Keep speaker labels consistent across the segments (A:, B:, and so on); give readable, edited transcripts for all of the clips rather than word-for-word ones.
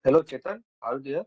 A: Hello, Chetan. Are you there?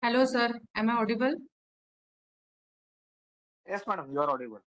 B: Hello, sir. Am I audible?
A: Yes, madam, you are audible.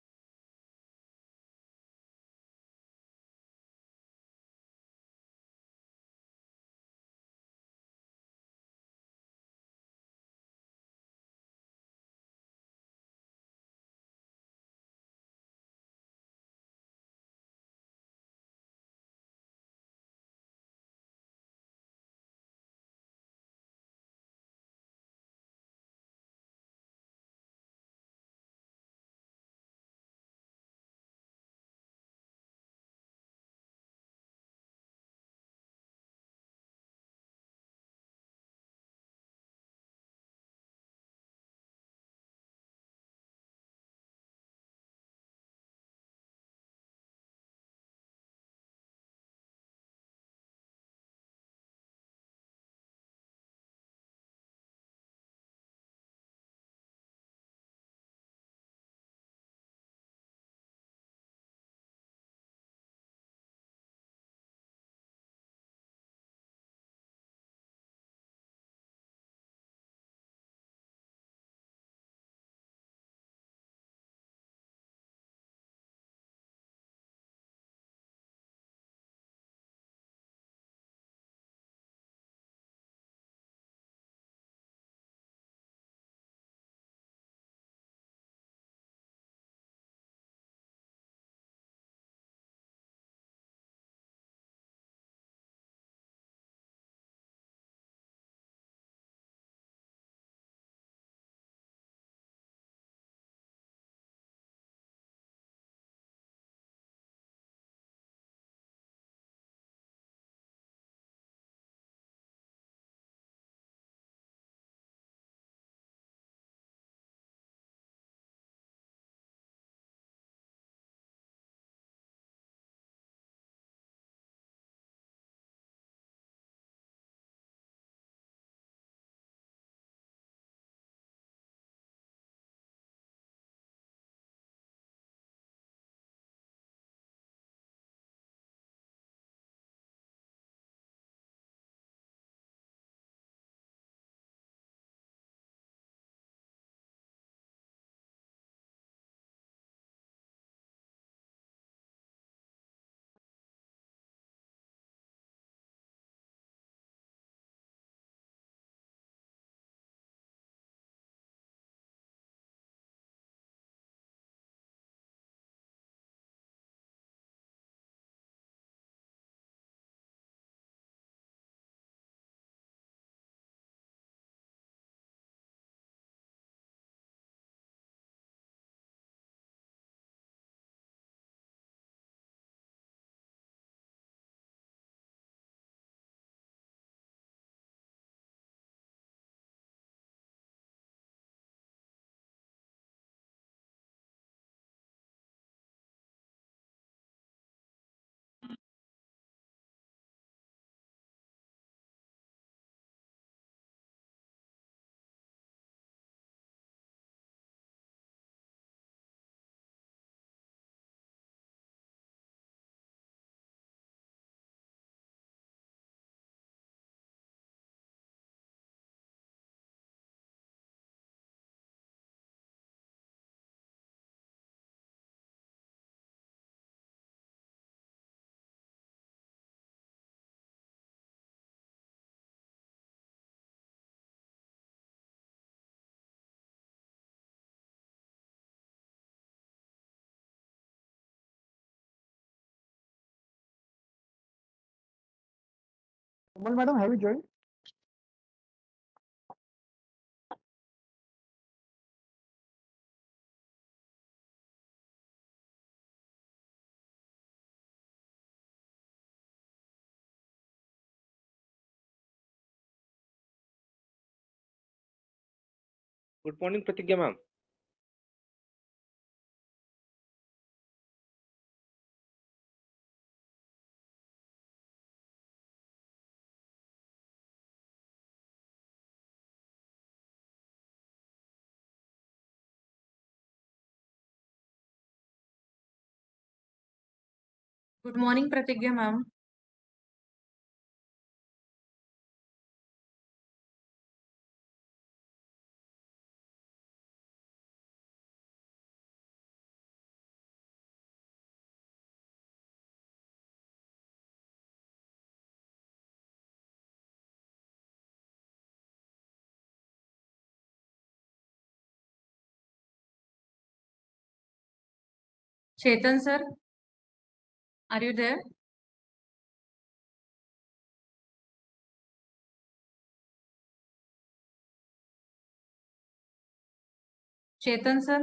B: Well, madam, have you joined?
C: Good morning, Pratigya ma'am.
D: Good morning, Pratigya ma'am. Chetan sir, are you there? Chetan sir,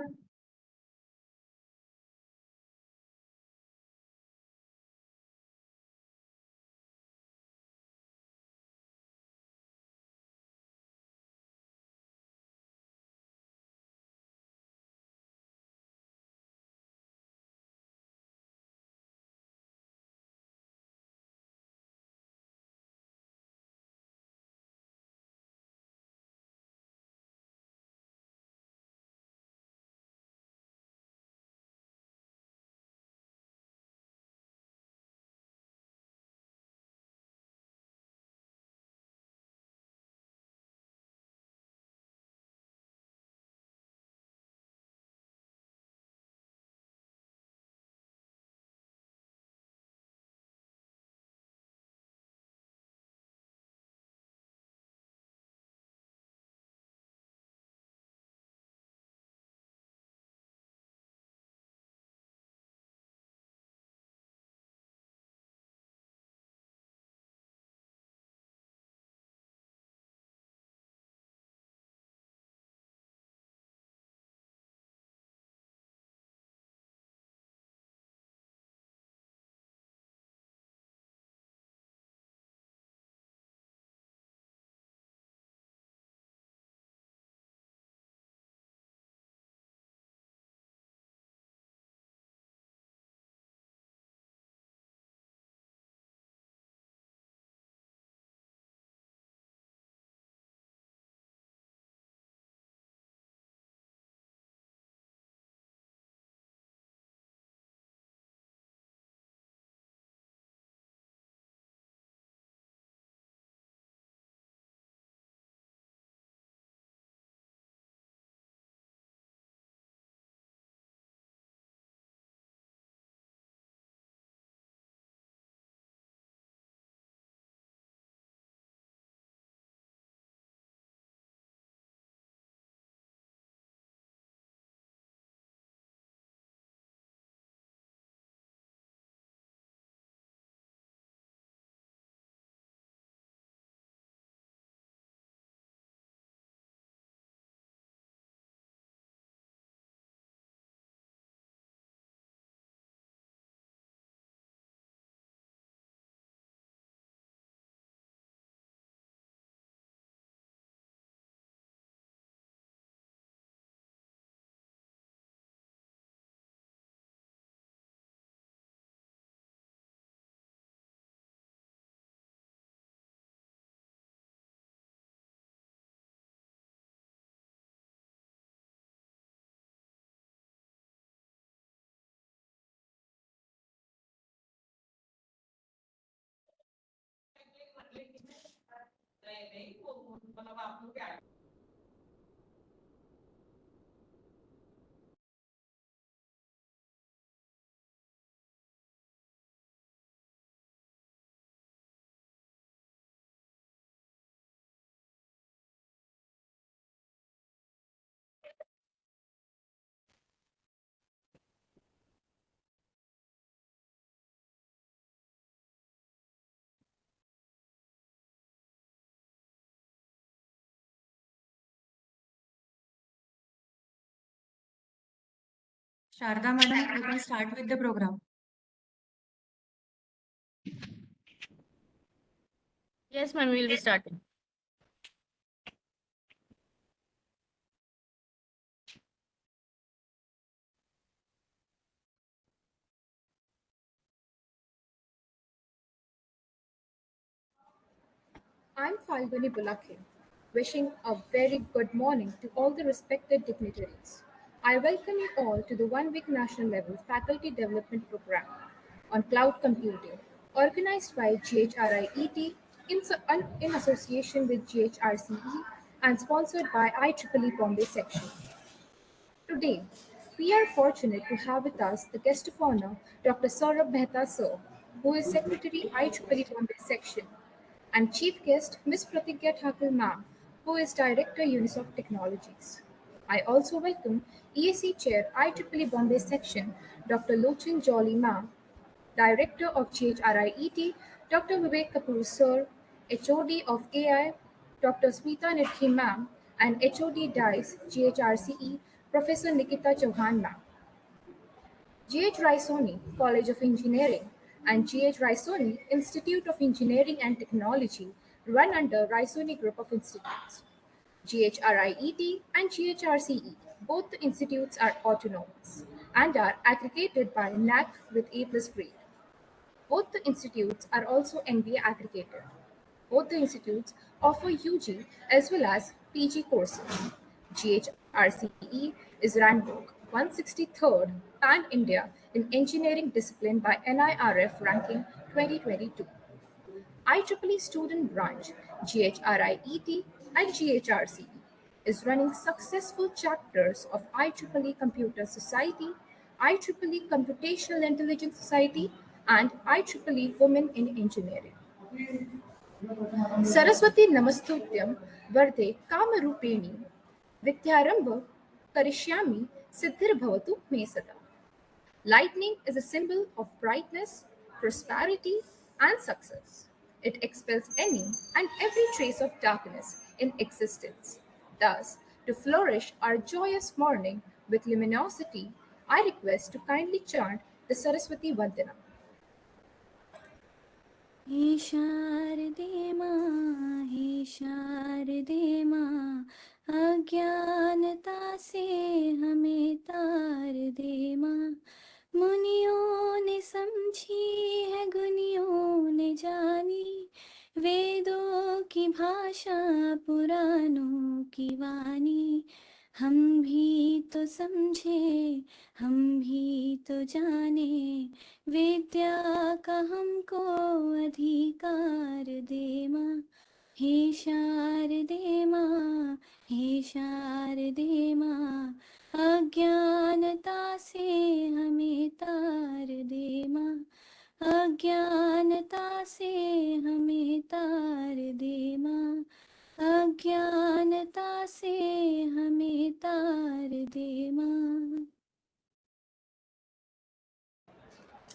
D: Sharda madam, you can start with the program.
B: Yes, ma'am, we will be starting.
E: I'm Falguni Bulake, wishing a very good morning to all the respected dignitaries. I welcome you all to the one-week national level faculty development program on cloud computing, organized by GHRIET in association with GHRCE and sponsored by IEEE Bombay section. Today, we are fortunate to have with us the guest of honor, Dr. Saurabh Mehta Sir, who is Secretary IEEE Bombay Section, and Chief Guest Ms. Pratigya Thakur Ma'am, who is Director Unisoft Technologies. I also welcome EAC Chair IEEE Bombay Section, Dr. Lochin Jolly Ma'am, Director of GHRIET, Dr. Vivek Kapoor Sir, HOD of AI, Dr. Smita Nitki Ma'am, and HOD DICE GHRCE, Professor Nikita Chauhan Ma'am. GH Raisoni College of Engineering and GH Raisoni Institute of Engineering and Technology run under Raisoni Group of Institutes. GHRIET and GHRCE, both the institutes are autonomous and are aggregated by NAC with A+ grade. Both the institutes are also NBA accredited. Both the institutes offer UG as well as PG courses. GHRCE is ranked 163rd Pan India in engineering discipline by NIRF ranking 2022. IEEE student branch GHRIET and GHRCE is running successful chapters of IEEE Computer Society, IEEE Computational Intelligence Society, and IEEE Women in Engineering. Saraswati Namastutyam Vardhe Kamarupeni Vidyarambha Karishyami Siddhirbhavatu Me Sada. Lightning is a symbol of brightness, prosperity, and success. It expels any and every trace of darkness in existence. Thus, to flourish our joyous morning with luminosity, I request to kindly chant the Saraswati Vandana.
F: हे शारदे माँ हे शारदे माँ अज्ञानता से हमें तार दे माँ मुनियों ने समझी है गुनियों ने जानी वेदों की भाषा पुराणों की वाणी हम भी तो समझे हम भी तो जाने विद्या का हमको अधिकार दे माँ हे शारदे माँ हे शारदे माँ अज्ञानता से हमें तार दे माँ अज्ञानता से हमें तार दे माँ अज्ञानता से हमें तार दे माँ.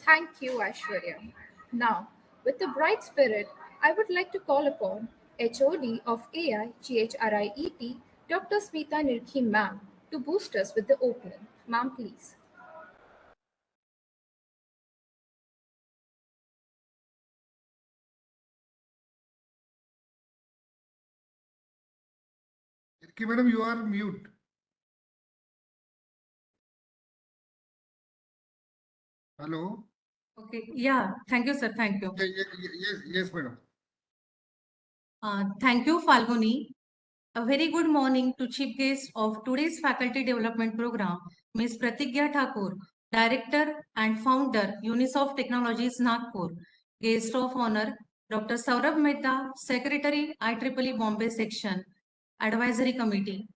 E: Thank you, Ashwarya. Now, with a bright spirit, I would like to call upon HOD of AI GHRIET, Dr. Smita Nirkhi Ma'am, to boost us with the opening. Ma'am, please.
G: Nirki madam, you are mute. Hello.
D: Okay. Yeah. Thank you, sir. Thank you.
G: Yes, madam.
D: Thank you, Falguni. A very good morning to Chief Guest of today's Faculty Development Program, Ms. Pratigya Thakur, Director and Founder, Unisoft Technologies, Nagpur. Guest of Honor, Dr. Saurabh Mehta, Secretary, IEEE Bombay Section, Advisory Committee.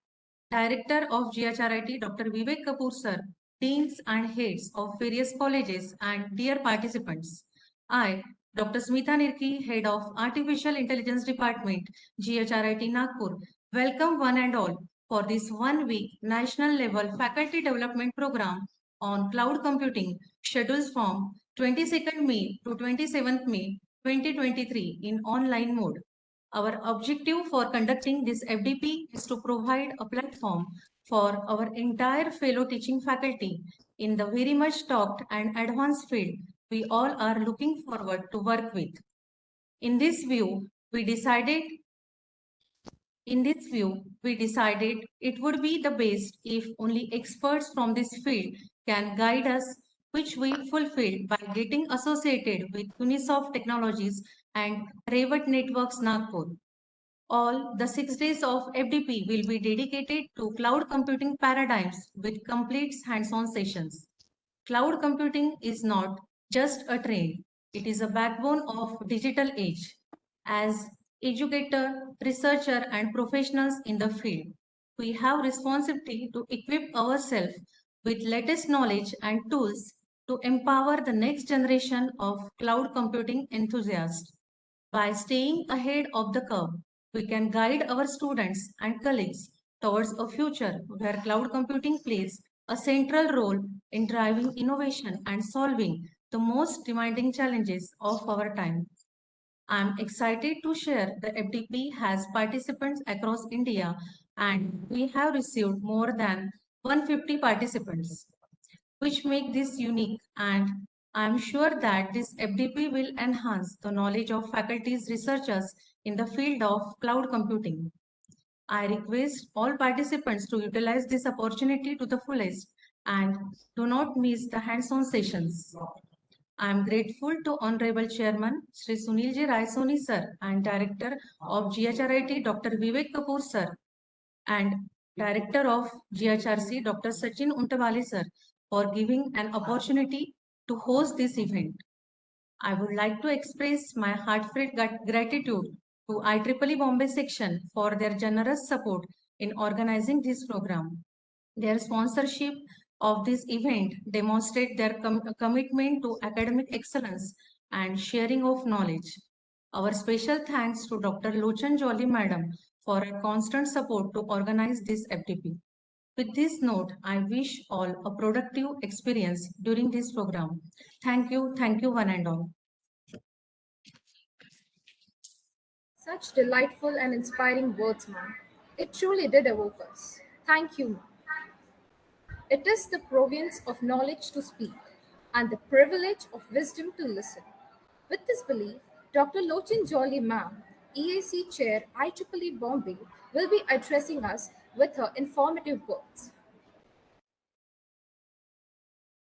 D: Director of GHRIT, Dr. Vivek Kapoor Sir, Deans and Heads of various colleges, and dear participants. I, Dr. Smita Nirki, Head of Artificial Intelligence Department, GHRIT Nagpur, welcome one and all for this one-week national level faculty development program on cloud computing scheduled from 22nd May to 27th May 2023 in online mode. Our objective for conducting this FDP is to provide a platform for our entire fellow teaching faculty in the very much talked and advanced field we all are looking forward to work with. In this view, we decided it would be the best if only experts from this field can guide us, which we fulfilled by getting associated with Unisoft Technologies and Revit Networks Nagpur. All the 6 days of FDP will be dedicated to cloud computing paradigms with complete hands-on sessions. Cloud computing is not just a trend, it is a backbone of digital age. As educator, researcher and professionals in the field, we have responsibility to equip ourselves with latest knowledge and tools to empower the next generation of cloud computing enthusiasts. By staying ahead of the curve, we can guide our students and colleagues towards a future where cloud computing plays a central role in driving innovation and solving the most demanding challenges of our time. I'm excited to share the FDP has participants across India and we have received more than 150 participants, which make this unique, and I'm sure that this FDP will enhance the knowledge of faculty's researchers in the field of cloud computing. I request all participants to utilize this opportunity to the fullest and do not miss the hands-on sessions. I am grateful to Honorable Chairman Sri Sunil J. Raisoni sir and Director of GHRIT Dr. Vivek Kapoor sir and Director of GHRC Dr. Sachin Untawale sir for giving an opportunity to host this event. I would like to express my heartfelt gratitude to IEEE Bombay section for their generous support in organizing this program. Their sponsorship of this event demonstrate their commitment to academic excellence and sharing of knowledge. Our special thanks to Dr. Lochan Jolly Madam for her constant support to organize this FTP. With this note, I wish all a productive experience during this program. Thank you one and all.
E: Such delightful and inspiring words, ma'am. It truly did evoke us. Thank you, ma'am. It is the province of knowledge to speak and the privilege of wisdom to listen. With this belief, Dr. Lochin Jolly Ma'am, EAC Chair, IEEE Bombay, will be addressing us with her informative words.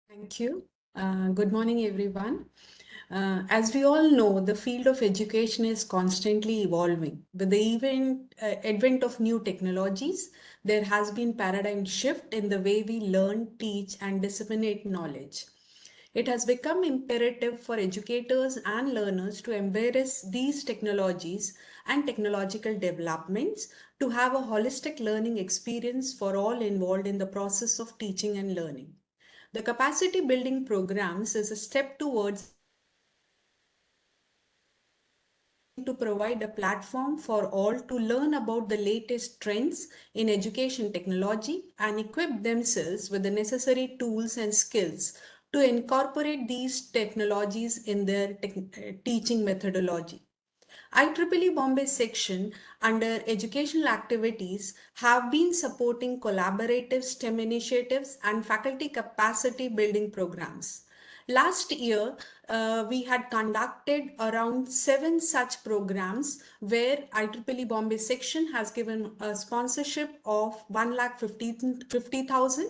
H: Thank you. Good morning, everyone. As we all know, the field of education is constantly evolving. With the advent of new technologies, there has been paradigm shift in the way we learn, teach, and disseminate knowledge. It has become imperative for educators and learners to embrace these technologies and technological developments to have a holistic learning experience for all involved in the process of teaching and learning. The capacity building programs is a step towards to provide a platform for all to learn about the latest trends in education technology and equip themselves with the necessary tools and skills to incorporate these technologies in their teaching methodology. IEEE Bombay section under educational activities have been supporting collaborative STEM initiatives and faculty capacity building programs. Last year, we had conducted around 7 such programs where IEEE Bombay section has given a sponsorship of 1,50,000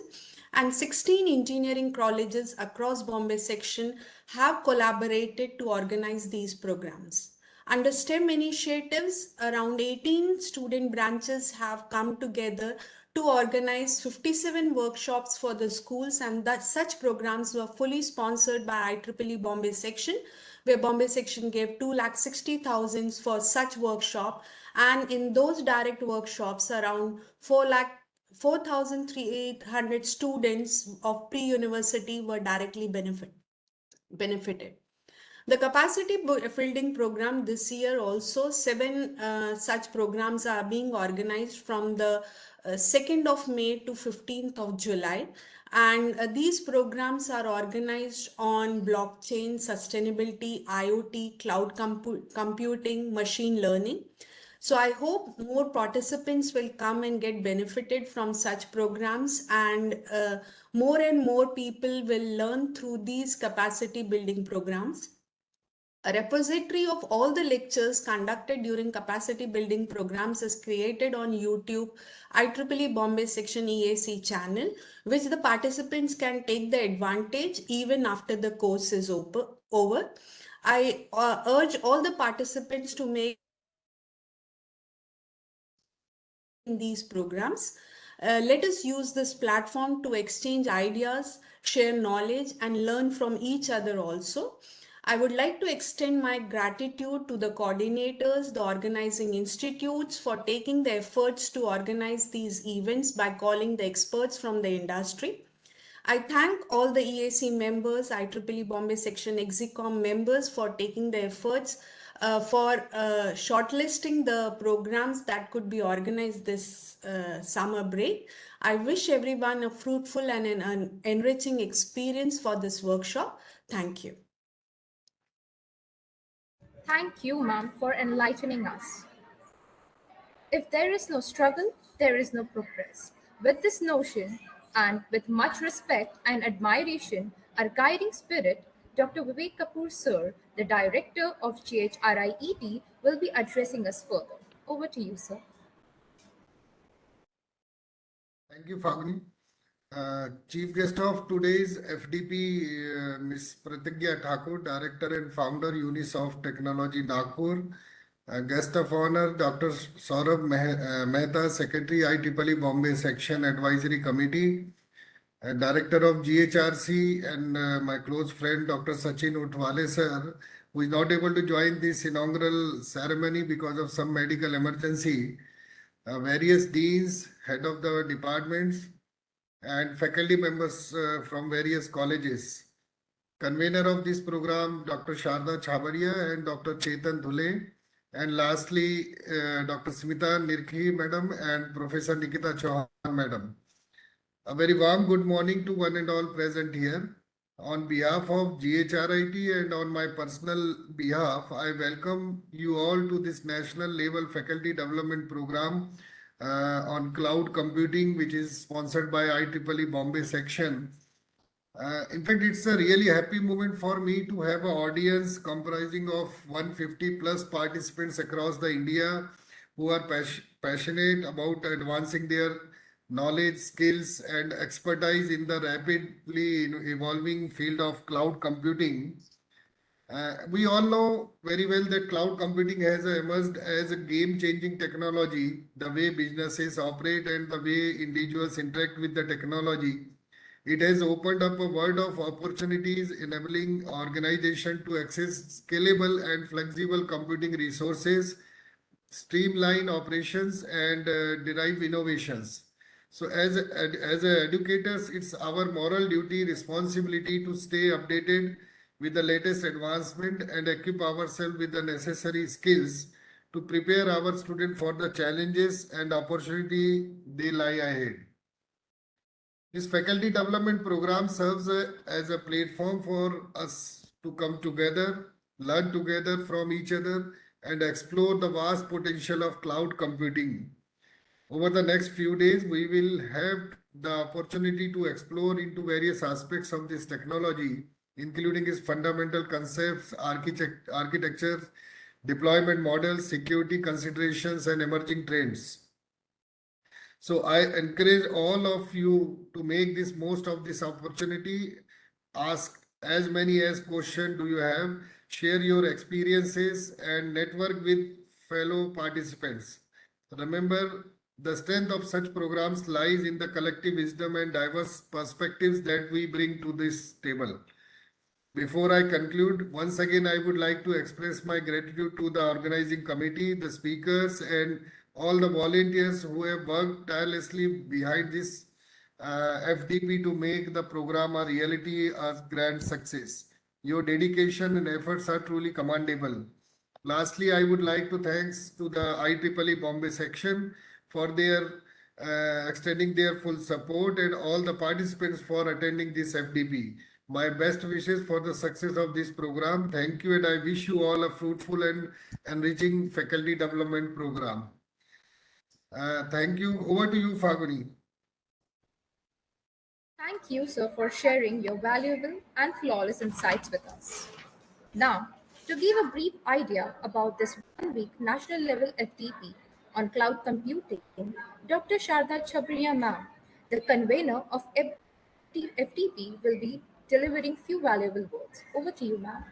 H: and 16 engineering colleges across Bombay section have collaborated to organize these programs. Under STEM initiatives, around 18 student branches have come together to organize 57 workshops for the schools, and that such programs were fully sponsored by IEEE Bombay section, where Bombay section gave 2,60,000 for such workshop, and in those direct workshops around 4,300 students of pre-university were directly benefited. The capacity building program this year also 7 such programs are being organized from the 2nd of May to 15th of July, and these programs are organized on blockchain, sustainability, IoT, cloud computing, machine learning. So I hope more participants will come and get benefited from such programs, and more people will learn through these capacity building programs. A repository of all the lectures conducted during capacity building programs is created on YouTube IEEE Bombay Section EAC channel, which the participants can take the advantage even after the course is over. I urge all the participants to make in these programs. Let us use this platform to exchange ideas, share knowledge, and learn from each other also. I would like to extend my gratitude to the coordinators, the organizing institutes for taking the efforts to organize these events by calling the experts from the industry. I thank all the EAC members, IEEE Bombay Section Execom members for taking the efforts for shortlisting the programs that could be organized this summer break. I wish everyone a fruitful and an enriching experience for this workshop. Thank you.
E: Thank you, ma'am, for enlightening us. If there is no struggle, there is no progress. With this notion, and with much respect and admiration, our guiding spirit, Dr. Vivek Kapoor Sir, the Director of GHRIET, will be addressing us further. Over to you, sir.
G: Thank you, Fagni. Chief guest of today's FDP, Ms. Pratigya Thakur, Director and Founder, Unisoft Technology, Nagpur. Guest of honor, Dr. Saurabh Mehta, Secretary, IEEE Bombay Section Advisory Committee. Director of GHRC, and my close friend, Dr. Sachin Utwale, sir, who is not able to join this inaugural ceremony because of some medical emergency. Various deans, head of the departments, and faculty members from various colleges. Convener of this program, Dr. Sharda Chabaria and Dr. Chetan Dhule. And lastly, Dr. Smita Nirkhi, madam, and Professor Nikita Chauhan, madam. A very warm good morning to one and all present here. On behalf of GHRIT and on my personal behalf, I welcome you all to this national level faculty development program on cloud computing, which is sponsored by IEEE Bombay Section. In fact, it's a really happy moment for me to have an audience comprising of 150 plus participants across the India who are passionate about advancing their knowledge, skills, and expertise in the rapidly evolving field of cloud computing. We all know very well that cloud computing has emerged as a game-changing technology, the way businesses operate and the way individuals interact with the technology. It has opened up a world of opportunities, enabling organizations to access scalable and flexible computing resources, streamline operations, and derive innovations. So as educators, it's our moral duty, responsibility to stay updated with the latest advancement and equip ourselves with the necessary skills to prepare our students for the challenges and opportunity they lie ahead. This faculty development program serves as a platform for us to come together, learn together from each other, and explore the vast potential of cloud computing. Over the next few days, we will have the opportunity to explore into various aspects of this technology, including its fundamental concepts, architecture, deployment models, security considerations, and emerging trends. So I encourage all of you to make this most of this opportunity. Ask as many as questions do you have, share your experiences, and network with fellow participants. Remember, the strength of such programs lies in the collective wisdom and diverse perspectives that we bring to this table. Before I conclude, once again, I would like to express my gratitude to the organizing committee, the speakers, and all the volunteers who have worked tirelessly behind this FDP to make the program a reality, a grand success. Your dedication and efforts are truly commendable. Lastly, I would like to thanks to the IEEE Bombay section for their extending their full support and all the participants for attending this FDP. My best wishes for the success of this program. Thank you, and I wish you all a fruitful and enriching faculty development program. Thank you. Over to you, Faguni.
E: Thank you, sir, for sharing your valuable and flawless insights with us. Now, to give a brief idea about this 1 week national level FTP on cloud computing, Dr. Sharda Chabriya ma'am, the convener of FTP, will be delivering few valuable words. Over to you, ma'am.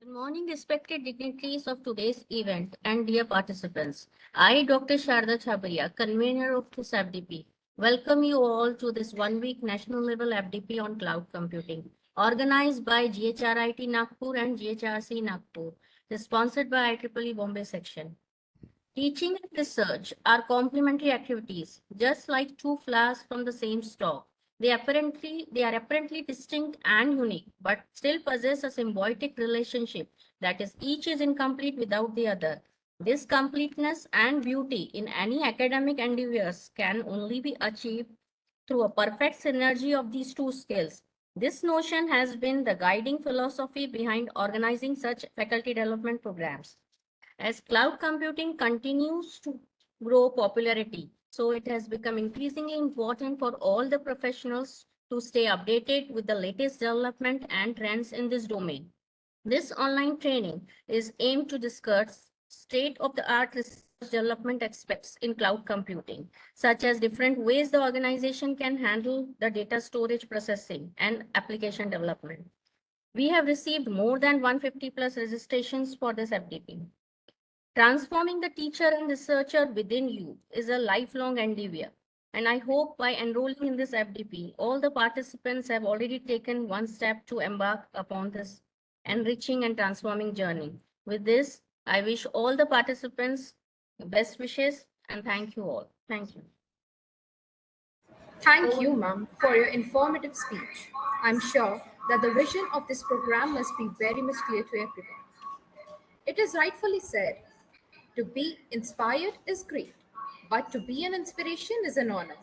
B: Good morning, respected dignitaries of today's event and dear participants. I, Dr. Sharda Chabriya, convener of this FDP, welcome you all to this 1 week national level FDP on cloud computing, organized by GHRIT Nagpur and GHRC Nagpur, sponsored by IEEE Bombay section. Teaching and research are complementary activities, just like two flowers from the same stalk. They are apparently distinct and unique, but still possess a symbiotic relationship that is each is incomplete without the other. This completeness and beauty in any academic endeavors can only be achieved through a perfect synergy of these two skills. This notion has been the guiding philosophy behind organizing such faculty development programs. As cloud computing continues to grow popularity, so it has become increasingly important for all the professionals to stay updated with the latest development and trends in this domain. This online training is aimed to discuss state-of-the-art research development aspects in cloud computing, such as different ways the organization can handle the data storage processing and application development. We have received more than 150 plus registrations for this FDP. Transforming the teacher and researcher within you is a lifelong endeavor. And I hope by enrolling in this FDP, all the participants have already taken one step to embark upon this enriching and transforming journey. With this, I wish all the participants best wishes and thank you all. Thank you.
E: Thank you, ma'am, for your informative speech. I'm sure that the vision of this program must be very much clear to everyone. It is rightfully said, to be inspired is great, but to be an inspiration is an honor.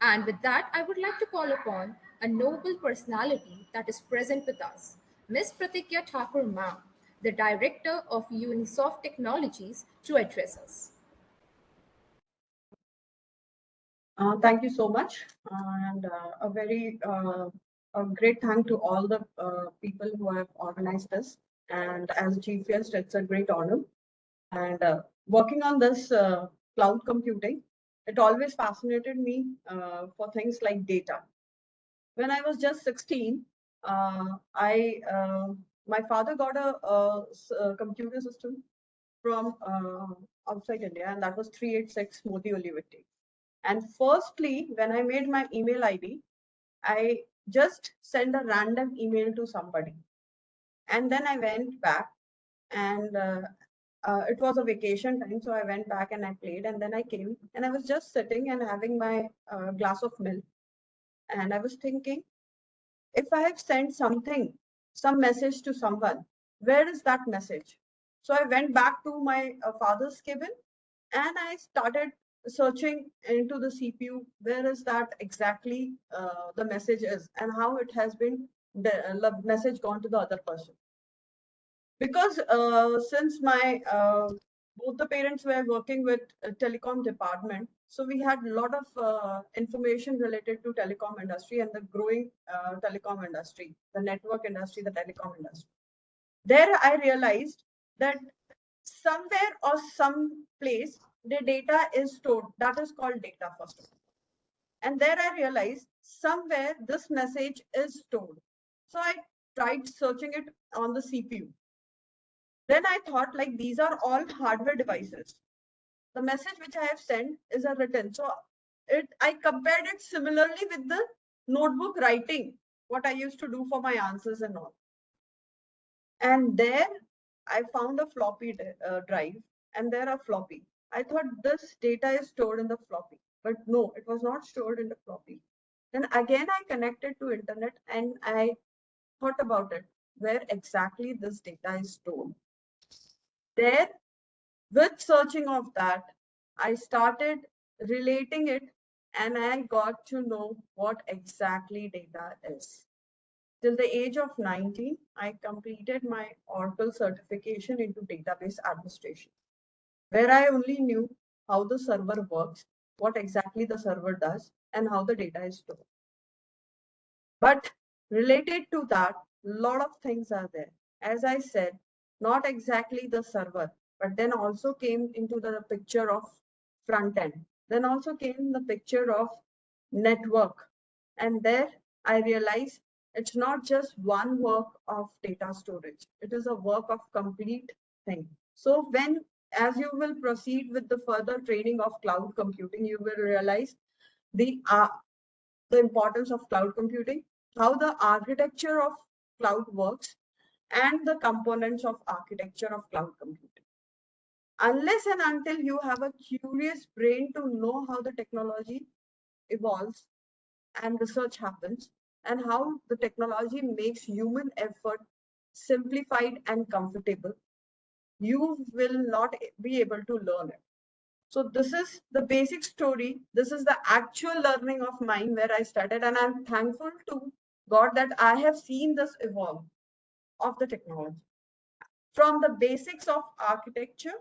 E: And with that, I would like to call upon a noble personality that is present with us, Ms. Pratigya Thakur ma'am, the Director of Unisoft Technologies, to address us.
I: Thank you so much, and a great thank to all the people who have organized this. And as chief guest, it's a great honor. And working on this cloud computing, it always fascinated me for things like data. When I was just 16, my father got a computer system from outside India, and that was 386 Moti Olivette. And firstly, when I made my email ID, I just sent a random email to somebody. And then I went back, and it was a vacation time. So I went back and I played, and then I came and I was just sitting and having my glass of milk. And I was thinking, if I have sent something, some message to someone, where is that message? So I went back to my father's cabin and I started searching into the CPU, where is that exactly the message is and how it has been, the message gone to the other person. Because since my both the parents were working with telecom department, so we had a lot of information related to telecom industry and the growing telecom industry, the network industry, the telecom industry. There I realized that somewhere or some place the data is stored, that is called data first of all. And there I realized somewhere this message is stored. So I tried searching it on the CPU. Then I thought, like, these are all hardware devices. The message which I have sent is a written. So I compared it similarly with the notebook writing, what I used to do for my answers and all. And there I found a floppy drive, and there are floppy. I thought this data is stored in the floppy, but no, it was not stored in the floppy. Then again, I connected to internet and I thought about it, where exactly this data is stored. There, with searching of that, I started relating it and I got to know what exactly data is. Till the age of 19, I completed my Oracle certification into database administration, where I only knew how the server works, what exactly the server does, and how the data is stored. But related to that, a lot of things are there. As I said, not exactly the server, but then also came into the picture of front end. Then also came the picture of network. And there I realized it's not just one work of data storage. It is a work of complete thing. So when, as you will proceed with the further training of cloud computing, you will realize the importance of cloud computing, how the architecture of cloud works, and the components of architecture of cloud computing. Unless and until you have a curious brain to know how the technology evolves and research happens, and how the technology makes human effort simplified and comfortable, you will not be able to learn it. So this is the basic story. This is the actual learning of mine where I started, and I'm thankful to God that I have seen this evolve of the technology from the basics of architecture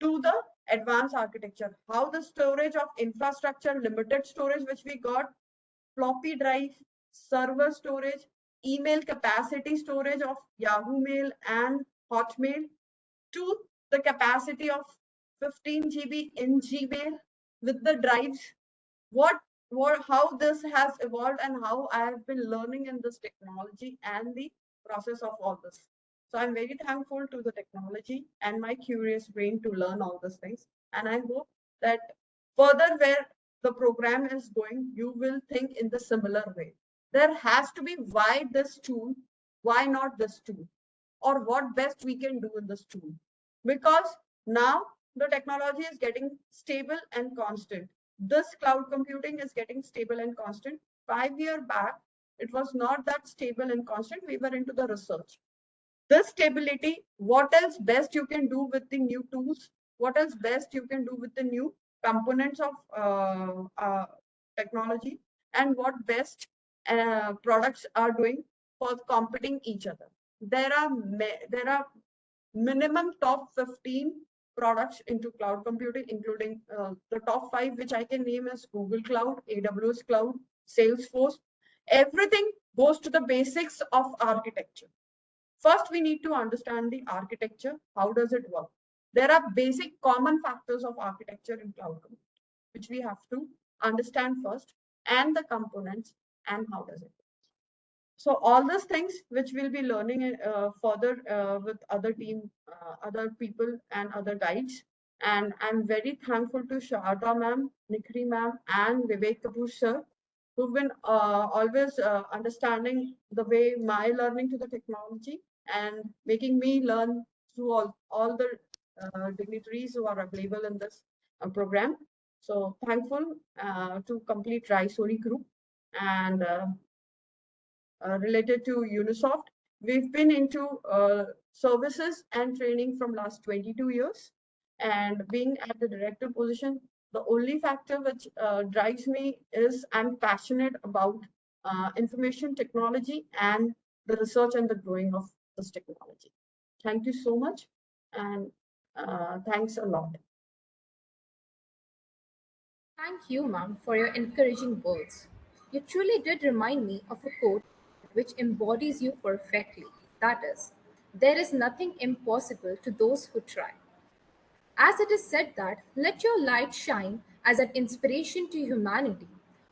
I: to the advanced architecture. How the storage of infrastructure, limited storage, which we got, floppy drive, server storage, email capacity storage of Yahoo Mail and Hotmail, to the capacity of 15 GB in Gmail with the drives. How this has evolved and how I have been learning in this technology and the process of all this. So I'm very thankful to the technology and my curious brain to learn all these things. And I hope that further where the program is going, you will think in the similar way. There has to be why this tool, why not this tool, or what best we can do in this tool. Because now the technology is getting stable and constant. This cloud computing is getting stable and constant. 5 years back, it was not that stable and constant. We were into the research. This stability, what else best you can do with the new tools, what else best you can do with the new components of technology, and what best products are doing for competing each other. There are minimum top 15 products into cloud computing, including the top 5, which I can name as Google Cloud, AWS Cloud, Salesforce. Everything goes to the basics of architecture. First, we need to understand the architecture. How does it work? There are basic common factors of architecture in cloud computing, which we have to understand first, and the components and how does it work. So all those things which we'll be learning further with other team, other people and other guides. And I'm very thankful to Sharda ma'am, Nikhri ma'am, and Vivek Kapoor sir, who've been always understanding the way my learning to the technology and making me learn through all the dignitaries who are available in this program. So thankful to complete Raisori group and related to Unisoft. We've been into services and training from last 22 years, and being at the director position, the only factor which drives me is I'm passionate about information technology and the research and the growing of this technology. Thank you so much, and thanks a lot.
E: Thank you, ma'am, for your encouraging words. You truly did remind me of a quote which embodies you perfectly. That is, there is nothing impossible to those who try. As it is said that, let your light shine as an inspiration to humanity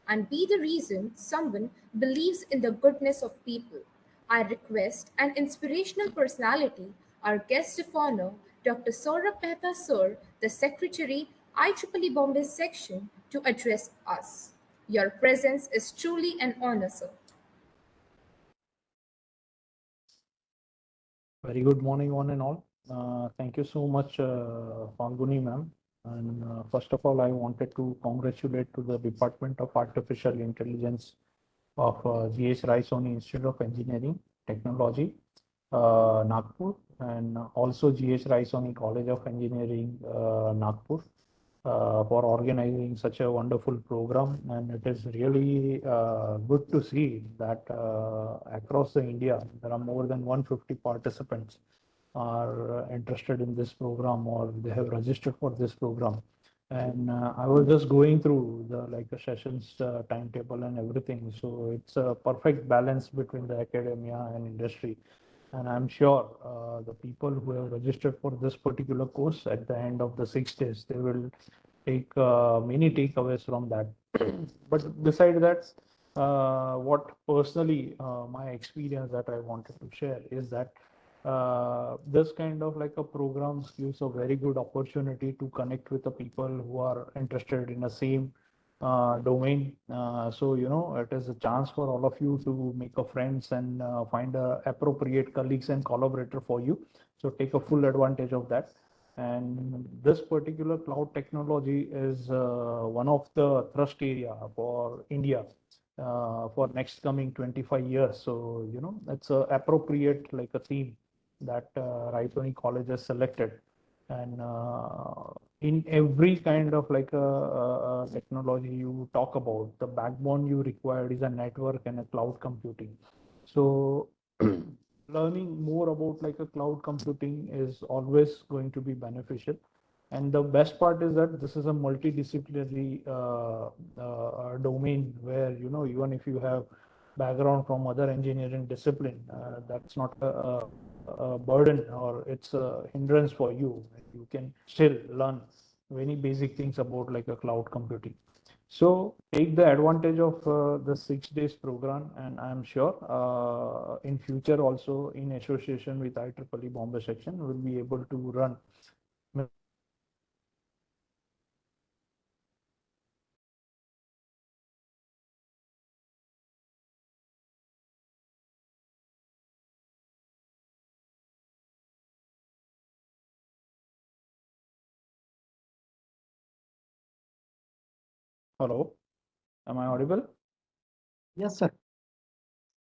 E: and be the reason someone believes in the goodness of people. I request an inspirational personality, our guest of honor, Dr. Saurabh Mehta Sir, the Secretary, IEEE Bombay Section, to address us. Your presence is truly an honor, sir.
J: Very good morning, one and all. Thank you so much, Fanguni ma'am. And first of all, I wanted to congratulate to the Department of Artificial Intelligence of GH Raisoni Institute of Engineering Technology, Nagpur, and also GH Raisoni College of Engineering, Nagpur, for organizing such a wonderful program. And it is really good to see that across the India, there are more than 150 participants are interested in this program or they have registered for this program. And I was just going through the a sessions timetable and everything. So it's a perfect balance between the academia and industry. And I'm sure the people who have registered for this particular course at the end of the 6 days, they will take many takeaways from that. But beside that, what personally my experience that I wanted to share is that this kind of a programs gives a very good opportunity to connect with the people who are interested in the same domain. So, it is a chance for all of you to make a friends and find appropriate colleagues and collaborator for you. So take a full advantage of that. And this particular cloud technology is one of the thrust area for India for next coming 25 years. So, it's a appropriate a theme that Raipuri College has selected. And in every kind of technology you talk about, the backbone you required is a network and a cloud computing. So learning more about a cloud computing is always going to be beneficial. And the best part is that this is a multidisciplinary domain where, even if you have background from other engineering discipline, that's not a burden or it's a hindrance for you. You can still learn many basic things about a cloud computing. So take the advantage of the 6 days program, and I'm sure in future also in association with IEEE Bombay section, we'll be able to run. Hello, am I audible?
K: Yes, sir.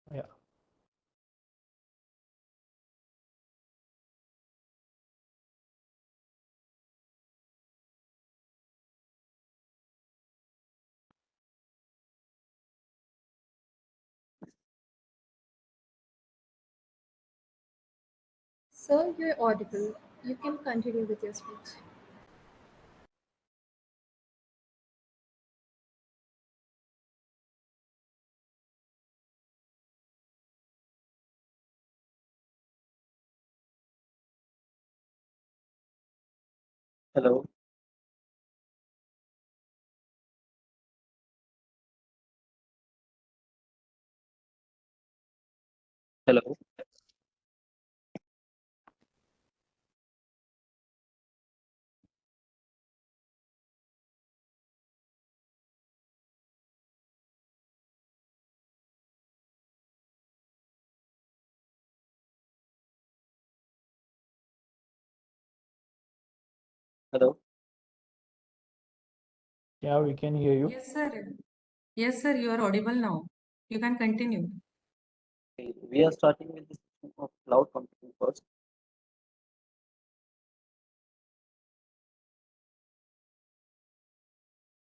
J: Yeah.
E: Sir, you're audible. You can continue with your speech.
K: Hello. Hello. Hello.
J: Yeah, we can hear you.
D: Yes, sir. Yes, sir, you are audible now. You can continue.
K: Okay, we are starting with the system of cloud computing first.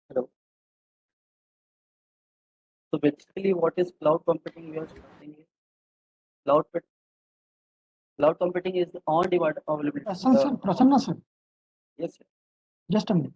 K: Hello. So basically, what is cloud computing? We are starting with cloud computing is the on-demand availability.
L: Prasanna sir,
K: Yes, sir.
L: just a minute.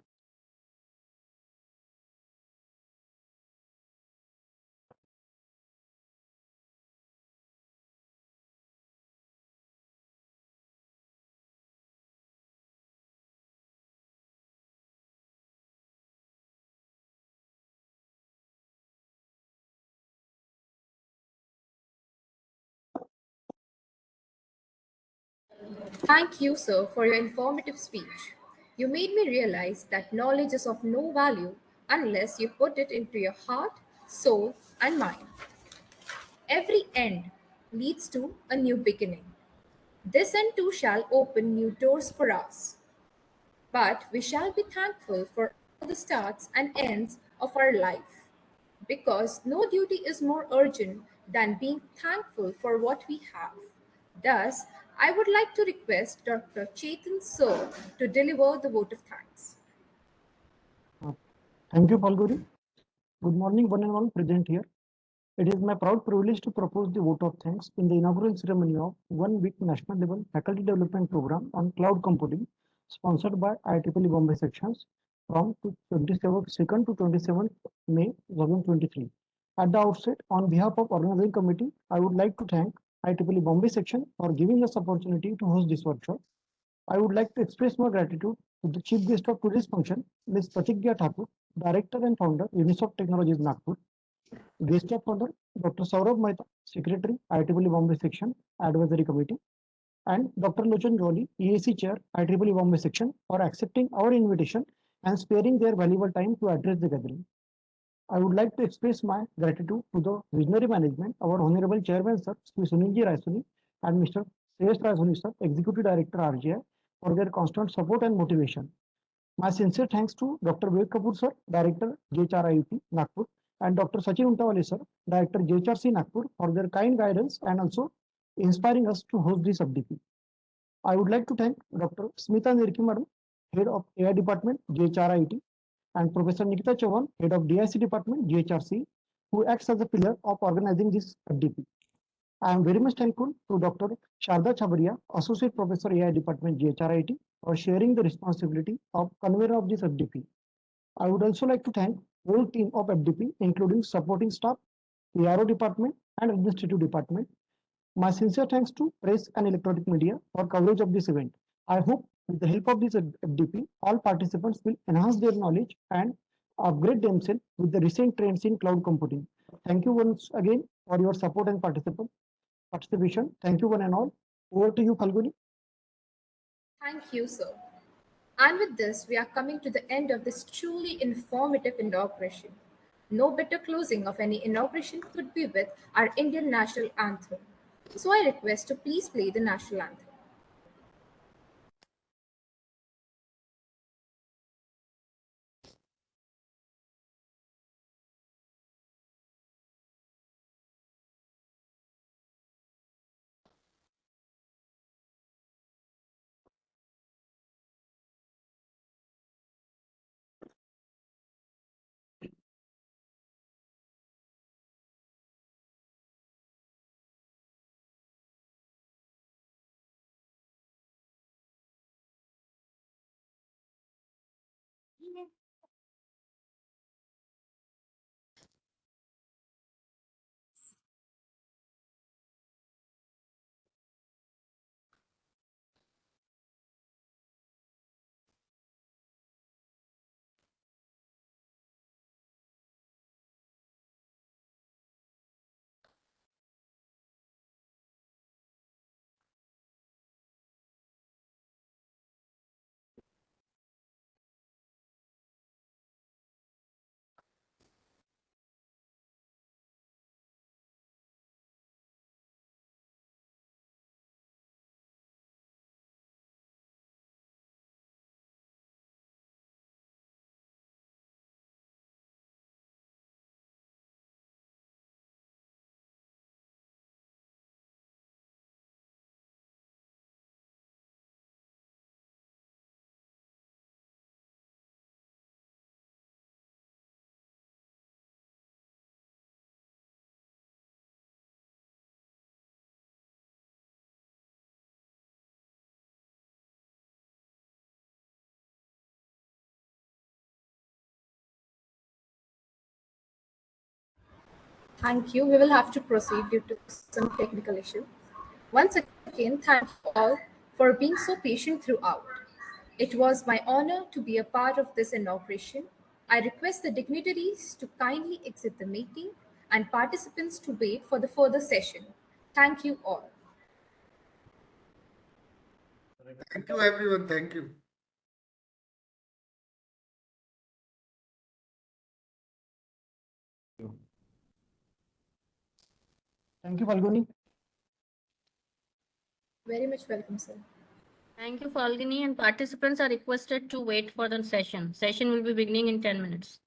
E: Thank you, sir, for your informative speech. You made me realize that knowledge is of no value unless you put it into your heart, soul, and mind. Every end leads to a new beginning. This end too shall open new doors for us. But we shall be thankful for all the starts and ends of our life, because no duty is more urgent than being thankful for what we have. Thus, I would like to request Dr. Chetan Sir to deliver the vote of thanks.
L: Thank you, Falguni. Good morning, one and all present here. It is my proud privilege to propose the vote of thanks in the inaugural ceremony of one-week national level faculty development program on cloud computing, sponsored by IEEE Bombay sections from 2nd to 27th May 2023. At the outset, on behalf of organizing committee, I would like to thank IEEE Bombay section for giving us opportunity to host this workshop. I would like to express my gratitude to the chief guest of today's function, Ms. Pratigya Thakur, Director and Founder, Unisoft Technologies Nagpur. Guest of honor, Dr. Saurabh Mehta, Secretary, IEEE Bombay Section, Advisory Committee, and Dr. Lochan Jolly, EAC Chair, IEEE Bombay Section, for accepting our invitation and sparing their valuable time to address the gathering. I would like to express my gratitude to the visionary management, our Honorable Chairman, Sir, Sri Sunilji Raisoni, and Mr. Sresh Raisoni, Sir, Executive Director, RGI, for their constant support and motivation. My sincere thanks to Dr. Ved Kapoor, Sir, Director, JHRIUT, Nagpur, and Dr. Sachin Untawale, Sir, Director, JHRC, Nagpur, for their kind guidance and also inspiring us to host this FDP. I would like to thank Dr. Smita Nirki Madam, Head of AI Department, JHRIT, and Professor Nikita Chauhan, Head of DIC Department, GHRC, who acts as a pillar of organizing this FDP. I am very much thankful to Dr. Sharda Chabaria, Associate Professor AI Department, GHRIT, for sharing the responsibility of convener of this FDP. I would also like to thank whole team of FDP, including supporting staff, PRO department, and administrative department. My sincere thanks to press and electronic media for coverage of this event. I hope with the help of this FDP, all participants will enhance their knowledge and upgrade themselves with the recent trends in cloud computing. Thank you once again for your support and participation. Thank you one and all. Over to you, Falguni.
E: Thank you, sir. And with this, we are coming to the end of this truly informative inauguration. No better closing of any inauguration could be with our Indian national anthem. So I request to please play the national anthem. Thank you. We will have to proceed due to some technical issue. Once again, thank you all for being so patient throughout. It was my honor to be a part of this inauguration. I request the dignitaries to kindly exit the meeting and participants to wait for the further session. Thank you all.
G: Thank you, everyone. Thank you.
L: Thank you, Falguni.
E: Very much welcome, sir.
B: Thank you, Falguni, and participants are requested to wait for the session. Session will be beginning in 10 minutes.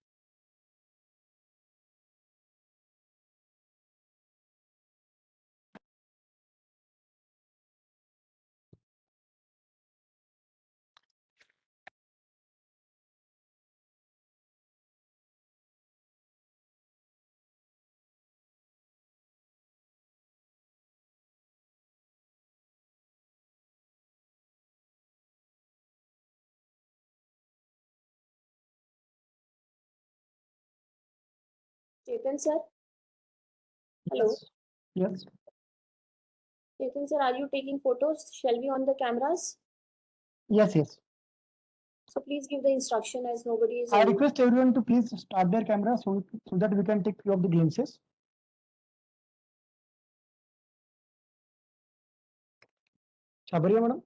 M: Chetan sir, hello.
L: Yes. Yes.
M: Chetan sir, are you taking photos? Shall we on the cameras?
L: Yes. Yes.
M: So please give the instruction as nobody is.
L: I request everyone to please start their camera so that we can take few of the glimpses. Chabariya madam.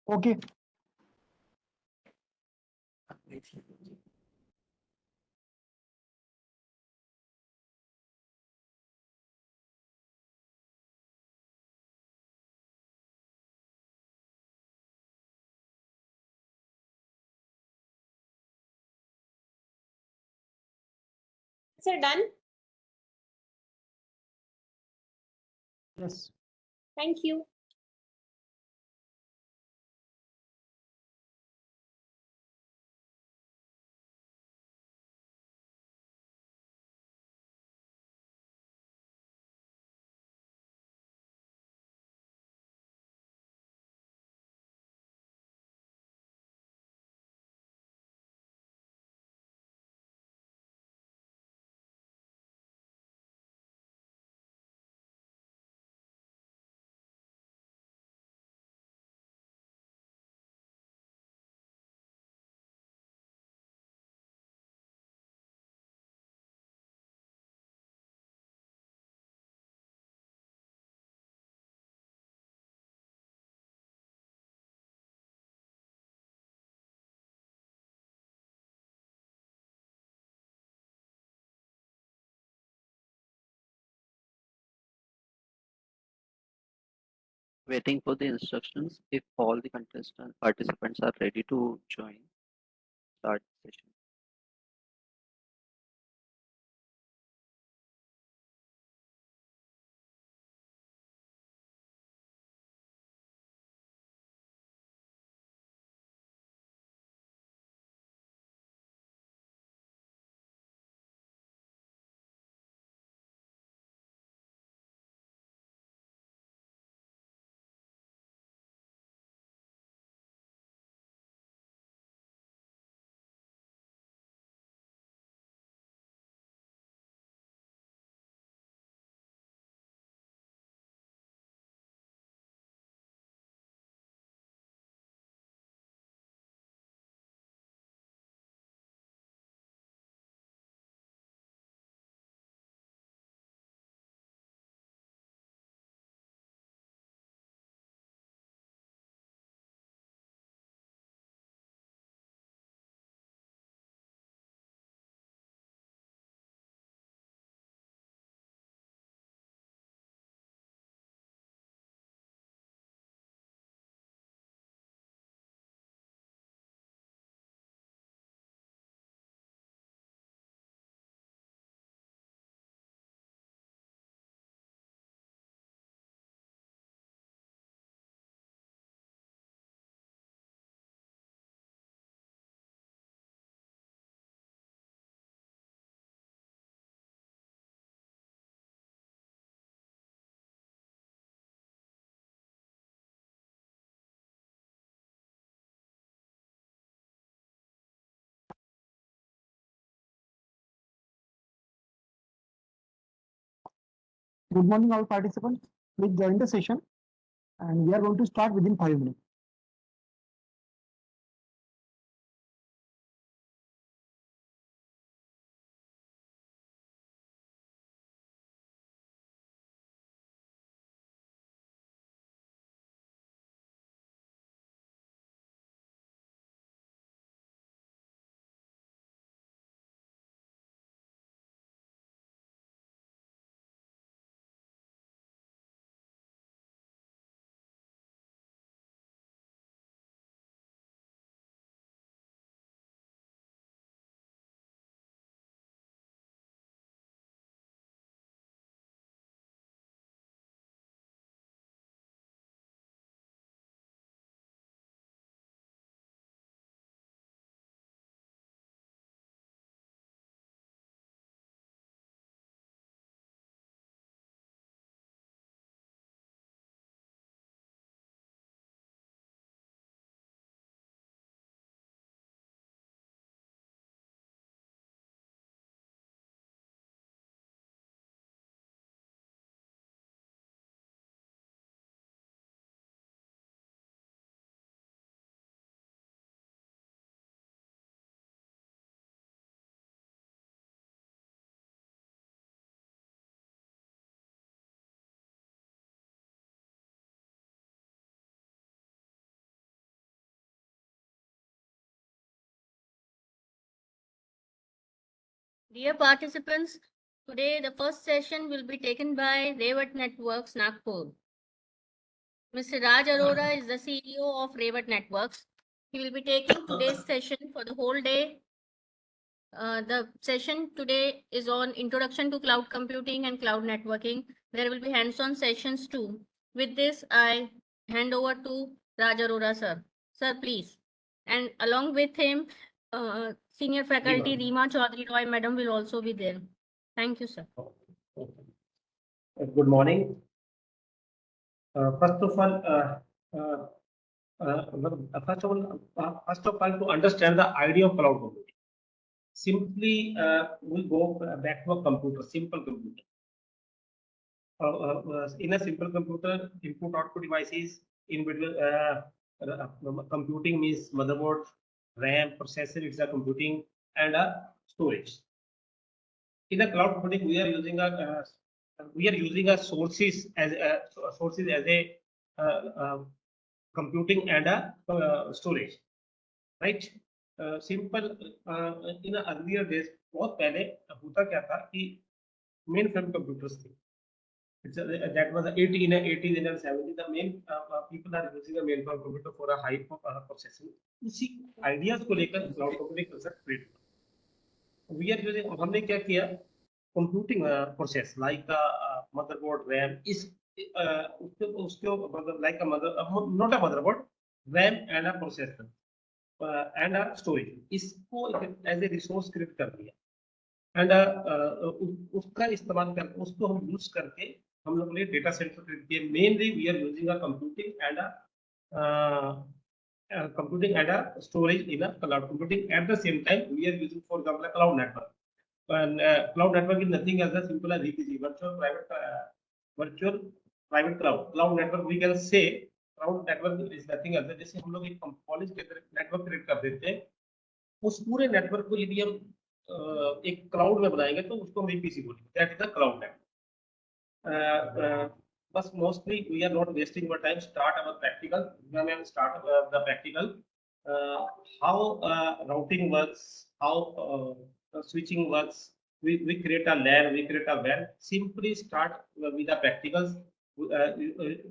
L: Okay.
M: Sir, done?
L: Yes.
M: Thank you.
K: Waiting for the instructions. If all the contestant participants are ready to join, start the session.
L: Good morning, all participants. Please join the session, and we are going to start within 5 minutes.
B: Dear participants, today the first session will be taken by Ravi Networks, Nagpur. Mr. Ravi Arora is the CEO of Ravi Networks. He will be taking today's session for the whole day. The session today is on Introduction to Cloud Computing and Cloud Networking. There will be hands-on sessions too. With this, I hand over to Ravi Arora, sir. Sir, please. And along with him, Senior Faculty Reema Chaudhary Roy, Madam, will also be there. Thank you, sir.
N: Good morning. First of all, to understand the idea of cloud computing, simply we go back to a computer, simple computer. In a simple computer, input-output devices, in between computing means motherboard, RAM, processor, it's a computing, and a storage. In a cloud computing, we are using a sources as a computing and a storage, right? Simple in earlier days, बहुत पहले होता क्या था कि mainframe computers थे. That was the 80s and 70s. The main people are using a mainframe computer for a high processing. उसी ideas को लेकर cloud computing concept create हुआ. We are using, हमने क्या किया, computing process like motherboard, RAM is उसको like a not a motherboard, RAM and a processor and a storage. इसको as a resource create कर दिया and उसका इस्तेमाल करके उसको हम use करके हम लोग ने data center create किए. Mainly we are using a computing and a storage in a cloud computing. At the same time, we are using, for example, a cloud network. And cloud network is nothing as a simple as VPC, virtual private cloud. Cloud network, we can say cloud network is nothing as a, जैसे हम लोग एक college के अंदर network create कर देते हैं, उस पूरे नेटवर्क को यदि हम एक क्लाउड में बनाएंगे तो उसको हम VPC बोलेंगे. That is the cloud network. But mostly we are not wasting our time. Start our practical. When we start the practical, how routing works, how switching works. We create a LAN, we create a WAN. Simply start with the practicals.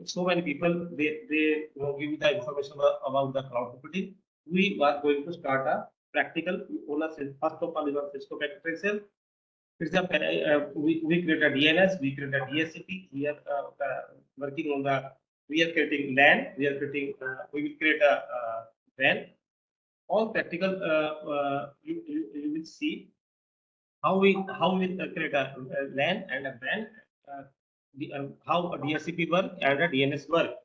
N: So many people they give you the information about the cloud computing. We are going to start a practical. First of all, Cisco Packet Tracer. We create a DNS, we create a DHCP. We are working on the. We are creating LAN. We are creating. We will create a WAN. All practical. You will see how we create a LAN and a WAN. How a DHCP work and a DNS work.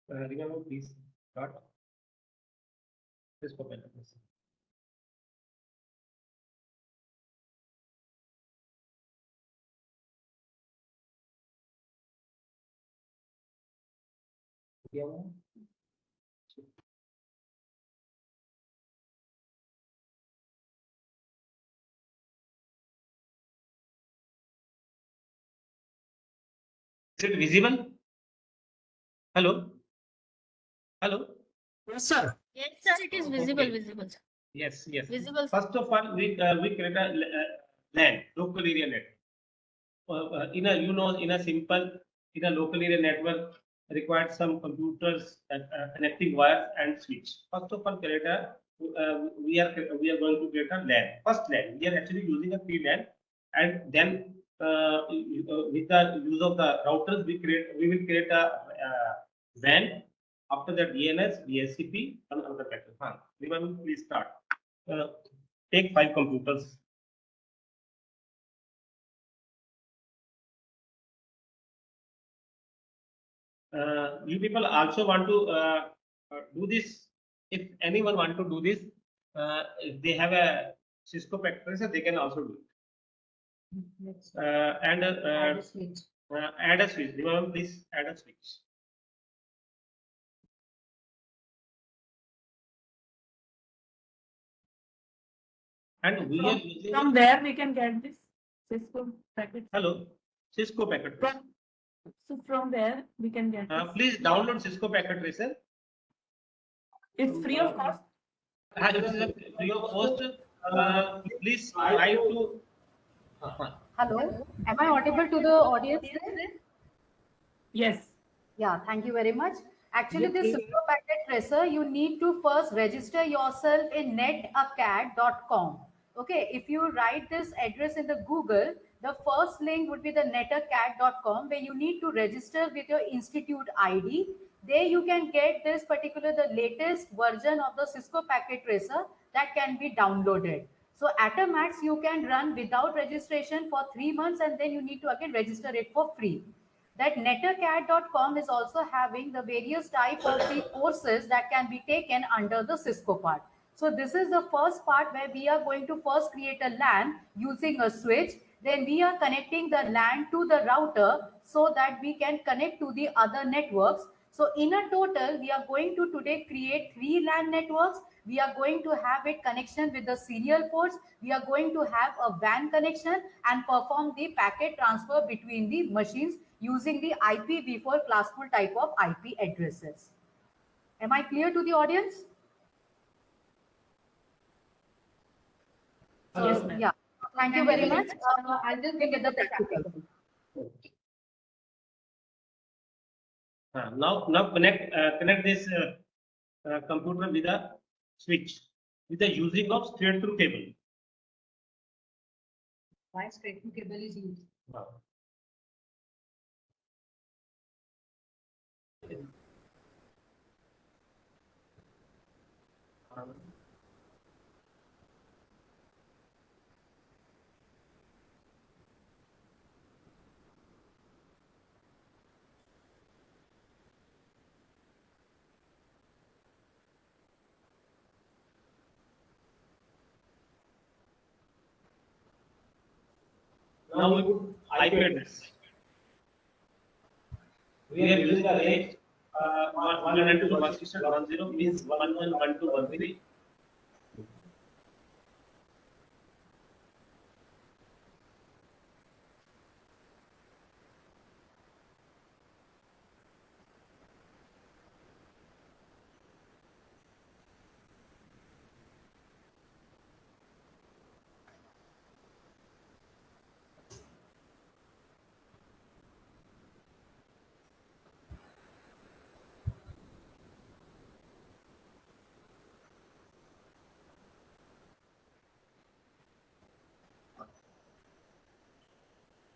N: Remember, please start. Cisco Packet Tracer. Is it visible? Hello? Hello?
L: Yes, sir.
B: Yes, sir, it is visible,
N: Okay.
B: visible, sir.
N: Yes.
B: Visible.
N: First of all, we create a LAN, local area network. In a local area network required some computers connecting wires and switch. First of all, we are going to create a LAN. First LAN, we are actually using a LAN, and then with the use of the routers, we will create a WAN. After that, DNS, DHCP, and other packets. Remember, please start. Take 5 computers. You people also want to do this. If anyone want to do this, if they have a Cisco Packet Tracer, they can also do it. Add a switch. Remember, please add a switch. And we are using.
O: From where we can get this Cisco packet?
N: Hello, Cisco Packet Tracer.
O: So from where we can get this?
N: Please download Cisco Packet Tracer.
O: It's free of cost.
N: It is free of cost. Please try to
P: Hello, am I audible to the audience there?
O: Yes.
P: Yeah, thank you very much. Actually, this Cisco Packet Tracer, you need to first register yourself in netacad.com. Okay, if you write this address in the Google, the first link would be the netacad.com where you need to register with your institute ID. There you can get this the latest version of the Cisco Packet Tracer that can be downloaded. So at a max, you can run without registration for 3 months and then you need to again register it for free. That netacad.com is also having the various type of the courses that can be taken under the Cisco part. So this is the first part where we are going to first create a LAN using a switch. Then we are connecting the LAN to the router so that we can connect to the other networks. So in a total, we are going to today create 3 LAN networks. We are going to have it connection with the serial ports. We are going to have a WAN connection and perform the packet transfer between the machines using the IPv4 classful type of IP addresses. Am I clear to the audience?
O: Yes, ma'am.
P: Yeah. Thank you very much. I'll just get the practical.
N: Now connect this computer with a switch with the using of straight through cable.
P: Why straight through cable is used?
N: Now we put IP address. We are using the range 192.168.10 means 1112.13.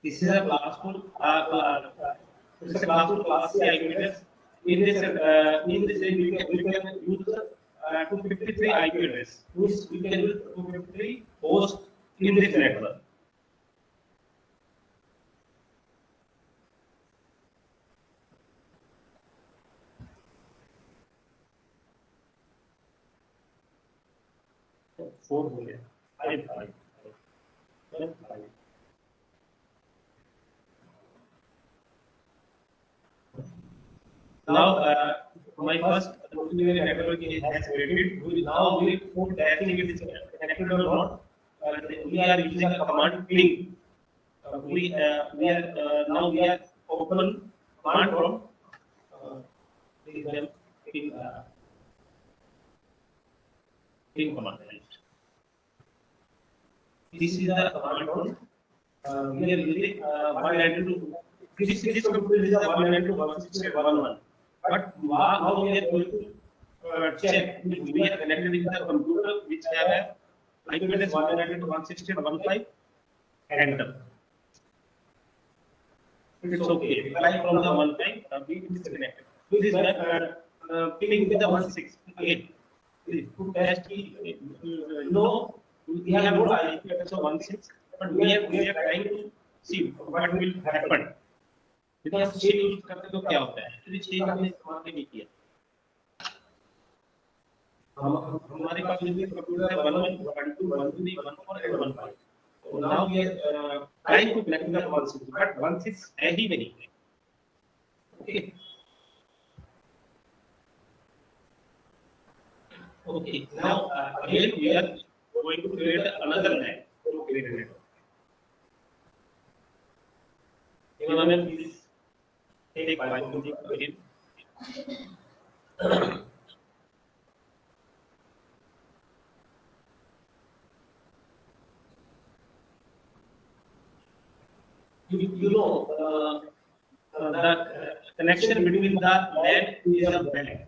N: This is a classful class C IP address. In this range, we can use 253 IP address. Means we can use 253 hosts in this network. Four million. Five. Now, my first network has created. Now we put testing if it is connected or not. We are using a command ping. We are open command from ping command. This is the command from we are using 192. This computer is a 192.168.11. But now we are going to check if we are connected with the computer which have a IP address 192.168.15 enter. It's okay. Right from the 1.5 we disconnected. This is ping with the 168. To test we have no IP address of 16, but we are trying to see what will happen. Because change use करते तो क्या होता है? Actually change हमने इस्तेमाल नहीं किया. हमारे पास जो भी कंप्यूटर है 1 1 2 1 3 1 4 and 1 5. So now we are trying to connect the 1 6, but 1 6 है ही नहीं. Okay. Okay. Now again we are going to create another LAN. To create a network. Environment is take 5 again. you know, the connection between the LAN is a bad.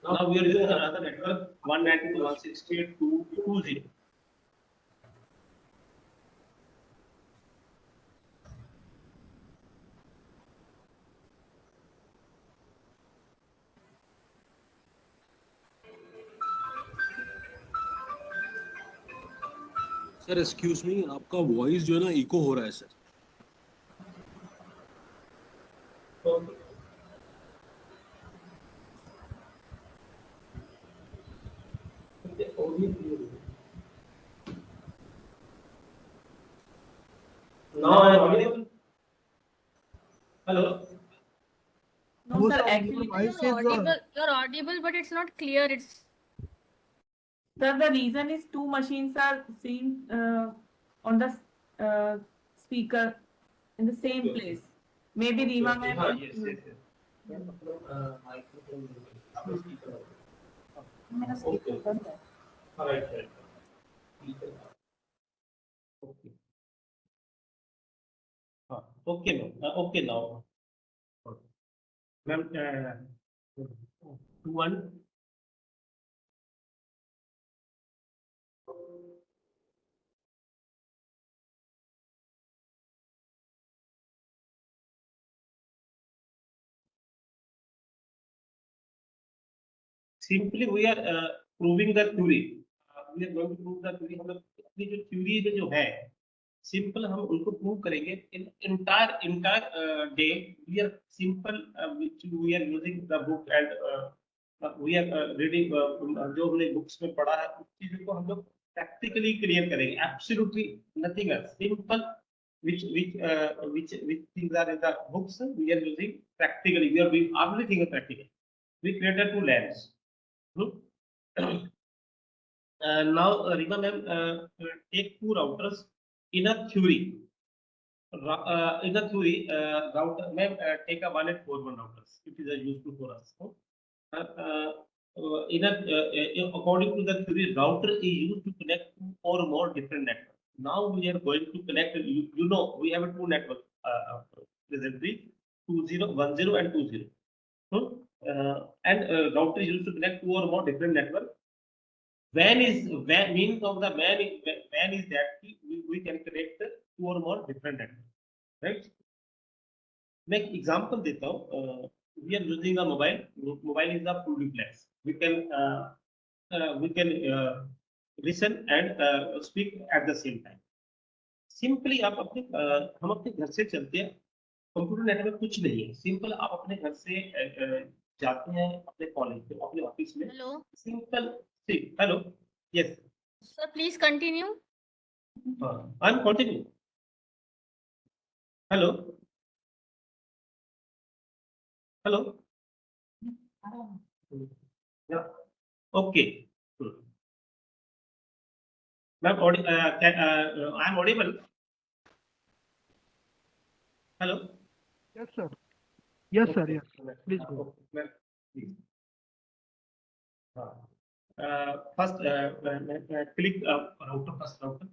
N: Now we are using another network 192.168.2.20.
Q: Sir excuse me, आपका voice जो है ना eco हो रहा है sir.
N: Now I am audible. Hello.
P: No, sir, actually,
B: You're audible, but it's not clear. It's
P: sir, the reason is two machines are seen on the speaker in the same place. Maybe Rima ma'am.
N: Yes. Okay. Right. Okay, ma'am. Okay now. Ma'am, 2-1. Simply we are proving the theory. We are going to prove the theory. हम लोग अपनी जो theory में जो है simple हम उनको prove करेंगे. In entire day we are simple which we are using the book and we are reading जो हमने books में पढ़ा है उस चीजों को हम लोग practically clear करेंगे. Absolutely nothing else. Simple which things are in the books we are using practically. We are doing everything practically. We created two labs. Now Rima ma'am take two routers in a theory. Router ma'am take a 1841 routers. It is useful for us. According to the theory, router is used to connect two or more different networks. Now we are going to connect. You know we have two networks presently 2010 and 20. And router is used to connect two or more different networks. Meaning of the WAN is that we can connect two or more different networks, right? मैं एक example देता हूँ. We are using a mobile. Mobile is a full-fledged. We can listen and speak at the same time. Simply आप हम अपने घर से चलते हैं. कंप्यूटर नेटवर्क कुछ नहीं है. सिंपल आप अपने घर से जाते हैं अपने कॉलेज में, अपने ऑफिस में.
B: Hello.
N: Simple. See, hello. Yes.
B: Sir, please continue.
N: I'm continuing. Hello. Hello. Yeah. Okay. Ma'am, I'm audible. Hello.
L: Yes, sir. Yes, sir. Yes. Please go.
N: First, click router. First router.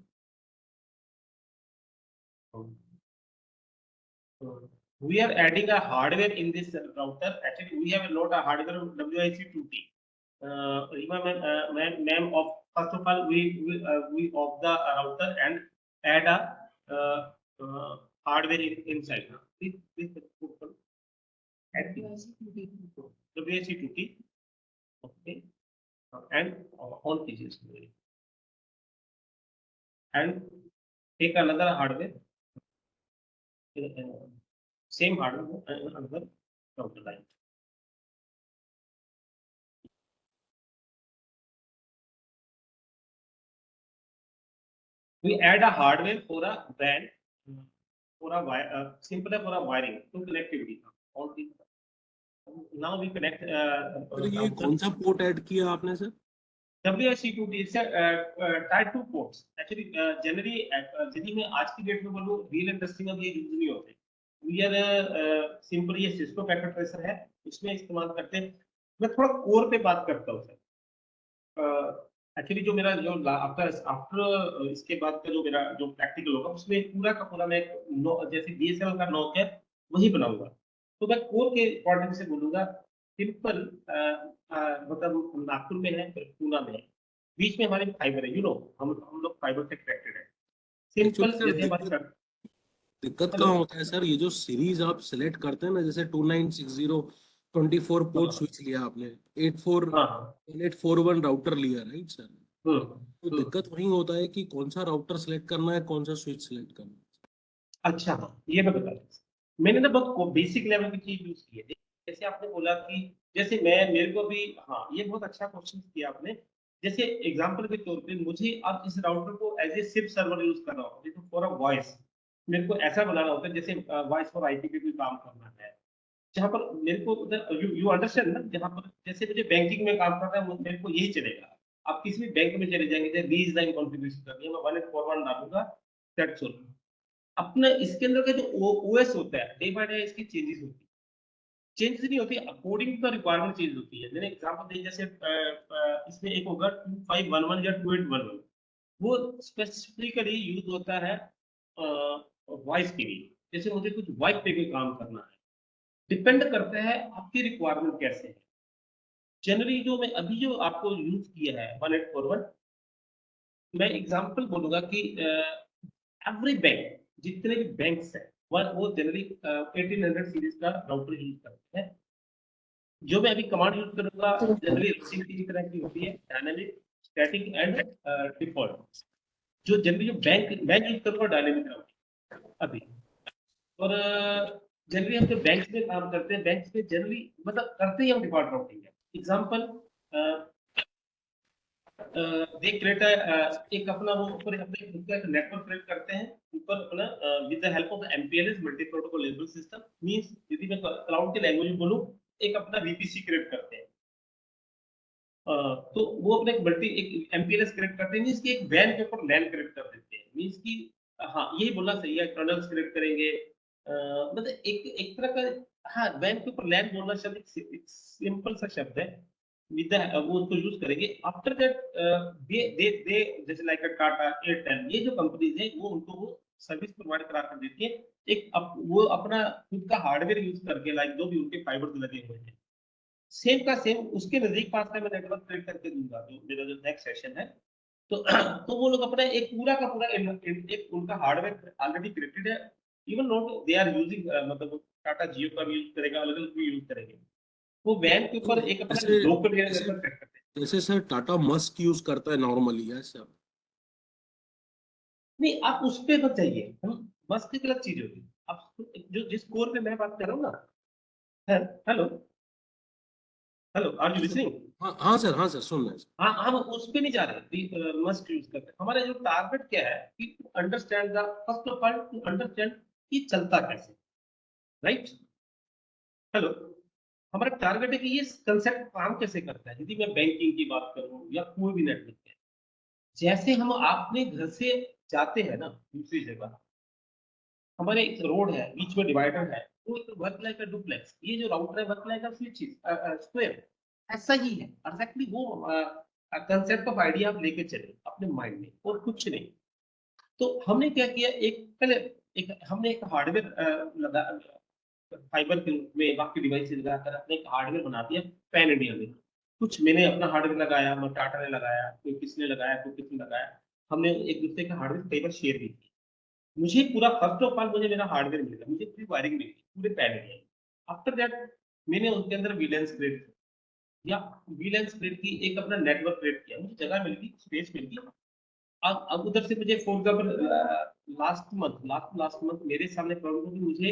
N: We are adding a hardware in this router. Actually, we have a lot of hardware WIC2T. Ma'am, first of all, we off the router and add a hardware inside. Please add WIC2T. Okay, and on pages and take another hardware. Same hardware another router line. We add a hardware for a WAN, for a wire, simpler for a wiring to connectivity. All these now we connect.
Q: Sir ये कौन सा port add किया आपने sir?
N: WSC2 type 2 ports actually generally यदि मैं आज की date में बोलूं रियल इंडस्ट्री में ये यूज नहीं होते. वी आर सिंपल ये सिस्को पैकेट ट्रेसर है, इसमें इस्तेमाल करते हैं. मैं थोड़ा कोर पे बात करता हूँ सर. एक्चुअली जो मेरा जो आफ्टर इसके बाद का जो मेरा जो प्रैक्टिकल होगा उसमें पूरा का पूरा मैं जैसे DSL का नॉक है वही बनाऊंगा. तो मैं कोर के अकॉर्डिंग से बोलूंगा. सिंपल मतलब नागपुर में है, पूना में है, बीच में हमारे फाइबर है. हम लोग फाइबर से कनेक्टेड है. सिंपल जैसे हमारे
Q: दिक्कत कहाँ होता है सर? ये जो सीरीज आप सिलेक्ट करते हैं ना, जैसे 2960 24 पोर्ट स्विच लिया आपने, 1841 राउटर लिया, राइट सर? तो दिक्कत वही होता है कि कौन सा राउटर सिलेक्ट करना है, कौन सा स्विच सिलेक्ट करना है.
N: अच्छा, ये मैं बता रहा हूँ. मैंने ना बहुत बेसिक लेवल की चीज यूज की है. जैसे आपने बोला कि जैसे मेरे को भी, हाँ ये बहुत अच्छा क्वेश्चन किया आपने. जैसे एग्जांपल के तौर पे मुझे अब इस राउटर को as a SIP server use करना होता है फॉर अ वॉइस. मेरे को ऐसा बनाना होता है जैसे वॉइस फॉर आईपी पे कोई काम करना है, जहाँ पर मेरे को यू अंडरस्टैंड ना, जहाँ पर जैसे मुझे बैंकिंग में काम करना है मेरे को यही चलेगा. आप किसी भी बैंक में चले जाएंगे, जैसे लीज लाइन कॉन्फ़िगरेशन करनी है, मैं 1841 डालूंगा, दैट्स ऑल. अपने इसके अंदर का जो ओएस होता है डे बाय डे इसकी चेंजेस होती है. चेंजेस नहीं होती, according to the requirement change होती है. मैंने एग्जांपल दिया जैसे इसमें एक होगा 2511 या 2811, वो स्पेसिफिकली यूज होता है वॉइस के लिए. जैसे मुझे कुछ वॉइस पे कोई काम करना है, डिपेंड करता है आपकी रिक्वायरमेंट कैसे है. जनरली जो मैं अभी जो आपको यूज किया है 1841, मैं एग्जांपल बोलूंगा कि एवरी बैंक, जितने भी बैंक्स हैं वो जनरली 1800 सीरीज का राउटर यूज करते हैं. जो मैं अभी कमांड यूज करूंगा जनरली रूटिंग की तरह की होती है, डायनामिक, स्टैटिक एंड डिफॉल्ट. जो जनरली जो बैंक यूज करूंगा डायनामिक राउटिंग अभी. और जनरली हम जो बैंक्स में काम करते हैं, बैंक्स में जनरली मतलब करते ही हम डिफॉल्ट राउटिंग है. एग्जांपल दे क्रिएट एक अपना वो ऊपर अपने उनका एक नेटवर्क क्रिएट करते हैं ऊपर अपना with the help of MPLS multi protocol label system. Means यदि मैं क्लाउड के लैंग्वेज में बोलूं, एक अपना VPC क्रिएट करते हैं. तो वो अपने एक MPLS क्रिएट करते हैं, मींस कि एक वैन के ऊपर लैन क्रिएट कर देते हैं. मींस कि हाँ यही बोलना सही है, कर्नल्स क्रिएट करेंगे. मतलब एक तरह का, हाँ वैन के ऊपर लैन बोलना शब्द एक सिंपल सा शब्द है. विद वो उसको यूज करेंगे. आफ्टर दैट दे जैसे लाइक टाटा, एयरटेल, ये जो कंपनीज है वो उनको वो सर्विस प्रोवाइड करा कर देती है. वो अपना खुद का हार्डवेयर यूज करके, लाइक जो भी उनके फाइबर लगे हुए हैं, सेम का सेम उसके नजदीक पास का मैं नेटवर्क क्रिएट करके दूंगा. जो मेरा जो नेक्स्ट सेशन है, तो वो लोग अपना एक पूरा का पूरा एक उनका हार्डवेयर ऑलरेडी क्रिएटेड है. Even not they are using, मतलब टाटा जियो का भी यूज करेगा, अलग अलग भी यूज करेंगे. वो वैन के ऊपर एक अपना लोकल एरिया नेटवर्क क्रिएट करते हैं.
Q: जैसे सर टाटा मस्क यूज करता है नॉर्मली, है सर?
N: नहीं, आप उस पे मत जाइए. हम मस्क की अलग चीज होती है. आप जो जिस कोर पे मैं बात कर रहा हूँ ना, hello hello, are you listening?
Q: हाँ सर सुन रहे हैं.
N: हाँ, हम उस पे नहीं जा रहे. मस्ट यूज करते हैं. हमारा जो टारगेट क्या है कि understand the first of all to understand कि चलता कैसे, राइट? हेलो, हमारा टारगेट है कि ये कंसेप्ट काम कैसे करता है. यदि मैं बैंकिंग की बात करूं या कोई भी नेटवर्क है, जैसे हम अपने घर से जाते हैं ना दूसरी जगह, हमारे एक रोड है, बीच में डिवाइडर है, वो एक वर्क लाइक अ डुप्लेक्स. ये जो राउटर है वर्क लाइक अ स्क्वायर, ऐसा ही है एग्जैक्टली. वो कंसेप्ट ऑफ आइडिया आप लेके चले अपने माइंड में, और कुछ नहीं. तो हमने क्या किया, हमने एक हार्डवेयर लगा फाइबर के रूप में, बाकी डिवाइस लगाकर अपने एक हार्डवेयर बना दिया पैन इंडिया में. कुछ मैंने अपना हार्डवेयर लगाया, मैं टाटा ने लगाया, कोई किसने लगाया, कोई किसने लगाया. हमने एक दूसरे का हार्डवेयर कई बार शेयर भी किया. मुझे पूरा फर्स्ट ऑफ ऑल मुझे मेरा हार्डवेयर मिल गया, मुझे पूरी वायरिंग मिल गई पूरे पैन इंडिया में. आफ्टर दैट मैंने उसके अंदर वीलैंस क्रिएट की, एक अपना नेटवर्क क्रिएट किया. मुझे जगह मिल गई, स्पेस मिल गई. अब उधर से मुझे फॉर एग्जाम्पल लास्ट मंथ मेरे सामने प्रॉब्लम हुई. मुझे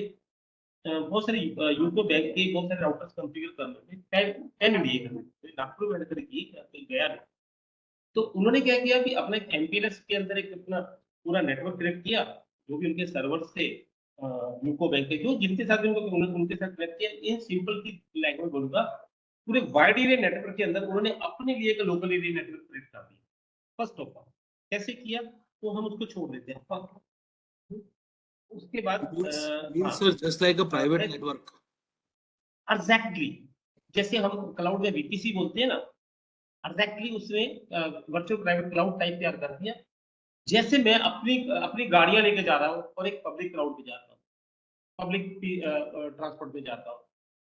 N: बहुत सारे यूको बैंक के बहुत सारे राउटर्स कॉन्फ़िगर करने में पैन इंडिया में नागपुर में गया नहीं. तो उन्होंने क्या किया कि अपना एक MPLS के अंदर एक अपना पूरा नेटवर्क क्रिएट किया, जो भी उनके सर्वर्स थे, यूको बैंक के जो जिनके साथ उनके साथ कनेक्ट किया। ये सिंपल की लैंग्वेज बोलूंगा, पूरे वाइड एरिया नेटवर्क के अंदर उन्होंने अपने लिए एक लोकल एरिया नेटवर्क क्रिएट कर दिया। फर्स्ट ऑफ ऑल कैसे किया तो हम उसको छोड़ देते हैं। उसके बाद
Q: sir, just like a private network.
N: Exactly जैसे हम क्लाउड में वीपीसी बोलते हैं ना, एग्जैक्टली उसमें वर्चुअल प्राइवेट क्लाउड टाइप तैयार कर दिया। जैसे मैं अपनी गाड़ियां लेके जा रहा हूँ और एक पब्लिक क्लाउड पे जाता हूँ, पब्लिक ट्रांसपोर्ट पे जाता हूँ,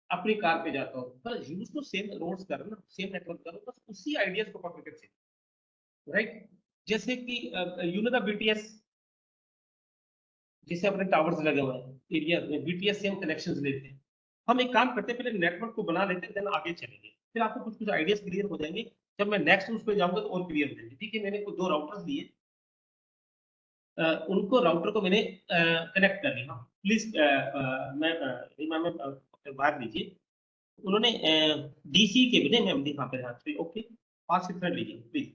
N: अपनी कार पे जाता हूँ, बस यूज तो सेम रोड्स करो ना, सेम नेटवर्क करो, बस उसी आइडियाज को पकड़ के चलो, राइट। जैसे कि यू नो द बीटीएस, जैसे अपने टावर्स लगे हुए हैं एरिया में, बीटीएस से हम कनेक्शंस लेते हैं। हम एक काम करते हैं, पहले नेटवर्क को बना लेते हैं, देन आगे चलेंगे, फिर आपको कुछ आइडियाज क्लियर हो जाएंगे। जब मैं नेक्स्ट उस पर जाऊंगा तो और क्लियर हो जाएंगे। ठीक है, मैंने कुछ 2 राउटर्स लिए, उनको राउटर को मैंने कनेक्ट कर लिया। प्लीज मैं बात लीजिए। उन्होंने डीसी के बने मैम दिखा पे हाथ पे, ओके 5 सेकंड लीजिए प्लीज।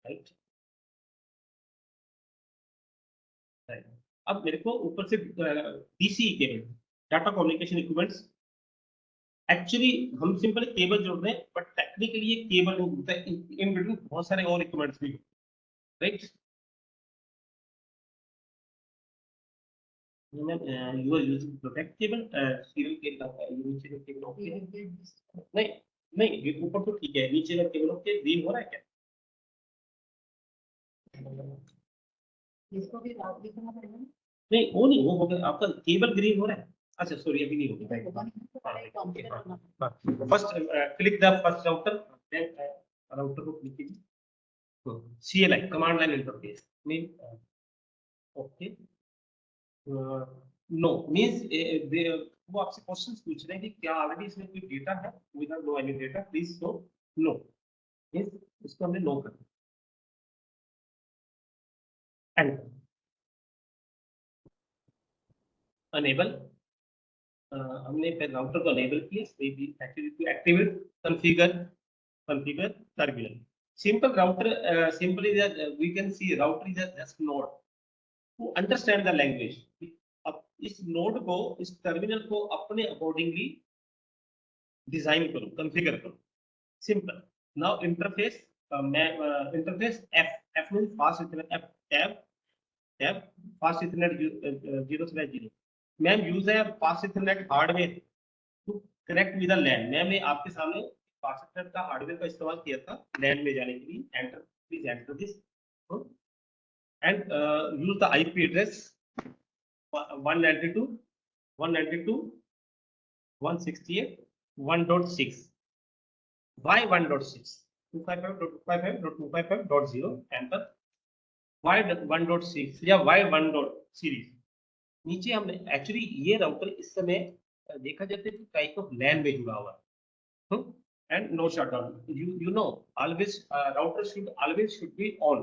N: राइट, अब मेरे को ऊपर से DC cable, data communication equipments, actually हम सिंपल केबल जोड़ रहे हैं, बट टेक्निकली ये केबल नहीं होता है, इन बिटवीन बहुत सारे और इक्विपमेंट्स भी, right. you are using protect cable, serial cable, नीचे का केबल ओके नहीं, नहीं ये ऊपर तो ठीक है, नीचे का केबल ओके, ग्रीन हो रहा है क्या? इसको भी राउट दिखाना पड़ेगा। नहीं वो नहीं, वो हो गया आपका केबल ग्रीन हो रहा है। अच्छा सॉरी, अभी नहीं हो गया। First click the first router, then router को क्लिक कीजिए, CLI command line interface mean okay. No means वो आपसे क्वेश्चंस पूछ रहे हैं कि क्या ऑलरेडी इसमें कोई डेटा है, without no any data please show no, means इसको हमने नो कर दिया। एंड अनेबल, हमने फिर राउटर को अनेबल किया, activity activate configure terminal. Simple router, simply we can see router is just node to understand the language. अब इस नोड को, इस टर्मिनल को अपने अकॉर्डिंगली डिजाइन करो, कॉन्फ़िगर करो, सिंपल। नाउ इंटरफेस, मैं interface F means fast ethernet, F tab fast ethernet 0/0। मैम यूज है fast ethernet hardware to connect with the LAN. मैंने आपके सामने फास्ट इथरनेट का हार्डवेयर का इस्तेमाल किया था लैन में जाने के लिए। Enter please, enter this and use the IP address 192.168.1.6। why 1.6? 255.255.255.0 enter. why 1.6 या why 1. सीरीज। नीचे हमने एक्चुअली ये राउटर इस समय देखा जाता है कि टाइप ऑफ लैन में जुड़ा हुआ है, and no shutdown. You know always router should be on.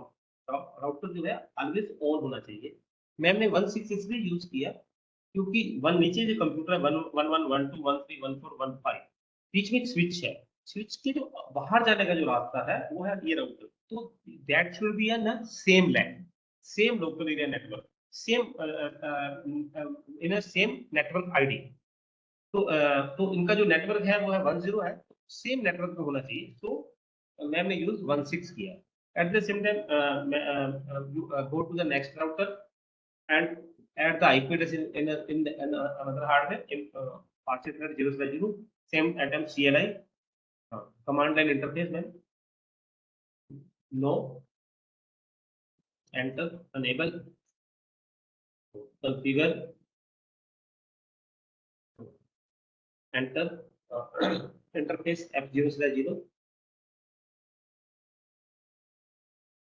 N: Router जो है ऑलवेज ऑन होना चाहिए। मैंने 166 यूज किया क्योंकि नीचे जो कंप्यूटर है 111, 12, 13, 14, 15, बीच में एक स्विच है। स्विच के जो बाहर जाने का जो रास्ता है वो है ये राउटर, तो that should be an same LAN, same local area network, same in a same network ID. तो इनका जो नेटवर्क है वो है 10 है, सेम नेटवर्क पे होना चाहिए। तो मैंने यूज 16 किया। At the same time go to the next router and add the IP address in another hardware in path 0/0, same atom CLI command line interface में no, enter, enable, configure, enter, interface F0/0,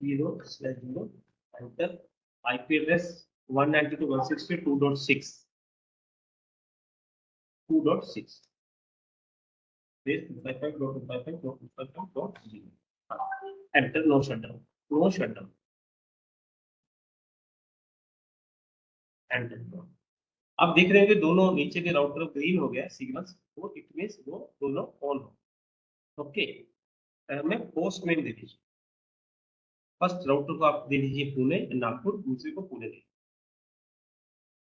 N: 0/0, enter, IP address 192.168.2.6. 2.6. This 255.255.255.0. Enter, no shutdown. No shutdown. Enter. अब देख रहे हैं कि दोनों नीचे के router green हो गया सिग्नल्स, वो इट मींस वो दोनों ऑन हो। ओके, मैं पोस्ट नेम दे दीजिए। फर्स्ट राउटर को आप दे दीजिए पुणे नागपुर, दूसरे को पुणे दे,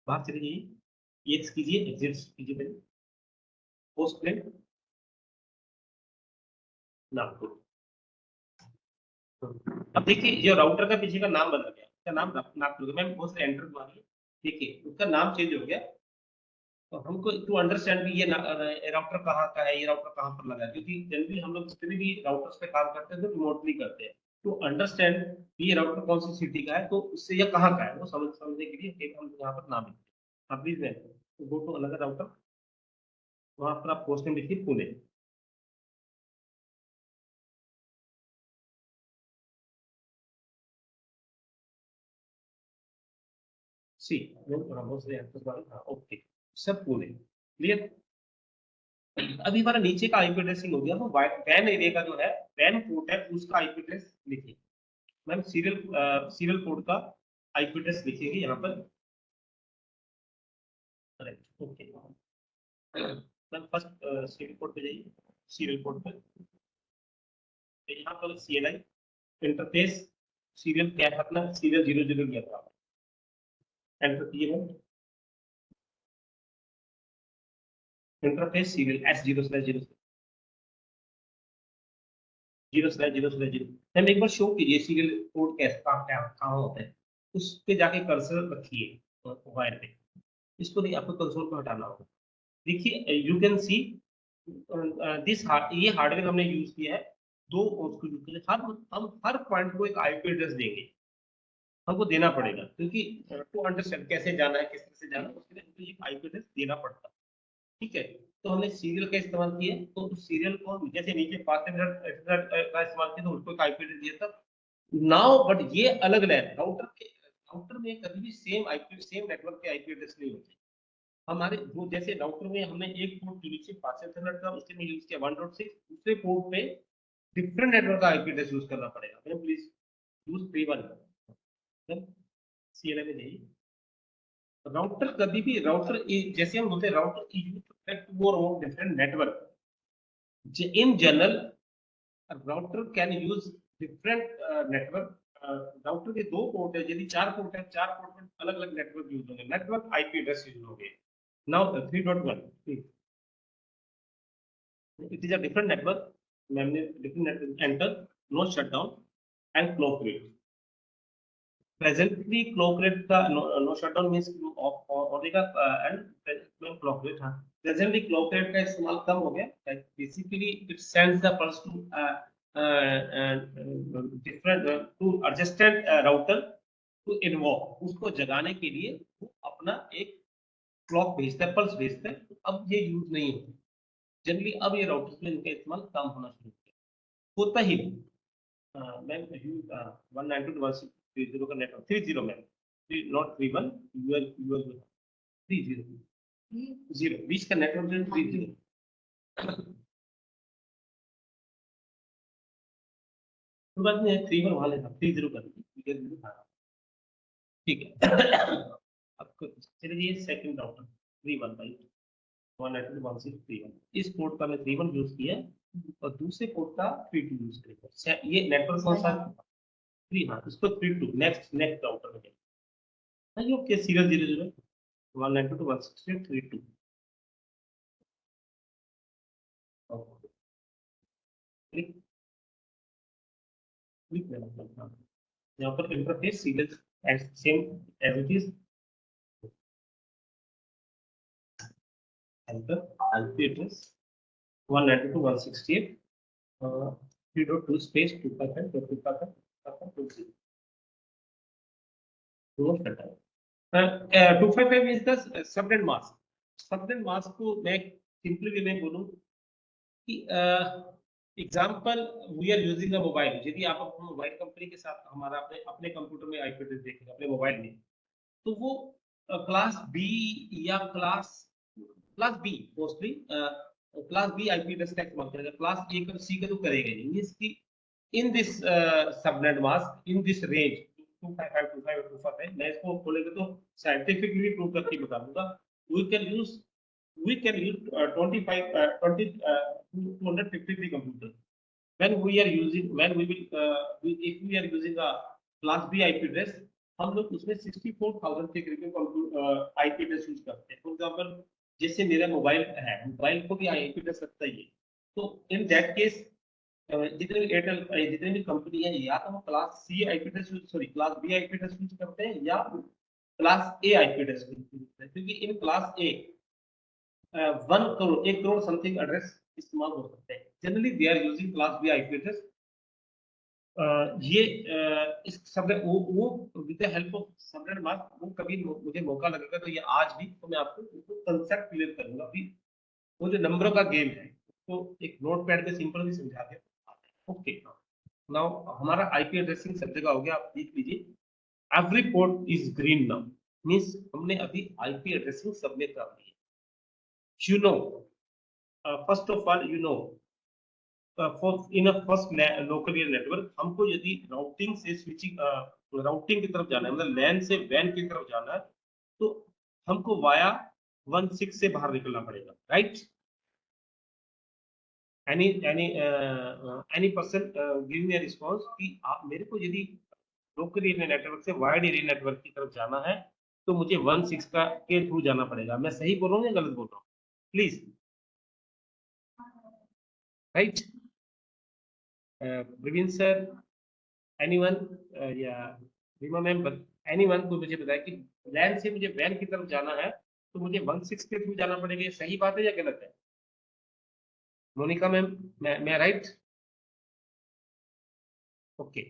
N: बाहर चले जाइए, ये कीजिए, एग्जिट कीजिए पहले, पोस्ट नेम नागपुर। अब देखिए ये राउटर का पीछे का नाम बदल गया, उसका नाम नागपुर, मैं बहुत एंटर मारिए, देखिए उसका नाम चेंज हो गया। तो हमको टू अंडरस्टैंड भी ये राउटर कहाँ का है, ये राउटर कहाँ पर लगा है, क्योंकि जनरली हम लोग जितने भी राउटर्स पे काम करते हैं तो रिमोटली करते हैं। टू अंडरस्टैंड ये राउटर कौन सी सिटी का है, तो उससे ये कहाँ का है वो समझने के लिए एक हम यहाँ पर नाम लिखते हैं। आप please go to another router, वहां पर आप पोस्ट नेम लिखिए पुणे। सी ओके, सब पुणे, क्लियर। अभी हमारा नीचे का आईपी एड्रेसिंग हो गया, तो वैन एरिया का जो है वैन पोर्ट है उसका आईपी एड्रेस लिखिए। मैम सीरियल पोर्ट का आईपी एड्रेस लिखिएगा यहाँ पर, okay. Ma'am first serial port पे जाइए, सीरियल पोर्ट पे यहाँ पर CLI इंटरफेस सीरियल क्या है अपना, सीरियल 00 लिया था, एंटर कीजिए ma'am. Interface serial S0/0 0/0/0। Ma'am एक बार शो कीजिए सीरियल कोड कैसे कहाँ होता है, उस पे जाके कर्सर रखिए वायर पे, इसको नहीं आपको कंसोल पर हटाना होगा। देखिए यू कैन सी दिस ये हार्डवेयर हमने यूज किया है दो उसको यूज किया, हम हर पॉइंट को एक आईपी एड्रेस देंगे, हमको देना पड़ेगा, क्योंकि टू अंडरस्टैंड कैसे जाना है, किस तरह से जाना है, उसके लिए हमको एक आईपी एड्रेस देना पड़ता है, ठीक है। तो हमने सीरियल का इस्तेमाल किया, तो उस सीरियल को जैसे नीचे 5 मिनट का इस्तेमाल किया तो उसको एक आईपी एड्रेस दिया था। नाउ बट ये अलग लैन राउटर में कभी भी सेम नेटवर्क के आईपी एड्रेस नहीं होते हमारे, वो जैसे राउटर में हमने एक पोर्ट जो नीचे 500 का उसके में यूज किया 1.6, दूसरे पोर्ट पे डिफरेंट नेटवर्क का आईपी एड्रेस यूज करना पड़ेगा। मैम प्लीज यूज 3.1 CLI में नहीं। राउटर कभी भी राउटर जैसे हम बोलते हैं router use to connect more और different network. In general router can use different network. Router के 2 पोर्ट है, यदि 4 पोर्ट है, 4 पोर्ट में अलग अलग नेटवर्क यूज होंगे, नेटवर्क आईपी एड्रेस यूज होंगे। Now 3.1 it is a different network, different network, enter no shutdown and clock rate. Presently clock rate का no shutdown means और and clock rate, हाँ presently clock rate का इस्तेमाल कम हो गया, basically it sends the pulse to different to adjusted router to invoke, उसको जगाने के लिए वो अपना एक क्लॉक भेजता है, पल्स भेजता है, तो अब ये यूज नहीं होता जनरली, अब ये राउटर्स में इनका इस्तेमाल कम होना शुरू होता ही मैम 192.168.30 का नेटवर्क 30 मैम, नॉट 31, यूएस 30 बीच का नेटवर्क जो 30 तो बात नहीं है, 31 वहां लेना 30 कर दीजिए, ठीक है। आपको चलिए सेकंड राउटर 3.1/192.168.30 इस पोर्ट का मैं 3.1 यूज किया और दूसरे पोर्ट का 3.2 यूज करेगा। ये नेटवर्क कौन सा 3, हाँ इसको 3.2 नेक्स्ट राउटर में ये ओके सीरियल 00 192.168.32 यहाँ पर interface serial same as it is, enter IP address 192.168 3.2 space 255.255.250 255 is the subnet mask। subnet mask को मैं सिंपली वे में बोलूं कि example we are using a mobile, यदि आप अपने मोबाइल कंपनी के साथ हमारा अपने कंप्यूटर में आईपी एड्रेस देखेंगे अपने मोबाइल में, तो वो क्लास बी या class B mostly class B IP address का इस्तेमाल करेगा, क्लास ए का सी का तो करेगा नहीं। मींस कि in this subnet mask in this range 255 मैं इसको खोलेंगे तो साइंटिफिकली प्रूव करके बता दूंगा। We can use 253 computer when we are using if we are using a class B IP address, हम लोग उसमें 64,000 के करीब IP address यूज करते हैं. फॉर एग्जांपल जैसे मेरा मोबाइल है, मोबाइल को भी IP address लगता ही है. तो इन दैट केस जितने भी एयरटेल जितने भी कंपनी है, या तो हम class C IP address class B IP address use करते हैं या class A IP address use करते हैं, क्योंकि in class A 1 crore something address इस्तेमाल हो सकते हैं. Generally they are using class B IP address. ये इस सबनेट वो with the help of subnet mask, वो कभी मुझे मौका लगेगा तो ये आज भी तो मैं आपको कंसेप्ट क्लियर करूंगा. अभी वो जो नंबरों का गेम है तो एक नोटपैड पे सिंपल भी समझा के. ओके, नाउ हमारा IP एड्रेसिंग सब जगह हो गया. आप देख लीजिए, every port is green now, means हमने अभी IP एड्रेसिंग सबमिट कर दी है. You know, first of all, you know, in a first local area network, हमको यदि राउटिंग से स्विचिंग राउटिंग की तरफ जाना है, मतलब लैन से वैन की तरफ जाना है, तो हमको वाया 1.6 से बाहर निकलना पड़ेगा, right? any person give me a response कि आप मेरे को यदि लोकल एरिया नेटवर्क से वाइड एरिया नेटवर्क की तरफ जाना है तो मुझे 1.6 के थ्रू जाना पड़ेगा. मैं सही बोल रहा हूँ या गलत बोल रहा हूँ? Please, right? Praveen sir, anyone या रीमा मैम, एनीवन को मुझे बताया कि लैन से मुझे वैन की तरफ जाना है तो मुझे 1.6 के थ्रू जाना पड़ेगा. ये सही बात है या गलत है? मोनिका मैम, मैं राइट? ओके.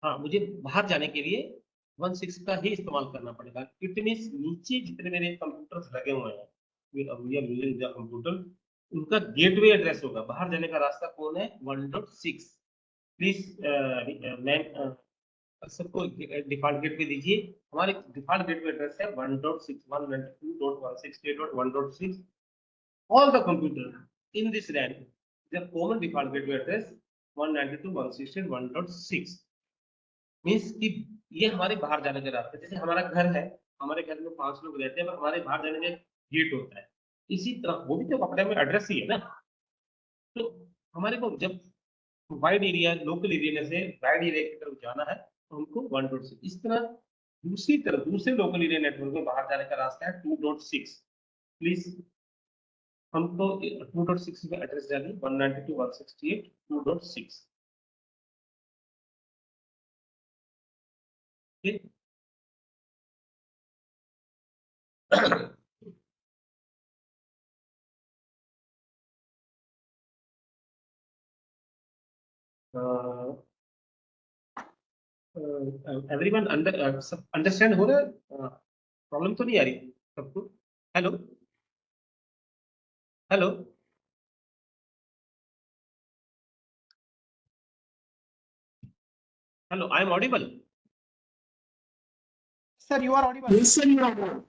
N: हाँ, मुझे बाहर जाने के लिए 1.6 का ही इस्तेमाल करना पड़ेगा. इट मींस नीचे जितने मेरे कंप्यूटर्स लगे हुए हैं, we are using the computer, उनका गेटवे एड्रेस होगा. बाहर जाने का रास्ता कौन है? 1.6. प्लीज मैम सबको डिफॉल्ट गेटवे दीजिए. हमारे डिफॉल्ट गेटवे एड्रेस है 1.6, 192.168.1.6. All the computers in this LAN, their common default gateway address 192.168.1.6. Means कि ये हमारे बाहर जाने के रास्ते. जैसे हमारा घर है, हमारे घर में 5 लोग रहते हैं, पर हमारे बाहर जाने के गेट होता है. इसी तरह वो भी तो अपने में एड्रेस ही है ना. तो हमारे को जब वाइड एरिया लोकल एरिया से वाइड एरिया की तरफ जाना है तो हमको 1.6. इस तरह दूसरी तरफ दूसरे लोकल एरिया नेटवर्क में बाहर जाने का रास्ता है 2.6. प्लीज हमको 2.6 में एड्रेस डालिए 192.168.2.6. ठीक. एवरीवन अंडरस्टैंड हो रहा है? प्रॉब्लम तो नहीं आ रही सबको? Hello hello hello, I am audible?
L: Sir, you are audible.
Q: Yes, sir, you are audible.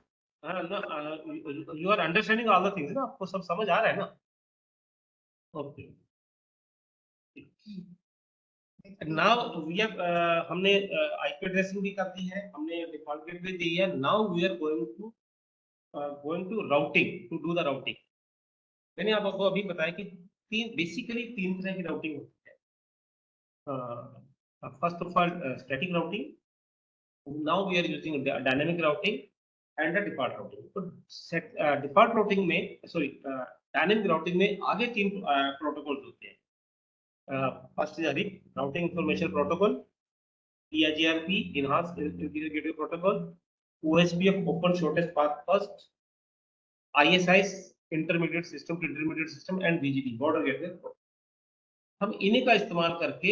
N: You are understanding all the things ना? आपको सब समझ आ रहा है ना? ओके. नाउ वी हैव हमने IP एड्रेसिंग भी कर दी है, हमने डिफॉल्ट गेटवे दी है. Now we are going to routing, to do the routing. मैंने आपको अभी बताया कि बेसिकली 3 तरह की राउटिंग होती है. First of all static routing, now we are using dynamic routing and the default routing. तो डिफॉल्ट राउटिंग में डायनामिक राउटिंग में आगे 3 प्रोटोकॉल्स होते हैं. First is routing information protocol, DHCP enhanced interior gateway protocol, OSPF open shortest path first, ISIs intermediate system to intermediate system and BGP border gateway. हम इन्हीं का इस्तेमाल करके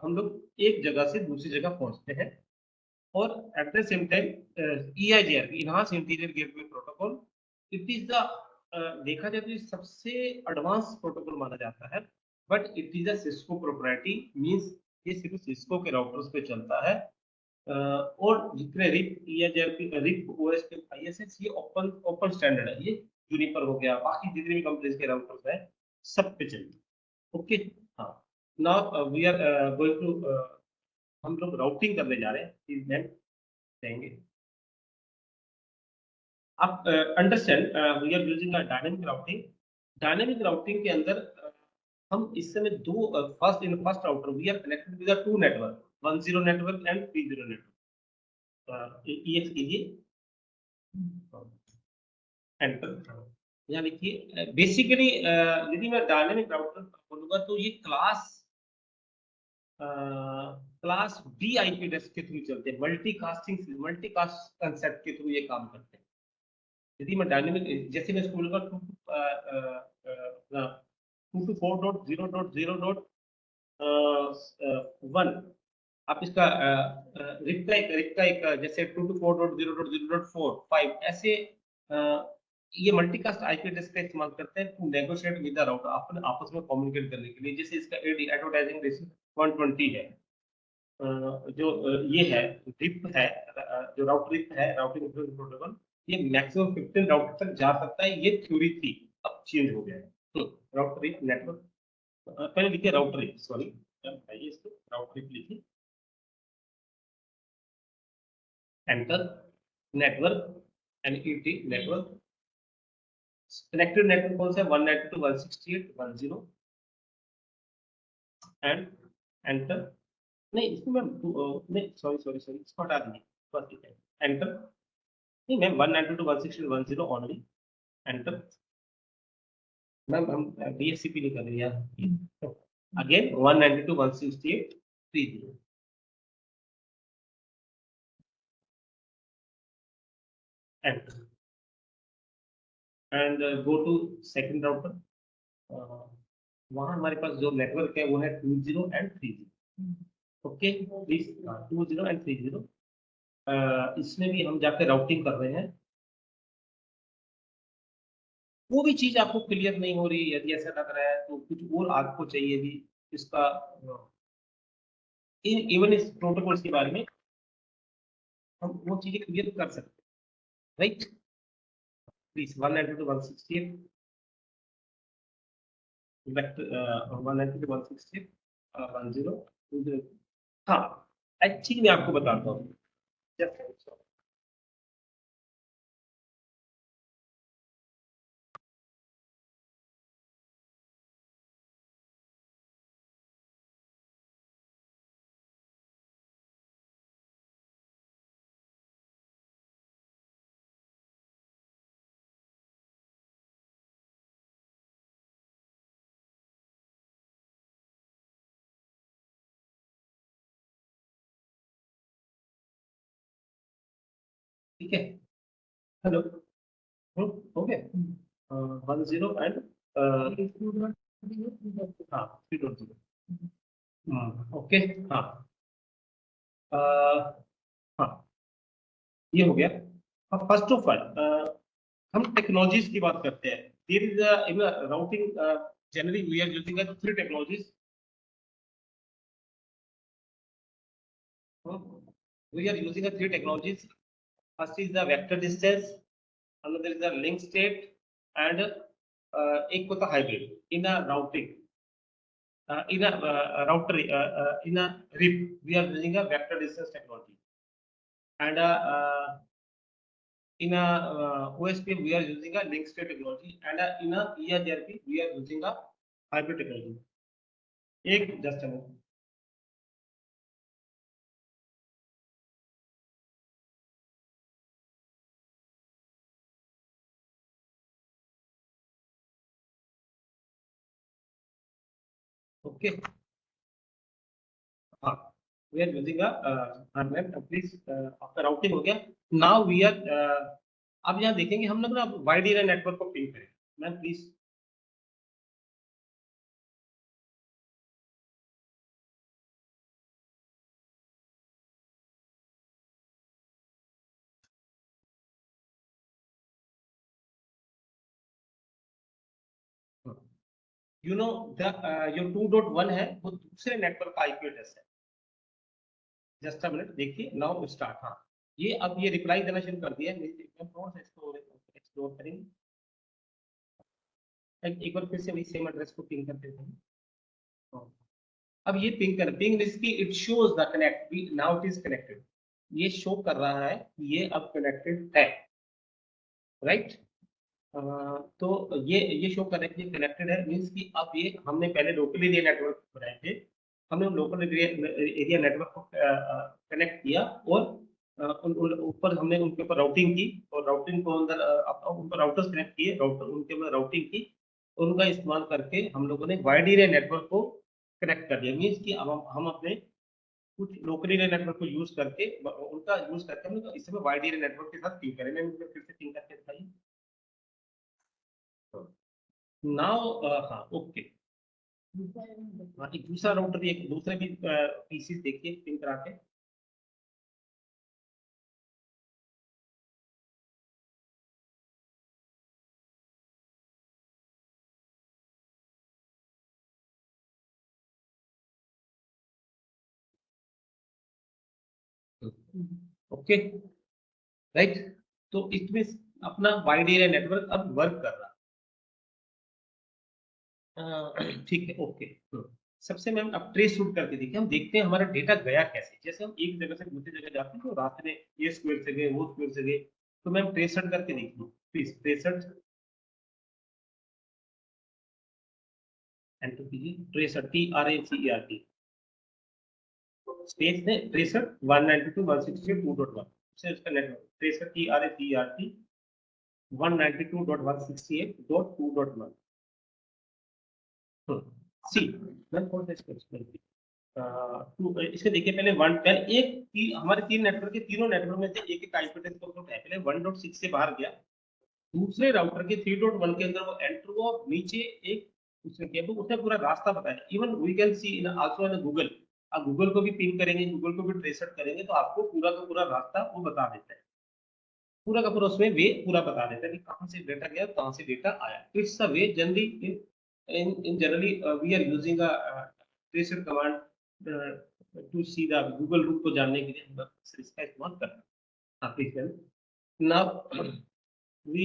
N: हम लोग एक जगह से दूसरी जगह पहुंचते हैं. और eight the same time EIGRP enhanced interior gateway protocol, it is the देखा जाए तो सबसे एडवांस प्रोटोकॉल माना जाता है, but it is a Cisco proprietary. Means ये सिर्फ सिस्को के राउटर्स पे चलता है. और जितने RIP, EIGRP, RIP, OSPF, ISS ये ओपन स्टैंडर्ड है. ये यूनिपर हो गया, बाकी जितने भी कंपनीज के राउटर्स हैं सब पे चलते हैं. ओके. हाँ, now we are going to हम लोग राउटिंग करने जा रहे हैं. देंगे आप understand we are using a dynamic routing. Dynamic routing के अंदर हम इस समय दो first router we are connected with two network 10 network and 30 network. EX कीजिए, एंटर। यहाँ लिखिए बेसिकली यदि मैं डायनेमिक राउटर बोलूंगा तो ये क्लास B IP एड्रेस के थ्रू चलते हैं, मल्टीकास्ट कंसेप्ट के थ्रू ये काम करते हैं। यदि मैं डायनेमिक जैसे मैं इसको बोलूंगा 224.0.0.1 आप इसका रिप का एक जैसे 224.0.0.4 ऐसे ये मल्टीकास्ट आईपी एड्रेस का इस्तेमाल करते हैं to negotiate with the router, अपने आपस में कम्युनिकेट करने के लिए। जैसे इसका एडवर्टाइजिंग रेशियो 120 है, जो ये है रिप है, जो राउटर रिप है, राउटिंग इंटरफेस प्रोटोकॉल, ये मैक्सिमम 15 राउटर तक जा सकता है। ये थ्योरी थी, अब चेंज हो गया है। राउटर रिप नेटवर्क, पहले लिखिए राउटर रिप, सॉरी इसको राउटर रिप लिखिए, enter. Network NET network, connected network कौन सा है 192.168.10 एंड एंटर। नहीं इसको मैं नहीं सॉरी इसको हटा दीजिए, बस ठीक है, एंटर। नहीं मैम 192.168.10 ओनली, एंटर। मैम हम DHCP नहीं कर रहे यार, again 192.168.30 enter and go to second router. वहां हमारे पास जो नेटवर्क है वो है 20 एंड 30। ओके प्लीज 20 एंड 30, इसमें भी हम जाकर राउटिंग कर रहे हैं। वो भी चीज आपको क्लियर नहीं हो रही, यदि ऐसा लग रहा है तो कुछ और आपको चाहिए भी इसका इवन इस प्रोटोकॉल्स के बारे में हम वो चीजें क्लियर कर सकते हैं, राइट। प्लीज 192.168 192.168.10 हाँ एक चीज मैं आपको बताता हूँ। ठीक है, हेलो, हो गया 10 एंड हाँ 3.0, ओके हाँ हाँ ये हो गया। अब फर्स्ट ऑफ ऑल हम टेक्नोलॉजीज की बात करते हैं। There is in routing generally we are using 3 technologies. We are using 3 technologies. First is the vector distance, another is the link state, and एक होता hybrid in a routing. In a router, in a RIP, we are using a vector distance technology, and in a OSPF we are using a link state technology, and in a ERGRP we are using a hybrid technology. एक just a minute. Okay. हाँ, we are using a please आपका routing हो गया। Now we are अब यहाँ देखेंगे हम लोग ना वाइड एरिया नेटवर्क को पिंग करें। Ma'am please you know the जो 2.1 है वो दूसरे नेटवर्क का आईपी एड्रेस है। जस्ट अ मिनट देखिए, नाउ स्टार्ट। हाँ ये अब ये रिप्लाई देना शुरू कर दिया है। थोड़ा सा इसको एक्सप्लोर करेंगे, एक बार फिर से वही सेम एड्रेस को पिंग करते हैं। अब ये पिंग इसकी it shows the connect, now it is connected. ये शो कर रहा है कि ये अब कनेक्टेड है, राइट। तो ये शो कर रहे हैं कनेक्टेड है, मीन्स कि अब ये हमने पहले लोकल एरिया नेटवर्क बनाए थे, हमने लोकल एरिया नेटवर्क को कनेक्ट किया और ऊपर हमने उनके ऊपर राउटिंग की और राउटिंग को अंदर उनको राउटर्स कनेक्ट किए, राउटर उनके ऊपर राउटिंग की, उनका इस्तेमाल करके हम लोगों ने वाइड एरिया नेटवर्क को कनेक्ट कर दिया। मीन्स कि अब हम अपने कुछ लोकल एरिया नेटवर्क को यूज करके उनका यूज करके हम इस समय वाइड एरिया नेटवर्क के साथ पिंग करें। मैं फिर से पिंग करके दिखाइए नाउ। हाँ ओके, हाँ एक दूसरा राउटर भी, एक दूसरे भी पीसी देखिए पिंग करा के। ओके राइट, तो इसमें अपना वाइड एरिया नेटवर्क अब वर्क कर रहा है। ठीक है ओके। सबसे मैम अब ट्रेस शूट करके देखिए, हम देखते हैं हमारा डेटा गया कैसे। जैसे हम एक जगह से दूसरी जगह जाते हैं तो रास्ते में ये स्क्वायर से गए, वो स्क्वायर से गए, तो मैम ट्रेस शूट करके देखिए प्लीज। ट्रेस शूट एंटर कीजिए, ट्रेस TRACERT स्पेस है ट्रेसर 192.168.2.1 से उसका नेटवर्क ट्रेसर TRACERT 192.168.2.1। सी मैं कौन सा इसके देखिए पहले हमारे तीन नेटवर्क के, तीनों नेटवर्क में से एक एक आईपी एड्रेस को है। पहले 1.6 से बाहर गया, दूसरे राउटर के 3.1 के अंदर वो एंटर हुआ, नीचे एक उसने किया, तो उसने पूरा रास्ता बताया। Even we can see in also in Google, आप गूगल को भी पिंग करेंगे, गूगल को भी ट्रेस करेंगे तो आपको पूरा का पूरा रास्ता वो बता देता है, पूरा का पूरा उसमें वे पूरा बता देता है कि कहाँ से डेटा गया, कहाँ से डेटा आया। It's a way generally in generally we are using a tracer command to see the Google root को जानने के लिए हम इसका इस्तेमाल कर रहे हैं। Now we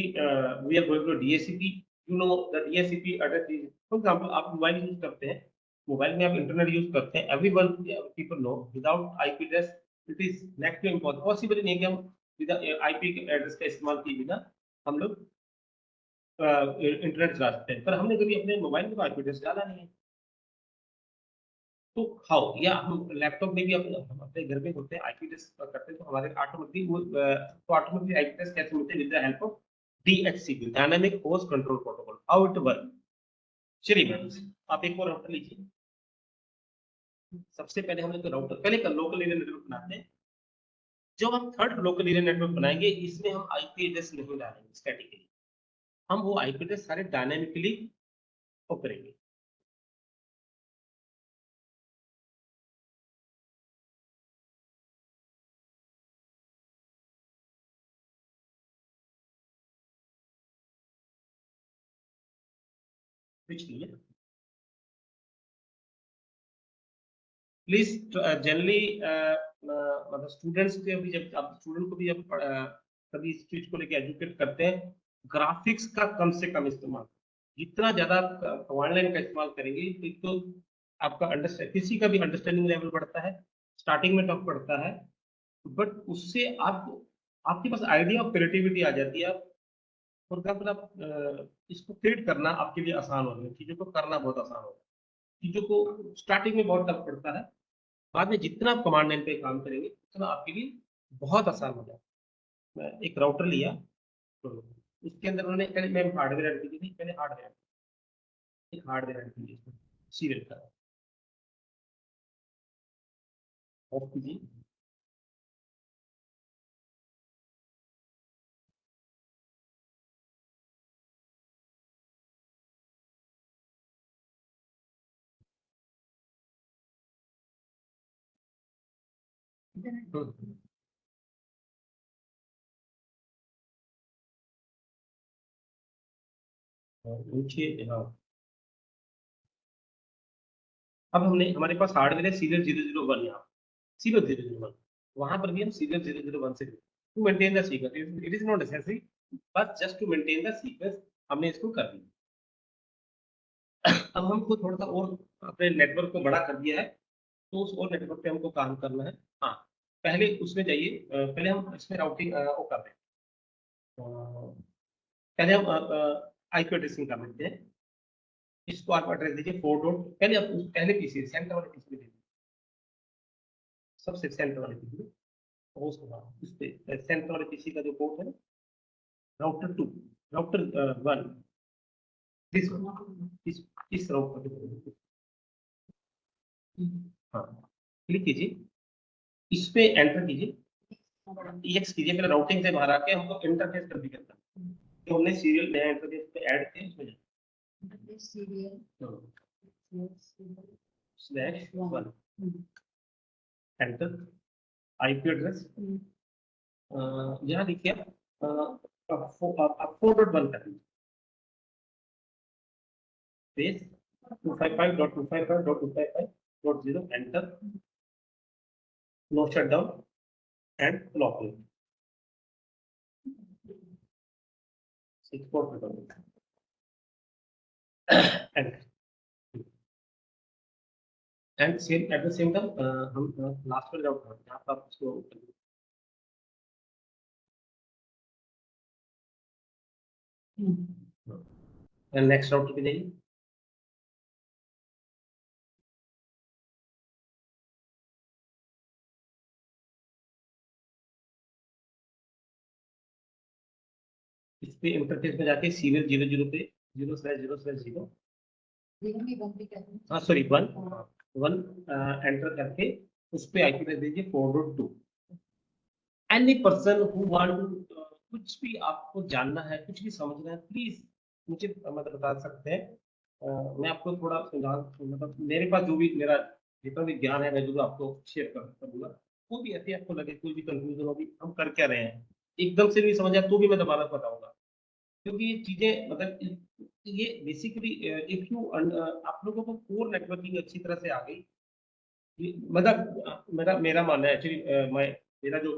N: are going to DHCP. You know the DHCP address is, for example आप मोबाइल यूज करते हैं, मोबाइल में आप इंटरनेट यूज करते हैं, everyone people know without IP address it is next to impossible, possible नहीं है कि हम IP एड्रेस का इस्तेमाल किए बिना हम लोग इंटरनेट चला सकते हैं। पर हमने कभी अपने मोबाइल में आईपी एड्रेस डाला नहीं है, तो हाउ, या हम लैपटॉप में भी हम अपने घर में होते हैं आईपी एड्रेस करते हैं, तो हमारे ऑटोमेटिकली आईपी एड्रेस कैसे मिलते हैं? With the help of DHCP, dynamic host control protocol. How it work? चलिए मैम आप एक और राउटर लीजिए। सबसे पहले हम लोग राउटर पहले का लोकल एरिया नेटवर्क बनाते हैं। जब हम थर्ड लोकल एरिया नेटवर्क बनाएंगे इसमें हम आईपी एड्रेस नहीं डालेंगे स्टैटिकली, हम वो आईपी एड्रेस सारे डायनामिकली करेंगे। प्लीज जनरली मतलब स्टूडेंट्स के भी, जब आप स्टूडेंट को भी जब कभी इस चीज को लेकर एजुकेट करते हैं, ग्राफिक्स का कम से कम इस्तेमाल, जितना ज्यादा आप ऑनलाइन का इस्तेमाल करेंगे तो आपका किसी का भी अंडरस्टैंडिंग लेवल बढ़ता है। स्टार्टिंग में टफ पड़ता है, बट उससे आपके पास आइडिया और क्रिएटिविटी आ जाती है। फॉर एग्जाम्पल आप इसको क्रिएट करना आपके लिए आसान हो गया, चीजों को करना बहुत आसान हो गया। चीजों को स्टार्टिंग में बहुत टफ पड़ता है, बाद में जितना आप कमांड लाइन पे काम करेंगे उतना आपके लिए बहुत आसान हो जाए। मैं एक राउटर लिया, तो उसके अंदर उन्होंने पहले मैं हार्डवेयर ऐड की थी, पहले हार्डवेयर ऐड की सीरियल का ऑफ कीजिए। नीचे हाँ, अब हमारे पास हार्डवेयर है सीरियल 001, यहाँ सीरियल 001, वहां पर भी हम सीरियल 001 से to maintain the sequence, it is not necessary, बस just to maintain the sequence हमने इसको कर दिया। अब हमको थोड़ा सा और अपने नेटवर्क को बड़ा कर दिया है, तो उस और नेटवर्क पे हमको काम करना है। हाँ पहले उसमें जाइए, पहले हम इसमें राउटिंग वो कर रहे हैं, पहले हम आईपी एड्रेसिंग कर लेते हैं। इसको आप एड्रेस दीजिए 4 डॉट, पहले आप पहले पीसी सेंटर वाले पीसी दीजिए, सबसे सेंटर वाले पीसी, और उसके बाद इस पे सेंटर वाले पीसी का जो पोर्ट है राउटर 2, राउटर 1, इस राउटर पे हाँ क्लिक कीजिए, इस पे एंटर कीजिए, EX कीजिए, पहले राउटिंग से बाहर आके हमको इंटरफेस कर दिया था, तो हमने सीरियल नया इंटरफेस पे ऐड किया, इसमें सीरियल /1 एंटर, आईपी एड्रेस यहाँ लिखिए आप 4.1 कर दीजिए, space 255.255.255.0 enter, no shutdown and locking, 64 and same at the same time हम लास्ट में राउट करते हैं, आप उसको नेक्स्ट राउटर पे जाइए, इस पे इंटरफेस में जाके सीरियल 00 पे 0/0/0 हाँ सॉरी 1 एंटर करके उस पे आईपी एड्रेस दीजिए 4.2। एनी पर्सन हु वांट कुछ भी आपको जानना है, कुछ भी समझना है, प्लीज मुझे मतलब बता सकते हैं। मैं आपको थोड़ा मतलब मेरे पास जो भी मेरा जितना भी ज्ञान है मैं जो आपको शेयर करूंगा, कोई भी ऐसे आपको लगे कोई भी कंफ्यूजन होगी, हम कर क्या रहे हैं एकदम से नहीं समझ आया तो भी मैं दोबारा बताऊंगा, क्योंकि ये चीजें मतलब ये बेसिकली इफ यू आप लोगों को कोर नेटवर्किंग अच्छी तरह से आ गई, मतलब मेरा मानना है एक्चुअली मेरा जो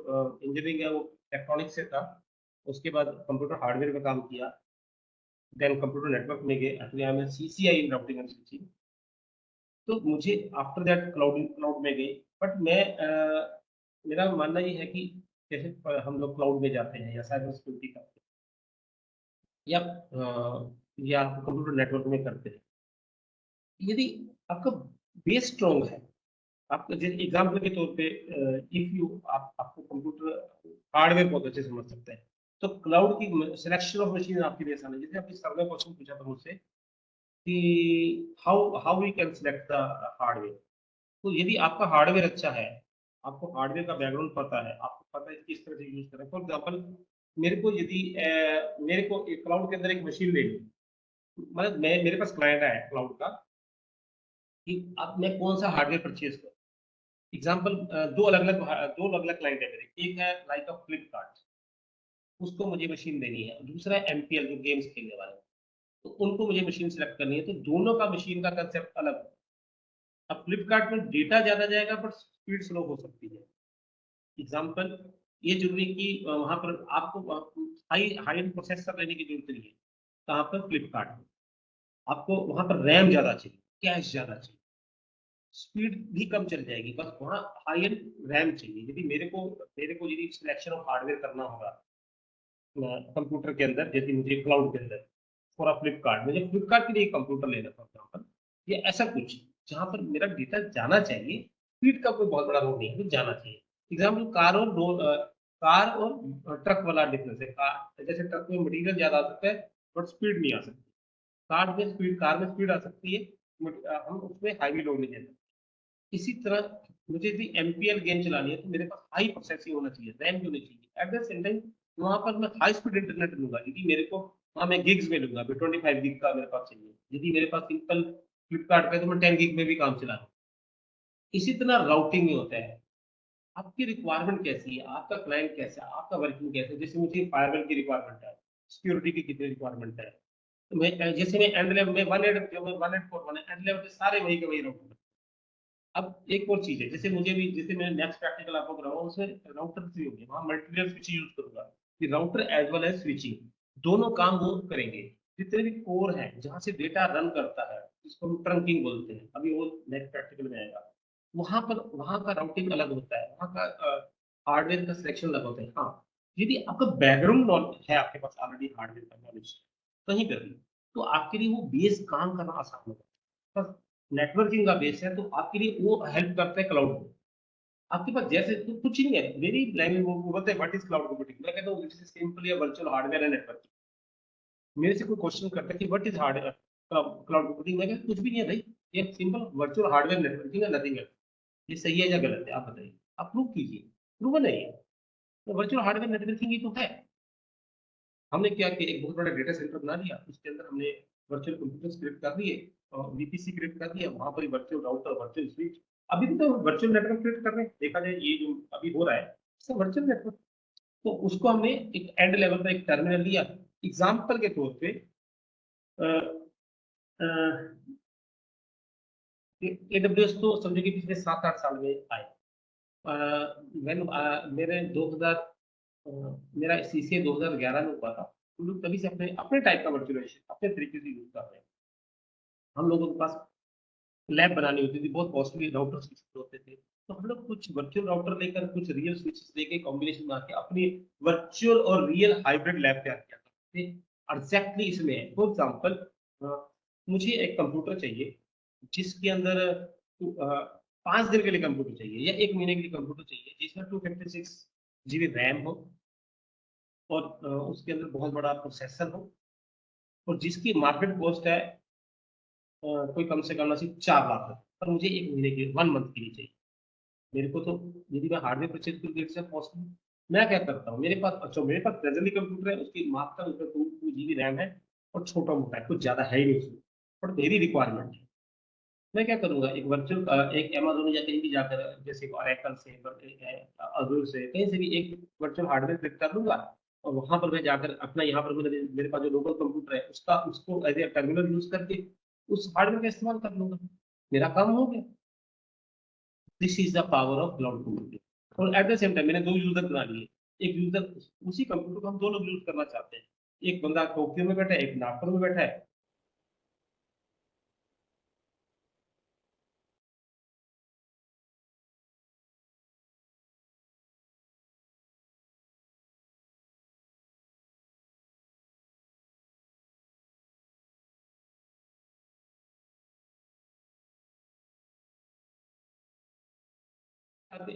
N: इंजीनियरिंग है वो इलेक्ट्रॉनिक्स से था, उसके बाद कंप्यूटर हार्डवेयर में काम किया, देन कंप्यूटर नेटवर्क में गए, actually I am CCI in routing and switching, तो मुझे आफ्टर दैट क्लाउड में गई, बट मैं मेरा मानना ये है कि जैसे हम लोग क्लाउड में जाते हैं या साइबर सिक्योरिटी करते हैं या कंप्यूटर नेटवर्क में करते हैं, यदि आपका बेस स्ट्रॉन्ग है, आपका जैसे एग्जाम्पल के तौर पे इफ यू आपको कंप्यूटर हार्डवेयर बहुत अच्छे समझ सकते हैं, तो क्लाउड की सिलेक्शन ऑफ मशीन आपके लिए आसान है। जैसे आपने सर ने क्वेश्चन पूछा था मुझसे कि how we can select the hardware, तो यदि आपका हार्डवेयर अच्छा है, आपको हार्डवेयर का बैकग्राउंड पता है, आपको पता है किस तरह से यूज करें, फॉर एग्जाम्पल मेरे को यदि मेरे को एक क्लाउड के अंदर एक मशीन लेनी, मतलब मेरे पास क्लाइंट है क्लाउड का कि अब मैं कौन सा हार्डवेयर परचेज करूं, एग्जाम्पल दो अलग अलग क्लाइंट है मेरे, एक है लाइक ऑफ फ्लिपकार्ट, उसको मुझे मशीन देनी है, दूसरा है एमपीएल जो गेम्स खेलने वाले, तो उनको मुझे मशीन सेलेक्ट करनी है, तो दोनों का मशीन का कंसेप्ट अलग है। अब फ्लिपकार्ट में डेटा ज्यादा जाएगा बट स्पीड स्लो हो सकती है, एग्जाम्पल ये जरूरी कि वहां पर आपको हाई हाई प्रोसेसर लेने की जरूरत नहीं है, कहाँ पर फ्लिपकार्ट में आपको वहां पर रैम ज्यादा चाहिए, कैश ज्यादा चाहिए, स्पीड भी कम चल जाएगी, बस वहाँ हाई एंड रैम चाहिए। यदि मेरे को यदि सिलेक्शन ऑफ हार्डवेयर करना होगा कंप्यूटर के अंदर, जैसे मुझे क्लाउड के अंदर फॉर फ्लिपकार्ट, मुझे फ्लिपकार्ट के लिए कंप्यूटर लेना फॉर एग्जाम्पल, या ऐसा कुछ जहाँ पर मेरा डेटा जाना चाहिए, स्पीड का कोई बहुत बड़ा रोल नहीं है, जाना चाहिए। एग्जाम्पल कार और ट्रक वाला डिफरेंस है, जैसे ट्रक में मटीरियल ज्यादा आ सकता है बट स्पीड नहीं आ सकती, कार में स्पीड आ सकती है, हम उसमें हाईवी लोड नहीं दे सकते। इसी तरह मुझे यदि एमपीएल गेम चलानी है तो मेरे पास हाई प्रोसेसिंग होना चाहिए, रैम भी होनी चाहिए, एट द सेम टाइम वहां पर मैं हाई स्पीड इंटरनेट लूंगा, यदि मेरे को वहां मैं गिग्स में लूंगा, 25 गिग का मेरे पास चाहिए, यदि मेरे पास सिंपल फ्लिपकार्ट पे तो मैं 10 गिग में भी काम चला। इसी तरह राउटिंग में होता है, आपकी रिक्वायरमेंट कैसी है, आपका क्लाइंट कैसा है, आपका वर्किंग कैसा है, जैसे मुझे फायरवॉल की रिक्वायरमेंट है, सिक्योरिटी की कितनी रिक्वायरमेंट है, तो मैं जैसे मैं एंड लेवल में 184 एंड लेवल सारे वही के वही राउटर। अब एक और चीज है, जैसे जैसे मैं नेक्स्ट प्रैक्टिकल आपको कराऊंगा उसमें राउटर भी होंगे, वहां मल्टीलेयर स्विच यूज करूंगा कि router as well as switching दोनों काम वो करेंगे। जितने भी कोर है जहां से डेटा रन करता है जिसको हम ट्रंकिंग बोलते हैं, अभी वो नेक्स्ट प्रैक्टिकल में आएगा, वहां का राउटिंग अलग होता है, वहां का हार्डवेयर का सिलेक्शन अलग होता है। हाँ यदि आपका बैकग्राउंड नॉलेज है, आपके पास ऑलरेडी हार्डवेयर का नॉलेज कहीं पर भी, तो आपके लिए वो बेस काम करना आसान होगा। बस नेटवर्किंग का बेस है तो आपके लिए वो हेल्प करता है क्लाउड में। आपके पास जैसे तो कुछ नहीं है, मेरी लैंग्वेज वो बोलते हैं व्हाट इज क्लाउड कंप्यूटिंग, मैं कहता हूँ it is simply a virtual hardware and networking. मेरे से कोई क्वेश्चन करता है कि what is hardware cloud computing, मैं कहता कुछ भी नहीं है भाई, ये सिंपल वर्चुअल हार्डवेयर नेटवर्किंग है, नथिंग है। ये सही है या गलत है आप बताइए, आप प्रूव कीजिए। प्रूवन है ये, तो वर्चुअल हार्डवेयर नेटवर्किंग ही तो है। हमने क्या किया, एक बहुत बड़ा डेटा सेंटर बना लिया, उसके अंदर हमने वर्चुअल कंप्यूटर क्रिएट कर दिए और वीपीसी क्रिएट कर दिया, वहां पर वर्चुअल राउटर, वर्चुअल स्विच। अभी भी तो वर्चुअल नेटवर्क क्रिएट कर रहे हैं, देखा जाए ये जो अभी हो रहा है इसका वर्चुअल नेटवर्क। तो उसको हमने एक एंड लेवल पर एक टर्मिनल लिया, एग्जाम्पल के तौर पे एडब्ल्यूएस तो समझो कि पिछले 7-8 साल में आए। मैंने मेरे 2000 मेरा सीसीए 2011 में हुआ था। हम लोग तभी से अपने अपने टाइप का वर्चुअलाइजेशन अपने तरीके से यूज कर रहे हैं। हम लोगों के पास लैब बनानी होती थी, बहुत कॉस्टली राउटर स्विच होते थे, तो हम लोग कुछ वर्चुअल राउटर लेकर कुछ रियल स्विचेस लेके कॉम्बिनेशन बना के अपनी वर्चुअल और रियल हाइब्रिड लैब तैयार किया करते थे। एग्जैक्टली इसमें फॉर एग्जांपल मुझे एक कंप्यूटर चाहिए जिसके अंदर 5 दिन के लिए कंप्यूटर चाहिए या 1 महीने के लिए कंप्यूटर चाहिए, जिसमें 256 GB रैम हो और उसके अंदर बहुत बड़ा प्रोसेसर हो और जिसकी मार्केट कॉस्ट है कोई कम से कम नसीब 4 लाख है, पर मुझे 1 महीने के 1 मंथ के लिए चाहिए। मेरे को तो यदि मैं हार्डवेयर परचेज करूँ तो पॉसिबल, मैं क्या करता हूँ, मेरे पास अच्छा मेरे पास प्रेजेंटली कंप्यूटर है, उसकी माप का उसमें 2 GB रैम है और छोटा मोटा है, कुछ ज्यादा है ही नहीं उसमें, और मेरी रिक्वायरमेंट है। मैं क्या करूंगा, एक वर्चुअल एक अमेज़न या कहीं भी जाकर, जैसे ओरेकल से, अज़ूर से, कहीं से भी एक वर्चुअल हार्डवेयर क्लिक कर लूंगा और वहां पर मैं जाकर अपना यहाँ पर मेरे पास जो लोकल कंप्यूटर है उसका उसको एज ए टर्मिनल यूज करके उस हार्डवेयर का इस्तेमाल कर लूंगा, मेरा काम हो गया। This is the power of cloud computing. और एट द सेम टाइम मैंने 2 यूजर बना लिए, एक यूजर उसी कंप्यूटर को हम 2 लोग यूज करना चाहते हैं, एक बंदा टोक्यो में बैठा है, एक नागपुर में बैठा है।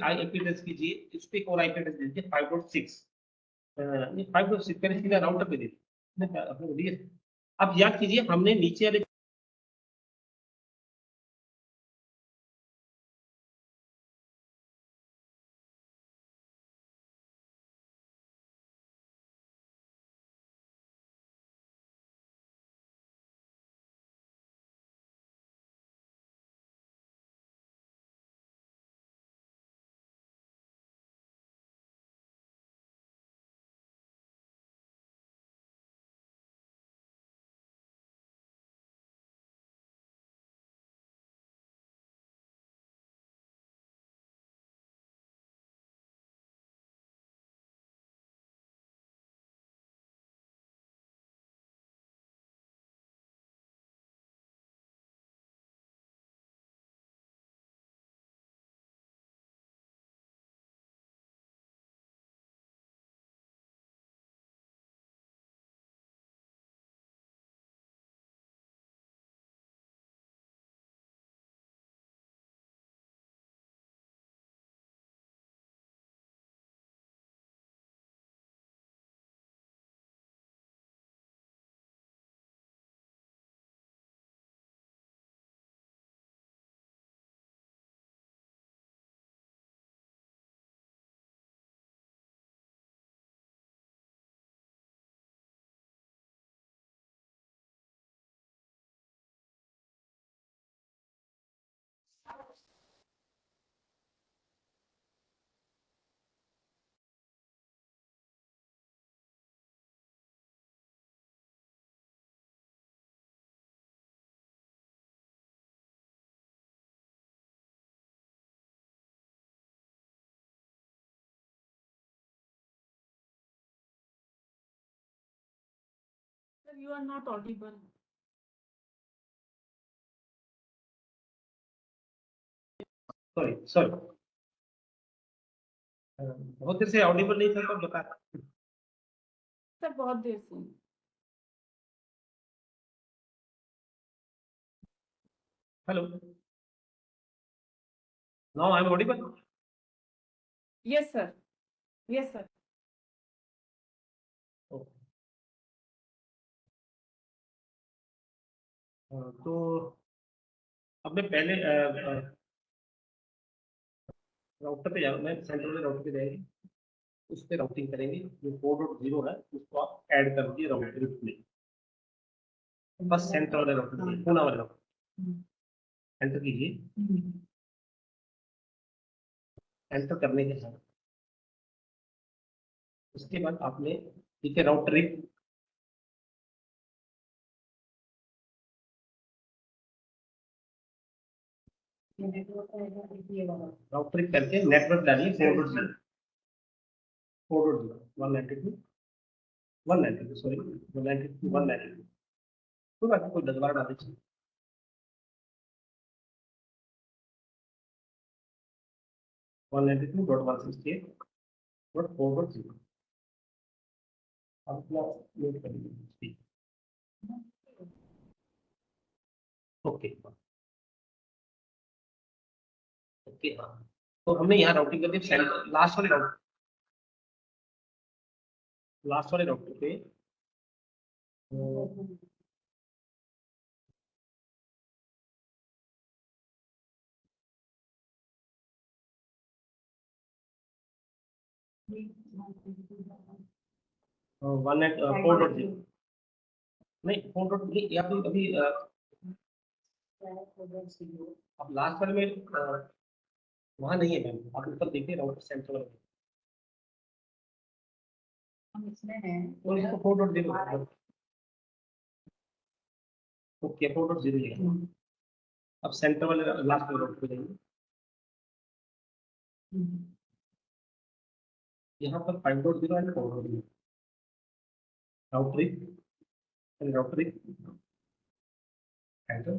N: आईपी एड्रेस कीजिए, इस पे एक और आईपी एड्रेस दीजिए 5.6, ये 5.6 पहले सीधा राउटर पे दे दीजिए अपने को दिए। अब याद कीजिए हमने नीचे वाले
F: You are not audible.
N: sorry बहुत देर से ऑडिबल नहीं था, तो बता।
O: सर बहुत देर से।
N: Hello, now I am Audible.
O: Yes sir, yes sir.
N: तो अब मैं पहले राउटर पे जाऊँ, मैं सेंट्रल राउटर पे जाएंगे, उस पर राउटिंग करेंगे। जो 4.0 है उसको आप ऐड कर दिए राउटर में, बस सेंटर वाले राउटर, पूना वाले राउटर एंटर कीजिए। एंटर करने के बाद उसके बाद आपने, ठीक है, राउटर राउटर करके नेटवर्क डालिए 4.0 192 सॉरी 192 192। कोई बात नहीं, कोई दोबारा डाल दीजिए। वन 192.168.4.0। अब अपना म्यूट कर दीजिए। ओके ओके, हाँ, तो हमने यहाँ राउटिंग कर दी लास्ट वाले राउटर पे। 4.0 नहीं, 4.0 या फिर अभी अब लास्ट वाले में वहाँ नहीं है मैम, आप ऊपर देखिए राउटर सेंटर वाले
P: इसमें है
N: तो इसको 4.0 ओके 4.0 है। अब सेंटर वाले लास्ट वाले राउटर पे जाइए, यहाँ पर 5.0 and 4.0 router enter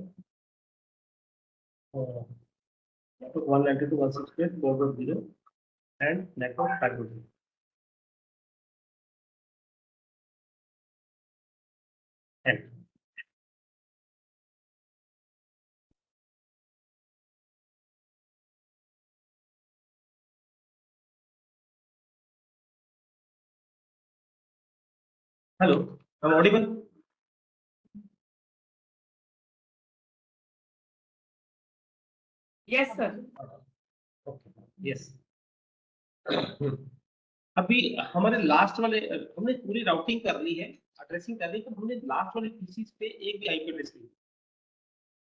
N: 192.168.4.0 and network 5.0 and hello, I'm audible.
O: Yes sir.
N: Okay yes. अभी हमारे लास्ट वाले, हमने पूरी राउटिंग कर ली है, एड्रेसिंग कर ली, तो हमने लास्ट वाले पीसी पे एक भी आईपी एड्रेस नहीं।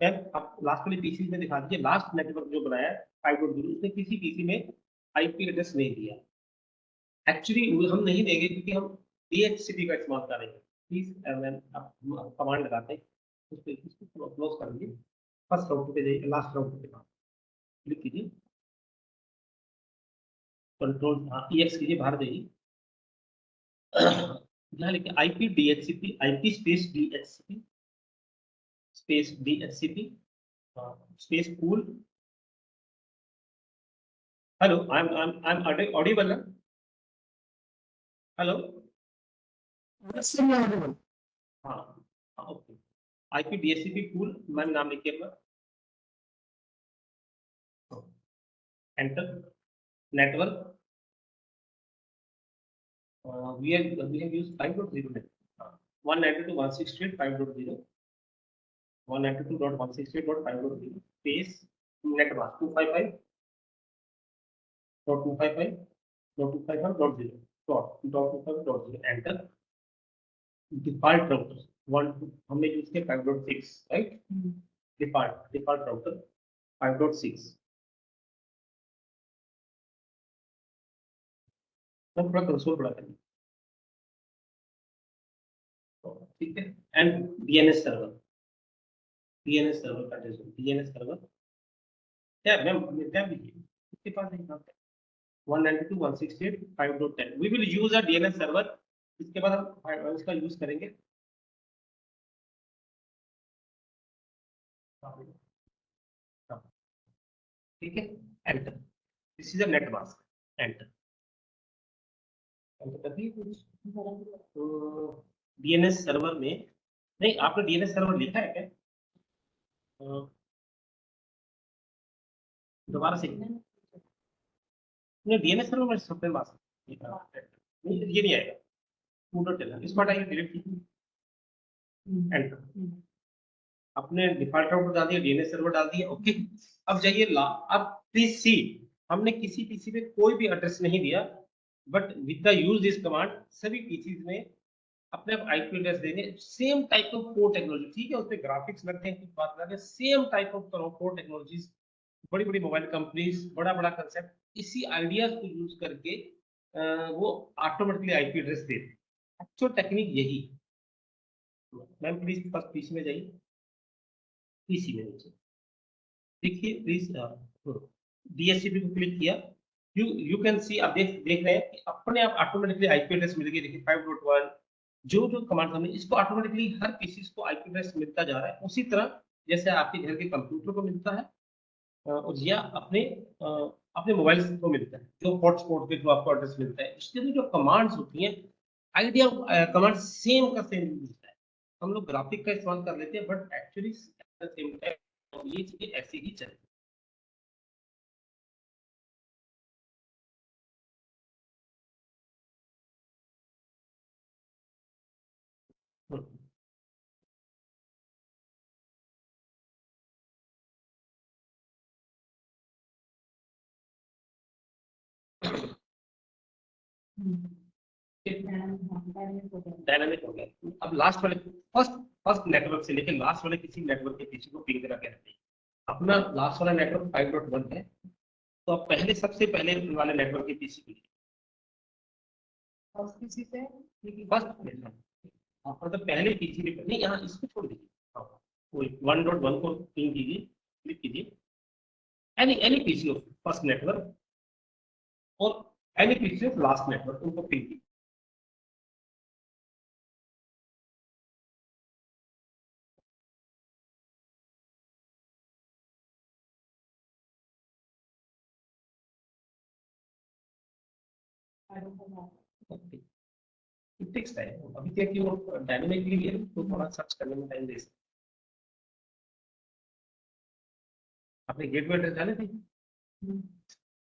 N: मैम आप लास्ट वाले पीसी में दिखा दीजिए, लास्ट नेटवर्क जो बनाया है 5.0 उसने किसी पीसी में आईपी एड्रेस नहीं दिया। एक्चुअली हम नहीं देंगे क्योंकि हम DHCP का इस्तेमाल करेंगे। प्लीज मैम आप कमांड लगाते हैं, उस पे इसको क्लोज कर दीजिए, फर्स्ट राउटर पे जाइए, लास्ट राउटर पे क्लिक कीजिए, कंट्रोल EX कीजिए, बाहर जाइए, यहाँ लिखिए IP DHCP, IP space DHCP space DHCP space pool. Hello, I am Audible ना? हेलो, हाँ हाँ okay. IP DHCP pool, ma'am नाम लिखिए अपना, enter, network we have used 5.0 net, 192.168.5.0 192.168.5.0 space net mask 255.255.255.0 255.0 enter default router one हमने use किया 5.6 right, default router 5.6। तो थोड़ा कंसोल बड़ा करें, ठीक है, एंड DNS सर्वर का DNS सर्वर क्या मैम क्या लिखिए इसके पास नहीं था 192.168.5.10 we will use a DNS server। इसके बाद हम इसका यूज करेंगे, ठीक है, enter, this is a net mask, enter. तो डीएनएस सर्वर में नहीं, आपने डीएनएस सर्वर लिखा है क्या? दोबारा से नहीं, डीएनएस सर्वर में सबनेट मास्क नहीं, ये नहीं आएगा। पूरा टेलर इस पर आइए डिलीट कीजिए, एंटर। अपने डिफॉल्ट राउटर डाल दिया, डीएनएस सर्वर डाल दिया, ओके। अब जाइए अब पीसी, हमने किसी पीसी पे कोई भी एड्रेस नहीं दिया, but with the use this command सभी पीसीज में अपने आप आईपी एड्रेस देंगे। Same type of core technology, ठीक है, उसपे ग्राफिक्स लगते हैं, कुछ बात अलग है। Same type of core technologies, बड़ी बड़ी मोबाइल कंपनीज, बड़ा बड़ा कंसेप्ट, इसी आइडियाज को यूज करके वो ऑटोमेटिकली आईपी एड्रेस देते हैं। एक्चुअल टेक्निक यही। मैम प्लीज फर्स्ट पीसी में जाइए, पीसी में नीचे देखिए प्लीज, डीएचसीपी को क्लिक किया, यू कैन सी, आप देख रहे हैं कि अपने आप ऑटोमेटिकली आईपी एड्रेस मिल गई। देखिए 5.1 जो जो कमांड हमने, इसको ऑटोमेटिकली हर पीसी को आईपी एड्रेस मिलता जा रहा है, उसी तरह जैसे आपके घर के कंप्यूटर को मिलता है या अपने मोबाइल को मिलता है, जो हॉटस्पॉट पे जो आपको एड्रेस मिलता है, उसके लिए जो कमांड्स होती हैं, आइडिया कमांड सेम का सेम मिलता है। हम लोग ग्राफिक का इस्तेमाल कर लेते हैं, बट एक्चुअली सेम टाइप ये चीजें ऐसे ही चलती। डायनामिक हो गया। अब लास्ट वाले फर्स्ट नेटवर्क से लेकर लास्ट वाले किसी नेटवर्क के पीछे को पिंग करा कहते हैं। अपना लास्ट वाला नेटवर्क 5.1 है, तो अब पहले सबसे पहले वाले नेटवर्क के पीछे को फर्स्ट पीसी से मतलब पहले पीसी नहीं, यहाँ इसको छोड़ दीजिए, कोई 1.1 को पिंग कीजिए, क्लिक कीजिए, any PC of first network और any PC of last network, उनको पिंग कीजिए। इट टेक्स टाइम, अभी क्या कि वो डायनामिकली है तो थोड़ा सर्च करने में टाइम दे सकते। आपने गेटवे एड्रेस डाले थे,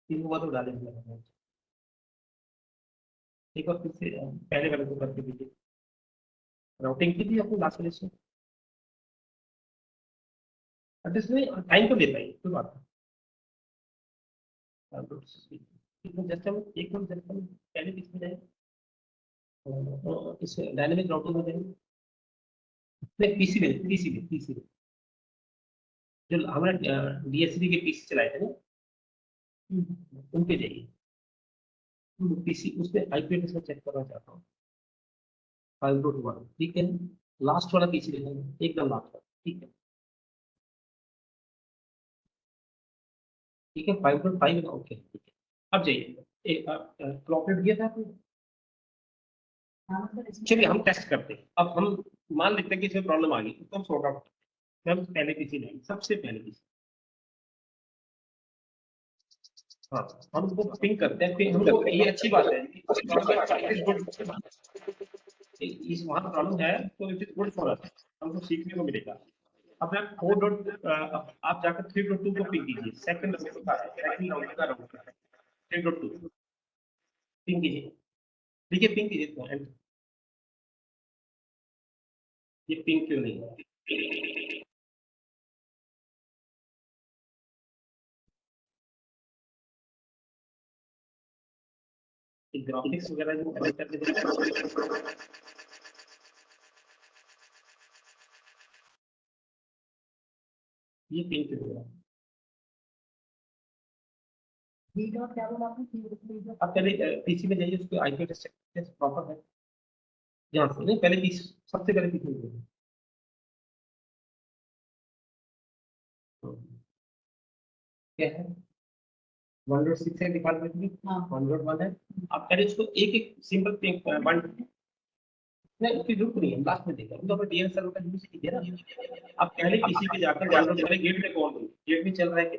N: तीन बार तो डाले थे, एक बार फिर से पहले वाले को करके दीजिए। राउटिंग की थी अपनी लास्ट वाले से एड्रेस में टाइम तो लेता ही, कोई बात नहीं। जस्ट हम एक मिनट जस्ट हम पहले किसमें जाए, इस डायनेमिक राउटिंग में जाएंगे, पीसी में जो हमारे डीएचसीपी के पीसी चलाए थे ना, उनके जाइए पीसी, उसमें आईपी एड्रेस में चेक करना चाहता हूँ 5.1, ठीक है। लास्ट वाला पीसी देखेंगे, एकदम लास्ट वाला, ठीक है, ठीक है 5.5 ओके, ठीक है। अब जाइए, क्लॉक रेट दिया था आपने, चलिए हम टेस्ट करते हैं। अब हम मान लेते हैं कि इसमें प्रॉब्लम आ गई, तो हम सॉर्ट आउट, हम पहले पीसी नहीं, सबसे पहले पीसी, हाँ हम उसको पिंग करते हैं, फिर हमको ये अच्छी बात है, इस वहाँ प्रॉब्लम है तो it is good for us, हमको सीखने को मिलेगा। अब आप 4. आप जाकर 3.2 को पिंग कीजिए, सेकंड राउंड का 3.2 पिंग कीजिए, ठीक है, पिंग कीजिए। ये पिंग क्यों नहीं है? ग्राफिक्स वगैरह जो कनेक्ट करके ये पिंग क्यों हो रहा है? आप पहले पीसी में जाइए, उसको आईपी एड्रेस प्रॉपर है, यहाँ से नहीं, पहले पीसी, सबसे पहले पीसी में क्या है 1.6 है डिफॉल्ट में, हाँ 1.1 है। आप पहले इसको एक एक सिंपल पिंग नहीं, उसकी जरूरत नहीं है, लास्ट में देखा तो डीएनएस सर्वर का यूज कीजिए ना। आप पहले पीसी पे जाकर पहले गेट में कॉल करिए, गेट में चल रहा है कि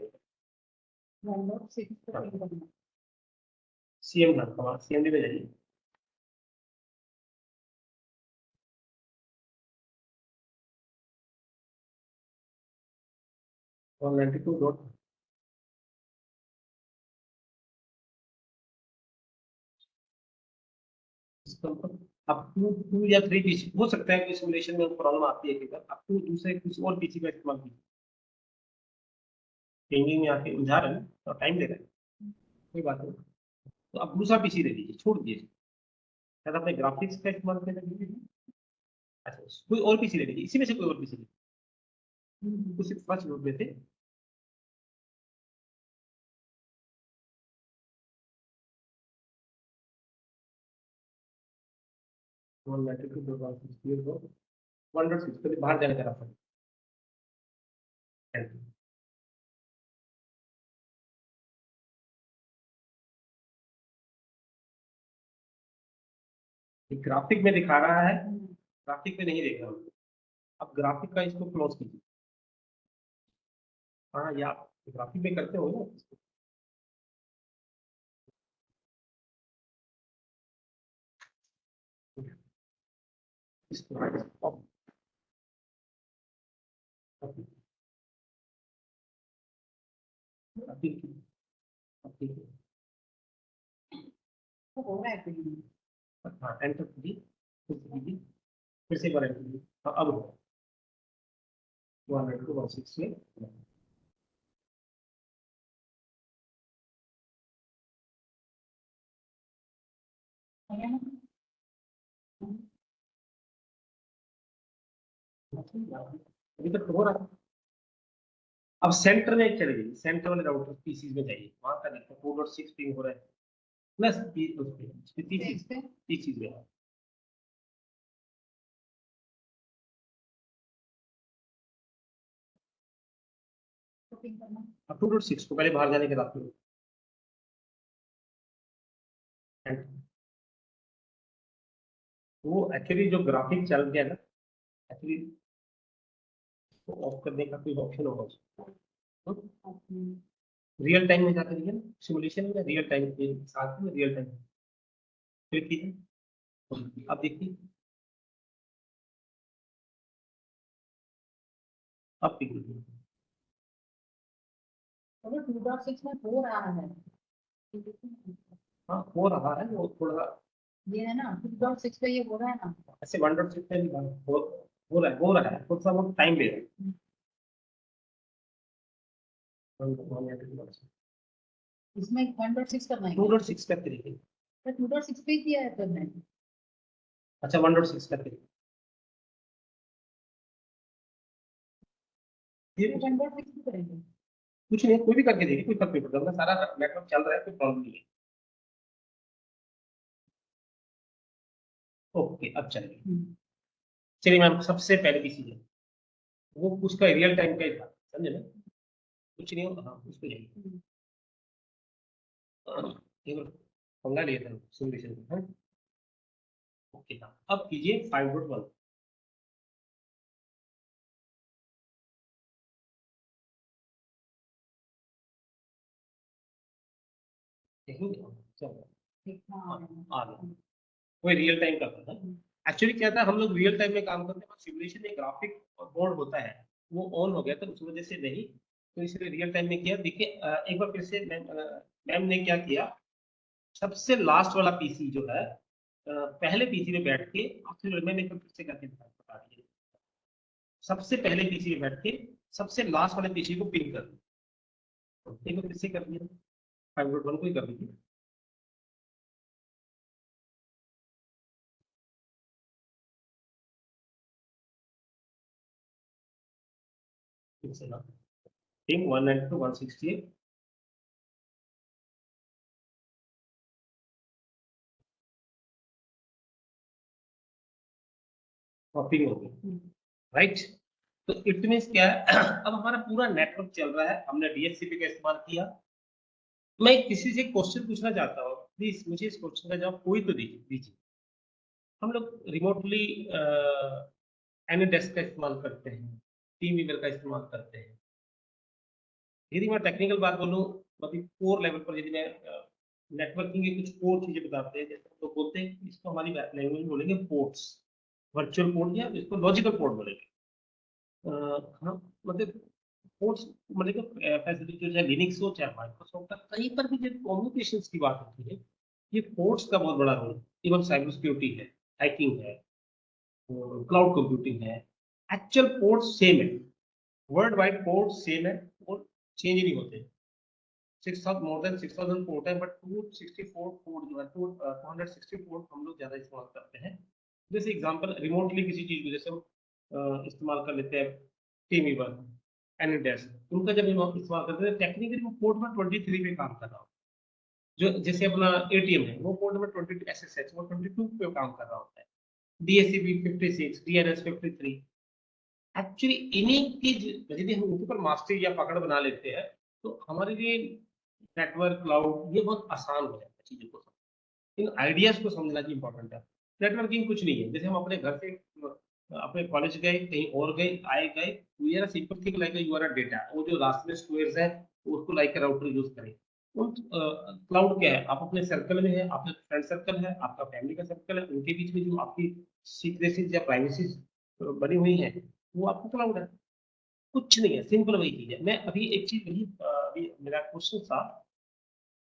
N: सीएम सीएमडी में जाइए, 192 डॉट अब टू या 3 पीसी हो सकता है कि सिमुलेशन में प्रॉब्लम आती है कि अब टू दूसरे कुछ और पीसी का इस्तेमाल कीजिए। चेंजिंग में आके उलझा रहे हैं तो टाइम ले रहे हैं, कोई बात नहीं। तो अब दूसरा पीसी ले लीजिए, छोड़ दीजिए, शायद अपने ग्राफिक्स का इस्तेमाल करने लगे। अच्छा, कोई और पीसी ले लीजिए, इसी में से कोई और पीसी लीजिए, कुछ पांच लोग देते। बाहर जाने का रास्ता ग्राफिक में दिखा रहा है, ग्राफिक में नहीं देख रहा हूँ। अब ग्राफिक का इसको क्लोज कीजिए। हाँ, या ग्राफिक में करते हो ना, इसको हो रहा है, हाँ एंटर कीजिए, फिर से एक बार एंटर कीजिए। हाँ, अब 192.168 में अभी तक हो रहा है। अब सेंटर में चले जाइए, सेंटर वाले राउटर पीसी में जाइए, वहां का देखो 4.6 पिंग हो रहा है प्लस 30 चीज में। अब 2.6 को पहले बाहर जाने के रास्ते वो एक्चुअली जो ग्राफिक चल गया ना, एक्चुअली तो ऑफ करने का कोई ऑप्शन होगा उसको, रियल टाइम में जाकर दिया सिमुलेशन में, रियल टाइम के साथ में रियल टाइम क्लिक कीजिए। अब देखिए, अब देखिए
P: 2.6 में हो रहा है।
N: हाँ हो रहा है, वो थोड़ा
P: ये है ना 2.6 पे ये हो रहा है ना।
N: ऐसे 1.6 पे भी हो रहा है, थोड़ा सा वो टाइम ले रहा है।
P: इसमें 1.6 करना है,
N: 2.6 का तरीके।
P: तो 2.6 पे ही किया है तो मैं।
N: अच्छा 1.6 का तरीके, ये
P: 1.6 भी करेंगे।
N: कुछ नहीं, कोई भी करके देखिए, कोई फर्क नहीं पड़ता, मतलब सारा नेटवर्क चल रहा है, कोई प्रॉब्लम नहीं है। ओके, अब चलिए चलिए मैम, सबसे पहले पीसी है वो उसका रियल टाइम का ही था, समझे ना, कुछ नहीं होगा। हाँ उस पर जाइए, पंगा लिया था सिमुलेशन में। ओके, अब कीजिए 5.1। आ गया, कोई रियल टाइम करता था। एक्चुअली क्या था, हम लोग रियल टाइम में काम करते हैं, सिमुलेशन में ग्राफिक बोर्ड होता है वो ऑन हो गया था, उस वजह से नहीं, तो इसलिए रियल टाइम में किया। देखिए एक बार फिर से मैम ने क्या किया, सबसे लास्ट वाला पीसी जो है पहले पीसी में बैठ के, मैंने एक बार फिर से करके बता दिया, सबसे पहले पीसी में बैठ के सबसे लास्ट वाले पीसी को पिन कर दिया। एक बार फिर से कर दिया, 5.1 को ही कर दीजिए। पिंग 192.168 पिंग हो गई, राइट। तो इट मींस क्या है, अब हमारा पूरा नेटवर्क चल रहा है, हमने DHCP का इस्तेमाल किया। मैं किसी से क्वेश्चन पूछना चाहता हूँ, प्लीज मुझे इस क्वेश्चन का जवाब कोई तो दीजिए। हम लोग रिमोटली एनी डेस्क का इस्तेमाल करते हैं, टीम वीवर का इस्तेमाल करते हैं। यदि मैं टेक्निकल बात बोलूँ, मतलब कोर लेवल पर यदि मैं नेटवर्किंग की कुछ कोर चीजें बताते हैं, जैसे तो बोलते हैं, इसको हमारी लैंग्वेज में बोलेंगे पोर्ट्स, वर्चुअल पोर्ट या इसको लॉजिकल पोर्ट बोलेंगे। हाँ मतलब पोर्ट्स मतलब फैसिलिटी चाहे लिनक्स हो चाहे माइक्रोसॉफ्ट का, कहीं पर भी जब कम्युनिकेशन की बात होती है ये पोर्ट्स का बहुत बड़ा रोल। इवन साइबर सिक्योरिटी है, हैकिंग है, क्लाउड कंप्यूटिंग है, एक्चुअल पोर्ट्स सेम है, वर्ल्ड वाइड पोर्ट्स सेम है और चेंज नहीं होते। 6,000 मोर देन 6,000 पोर्ट है, बट 264 पोर्ट जो है 264 हम लोग ज्यादा इस्तेमाल करते हैं। जैसे एग्जांपल रिमोटली किसी चीज को जैसे हम इस्तेमाल कर लेते हैं टीमवीवर, एनीडेस्क, उनका जब हम इस्तेमाल करते हैं टेक्निकली वो पोर्ट में 23 पे काम कर रहा हो। जो जैसे अपना एटीएम है वो पोर्ट में 22 एसएसएच वो 22 पे काम कर रहा होता है। DHCP 56, DNS 53। एक्चुअली इन्हीं की यदि हम उनके ऊपर मास्टरी या पकड़ बना लेते हैं तो हमारे लिए नेटवर्क क्लाउड ये बहुत आसान हो जाता है चीजों को। इन आइडियाज को समझना जी इंपॉर्टेंट है। नेटवर्किंग कुछ नहीं है, जैसे हम अपने घर से अपने कॉलेज गए, कहीं और गए, आए गए, we are simple thing like you are a data, वो जो रास्ते में स्क्वायर्स है उसको लाइक राउटर यूज करें। क्लाउड क्या है, आप अपने सर्कल में है, आपका फ्रेंड सर्कल है, आपका फैमिली का सर्कल है, उनके बीच में जो आपकी सीक्रेसीज या प्राइवेसीज बनी हुई है वो आपका क्लाउड है। कुछ नहीं है, सिंपल वही चीज है। मैं अभी एक चीज वही अभी मेरा क्वेश्चन था,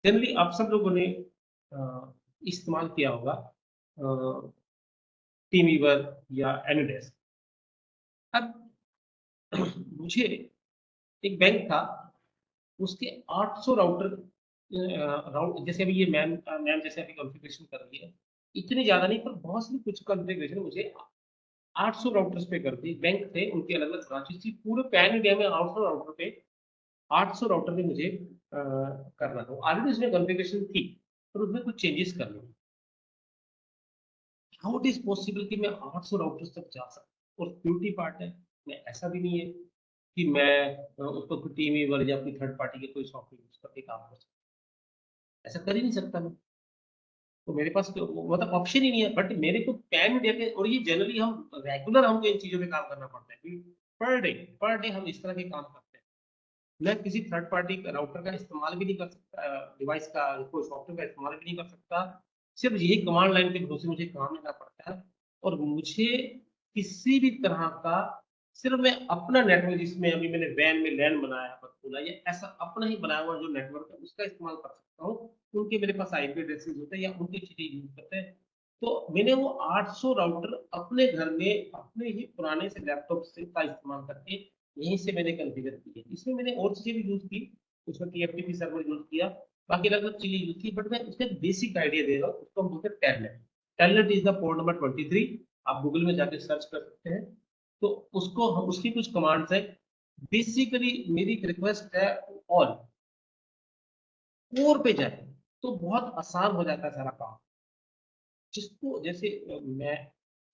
N: जनरली आप सब लोगों ने इस्तेमाल किया होगा टीमवीवर या एनीडेस्क। अब मुझे एक बैंक था, उसके 800 राउटर जैसे अभी ये मैम जैसे अभी कॉन्फ़िगरेशन कर रही है, इतनी ज्यादा नहीं पर बहुत सी कुछ कॉन्फ़िगरेशन मुझे 800 राउटर्स पे कर दी। बैंक थे, उनके अलग अलग ब्रांचेस थी, पूरे पैन इंडिया में 800 राउटर पे 800 राउटर पे मुझे करना था। ऑलरेडी उसमें कॉन्फ़िगरेशन थी पर उसमें कुछ चेंजेस करने थे। हाउ इट इज पॉसिबल कि मैं 800 राउटर्स तक जा सकता? और सिक्योरिटी पार्ट है, मैं ऐसा भी नहीं है कि मैं उसको कोई टीमवीवर या अपनी थर्ड पार्टी के कोई सॉफ्टवेयर यूज करके काम कर सकता, ऐसा कर ही नहीं सकता मैं। तो मेरे पास मतलब ऑप्शन ही नहीं है। बट मेरे को पैन इंडिया के, और ये जनरली हम रेगुलर हमको इन चीजों पे काम करना पड़ता है, पर डे हम इस तरह के काम करते हैं। मैं किसी थर्ड पार्टी राउटर का इस्तेमाल भी नहीं कर सकता, डिवाइस का कोई सॉफ्टवेयर का इस्तेमाल भी नहीं कर सकता। सिर्फ यही कमांड लाइन के भरोसे मुझे काम लेना पड़ता है। और मुझे किसी भी तरह का, सिर्फ मैं अपना नेटवर्क जिसमें अभी मैंने वैन में लैन बनाया खोला या ऐसा अपना ही बनाया हुआ जो नेटवर्क है उसका इस्तेमाल कर सकता हूँ। उनके मेरे पास आईपी एड्रेसेस होते हैं या उनकी चीजें यूज करते हैं। तो मैंने वो 800 राउटर अपने घर में अपने ही पुराने से लैपटॉप से का इस्तेमाल करके यहीं से मैंने कॉन्फ़िगर की है। इसमें मैंने और चीजें भी यूज की, उसमें टीएफटीपी सर्वर यूज किया, बाकी अलग अलग चीजें यूज की, बट मैं उसका बेसिक आइडिया दे रहा हूँ। उसको हम बोलते हैं telnet. Telnet is the port number 23। आप गूगल में जाके सर्च कर सकते हैं। तो उसको हम उसकी कुछ कमांड्स है। बेसिकली मेरी रिक्वेस्ट है ऑल कोर पे जाए तो बहुत आसान हो जाता है सारा काम। जिसको जैसे मैं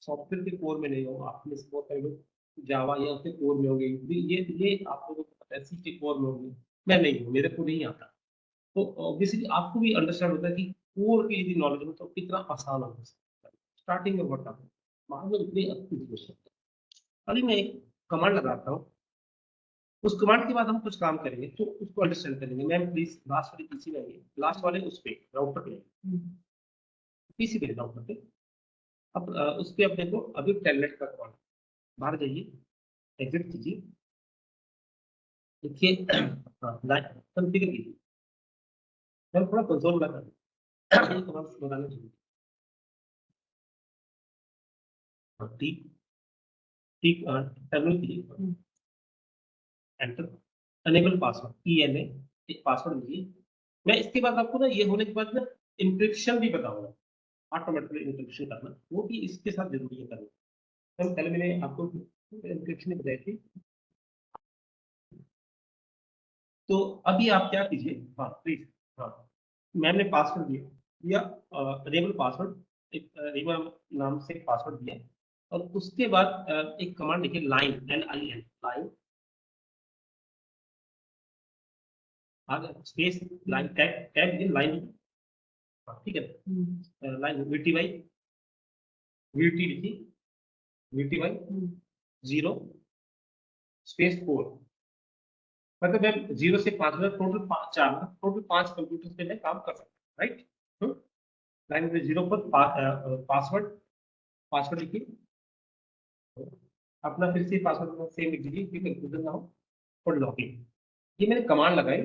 N: सॉफ्टवेयर के कोर में नहीं हूँ, आप में से बहुत सारे लोग जावा या उसके कोर में होंगे, ये आप लोगों को पता है सी के कोर में होंगे, मैं नहीं हूँ, मेरे को नहीं आता। तो ऑब्वियसली आपको भी अंडरस्टैंड होता है कि कोर की यदि नॉलेज हो तो कितना आसान हो सकता है। स्टार्टिंग में बता बाद में इतनी अच्छी चीज है। अभी मैं एक कमांड लगाता हूँ, उस कमांड के बाद हम कुछ काम करेंगे तो उसको अंडरस्टैंड करेंगे। मैम प्लीज लास्ट वाले पीसी में आइए, लास्ट वाले उस पे राउटर पे, पीसी पे राउटर पे। अब उस पे अपने को अभी टेलनेट का कमांड, बाहर जाइए, एग्जिट कीजिए, देखिए कॉन्फ़िगर कीजिए। मैम थोड़ा कंसोल लगा ये कमांड लगाना चाहिए। ठीक ठीक टर्मिनल कीजिए, एंटर, अनेबल पासवर्ड ENA, एक पासवर्ड दीजिए। मैं इसके बाद आपको ना ये होने के बाद ना इंक्रिप्शन भी बताऊंगा, ऑटोमेटिकली इंक्रिप्शन करना, वो भी इसके साथ जरूरी है करना। तो पहले मैंने आपको इंक्रिप्शन बताई थी। तो अभी आप क्या कीजिए, हाँ प्लीज, हाँ मैंने पासवर्ड दिया अनेबल पासवर्ड, एक रीमा नाम से पासवर्ड दिया। और उसके बाद एक कमांड लिखिए लाइन, LIN, लाइन, आगे space, line, tag tag in line, ठीक है, लाइन VTY, VT लिखिए, VTY 0 स्पेस 4, मतलब मैं 0 से 5 में टोटल 5 कंप्यूटर पे मैं काम कर सकता हूँ, राइट। लाइन में 0 पर पासवर्ड लिखिए, अपना फिर से पासवर्ड सेम लिख दीजिए कि कंफ्यूजन ना हो। और लॉगिन, ये मैंने कमांड लगाई,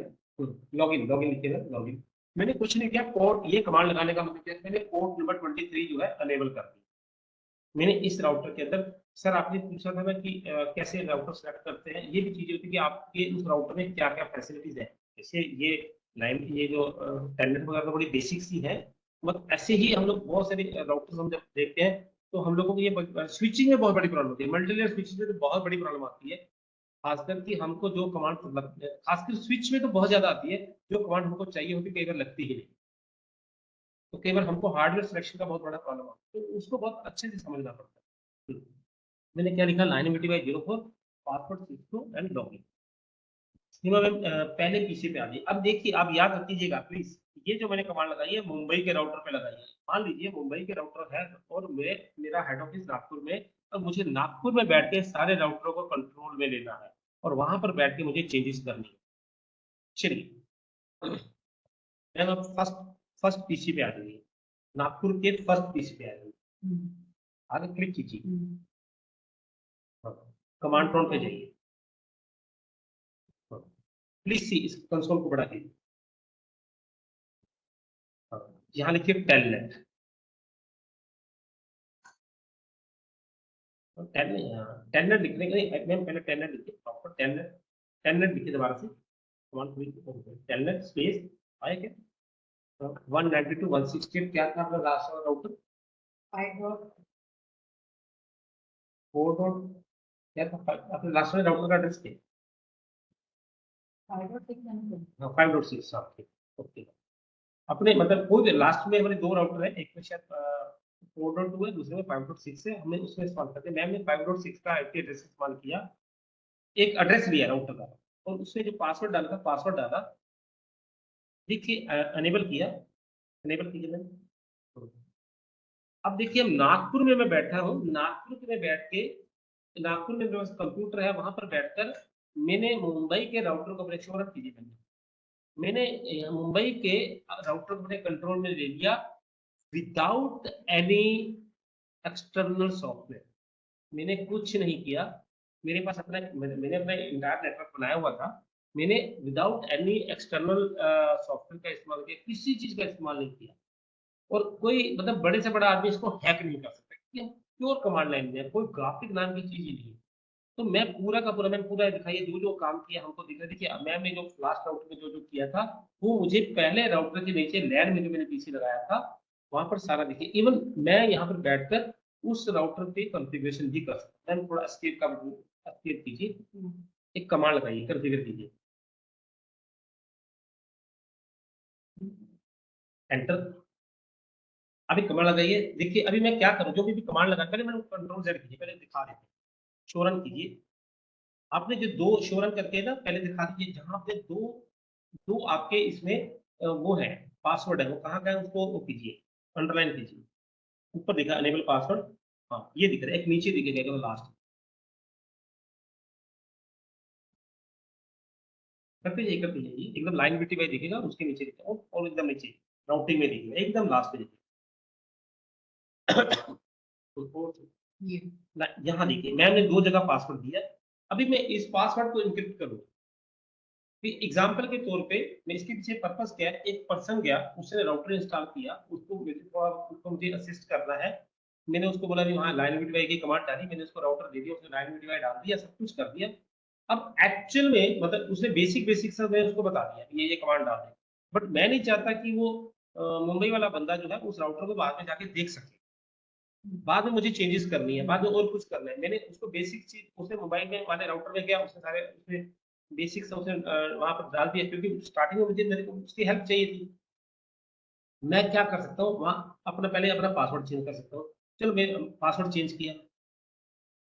N: लॉगिन लॉगिन लिखिएगा लॉगिन। मैंने कुछ नहीं किया, पोर्ट, ये कमांड लगाने का मतलब क्या है, मैंने पोर्ट नंबर 23 जो है अनेबल कर दिया। मैंने इस राउटर के अंदर, सर आपने पूछा था ना कि कैसे राउटर सेलेक्ट करते हैं, ये भी चीजें होती है कि आपके उस राउटर में क्या क्या फैसिलिटीज है। जैसे ये लाइन, ये जो टेलनेट वगैरह बड़ी बेसिक सी है, मतलब ऐसे ही हम लोग बहुत सारे राउटर्स हम जब देखते हैं तो हम लोगों को ये स्विचिंग में बहुत बड़ी प्रॉब्लम होती है, मल्टीलेयर स्विचिंग में तो बहुत बड़ी प्रॉब्लम आती है, खासकर कि हमको जो कमांड, खासकर स्विच में तो बहुत ज्यादा आती है, जो कमांड हमको चाहिए होती है कई बार लगती ही नहीं, तो कई बार हमको हार्डवेयर सिलेक्शन का बहुत बड़ा प्रॉब्लम आता है, तो उसको बहुत अच्छे से समझना पड़ता है। मैंने क्या लिखा, line by 04 password Cisco and login. Seema ma'am पहले पीसी पे आ गई। अब देखिए, आप याद रखिएगा प्लीज, ये जो मैंने कमांड लगाई है मुंबई के राउटर पे लगाई है। मान लीजिए मुंबई के राउटर है और मेरा हेड ऑफिस नागपुर में, और मुझे नागपुर में बैठ के सारे राउटरों को कंट्रोल में लेना है और वहां पर बैठ के मुझे चेंजेस करनी है। चलिए मैम, अब फर्स्ट पीसी पे आ जाइए, नागपुर के फर्स्ट पीसी पे आ जाइए, आगे क्लिक कीजिए, कमांड प्रॉम्प्ट पे जाइए, प्लीज सी इस कंसोल को बड़ा कीजिए, यहाँ लिखिए टेलनेट, टेलनेट लिखने के लिए मैम पहले टेलनेट लिखिए, प्रॉपर टेलनेट, टेलनेट लिखिए दोबारा से, कमांड टेलनेट स्पेस आया क्या, 192.168 क्या था आपका लास्ट वाला राउटर, 5.4 क्या था, आपने लास्ट वाले राउटर का एड्रेस क्या, 5.6 ओके। अपने मतलब कोई लास्ट में हमारे दो राउटर है, एक में शायद 4.2 है, दूसरे में 5.6 है, हमने उसमें इस्तेमाल करते हैं। मैंने 5.6 का आईपी एड्रेस इस्तेमाल किया, एक एड्रेस लिया राउटर का और उसमें जो पासवर्ड डाला था, पासवर्ड डाला, देखिए अनेबल किया, अनेबल कीजिए मैंने। अब देखिए हम नागपुर में मैं बैठा हूँ, नागपुर में बैठ के, नागपुर में मेरे पास कंप्यूटर है, वहां पर बैठकर मैंने मुंबई के राउटर को प्रेक्षण कीजिए, मैंने मुंबई के राउटर को अपने कंट्रोल में ले लिया विदाउट एनी एक्सटर्नल सॉफ्टवेयर। मैंने कुछ नहीं किया, मेरे पास अपना, मैंने अपना इंटायर नेटवर्क बनाया हुआ था, मैंने विदाउट एनी एक्सटर्नल सॉफ्टवेयर का इस्तेमाल किया, किसी चीज का इस्तेमाल नहीं किया। और कोई मतलब बड़े से बड़ा आदमी इसको हैक नहीं कर सकता, क्योंकि प्योर कमांड लाइन में कोई ग्राफिक नाम की चीज ही नहीं है। तो मैं पूरा का पूरा, मैंने पूरा दिखाइए जो जो काम किया हमको दिख रहा। देखिए मैंने जो लास्ट राउटर में जो जो किया था, वो मुझे पहले राउटर के नीचे लैन में जो मैंने पीसी लगाया था वहां पर सारा देखिए, इवन मैं यहाँ पर बैठकर उस राउटर पे कॉन्फ़िगरेशन भी कर सकता हूँ। थोड़ा एस्केप का एस्केप कीजिए, एक कमांड लगाइए, कॉन्फ़िगर कीजिए, एंटर। अभी कमांड लगाइए, देखिए अभी मैं क्या करूँ, जो भी कमांड लगा, पहले मैंने कंट्रोल Z कीजिए, पहले दिखा देते, शो रन कीजिए। आपने जो दो शो रन करके ना पहले दिखा दीजिए, जहां पे दो दो आपके इसमें वो है पासवर्ड है, वो कहाँ का है उसको वो कीजिए, अंडरलाइन कीजिए, ऊपर दिखा अनेबल पासवर्ड, हाँ ये दिख रहा है, एक नीचे दिखेगा लास्ट, करते जाइए एकदम लाइन बिटी वाई दिखेगा, उसके नीचे दिखेगा और एकदम नीचे राउटिंग में दिखेगा, एकदम लास्ट में दिखेगा। यहाँ देखिए मैंने दो जगह पासवर्ड दिया, अभी मैं इस पासवर्ड को इनक्रिप्ट करूंगा। एग्जाम्पल के तौर पे मैं इसके पीछे पर्पस क्या है, एक पर्सन गया, उसने राउटर इंस्टॉल किया, उसको मुझे असिस्ट करना है, मैंने उसको बोला भी वहाँ लाइन विडवाई की कमांड डाली, मैंने उसको राउटर दे दिया, उसने लाइन विडवाई डाल दिया, सब कुछ कर दिया। अब एक्चुअल में मतलब उसने बेसिक सब मैं उसको बता दिया ये कमांड डाल दे, बट मैं नहीं चाहता कि वो मुंबई वाला बंदा जो है उस राउटर को बाद में जाके देख सके, बाद में मुझे चेंजेस करनी है, बाद में और कुछ करना है। मैंने उसको बेसिक चीज, उसने मोबाइल में वाले राउटर में गया, उसने सारे उसने बेसिक से उसने वहां पर डाल दिया, क्योंकि स्टार्टिंग में मुझे मेरे को उसकी हेल्प चाहिए थी। मैं क्या कर सकता हूँ, वहां अपना पहले अपना पासवर्ड चेंज कर सकता हूँ, चलो मैं पासवर्ड चेंज किया,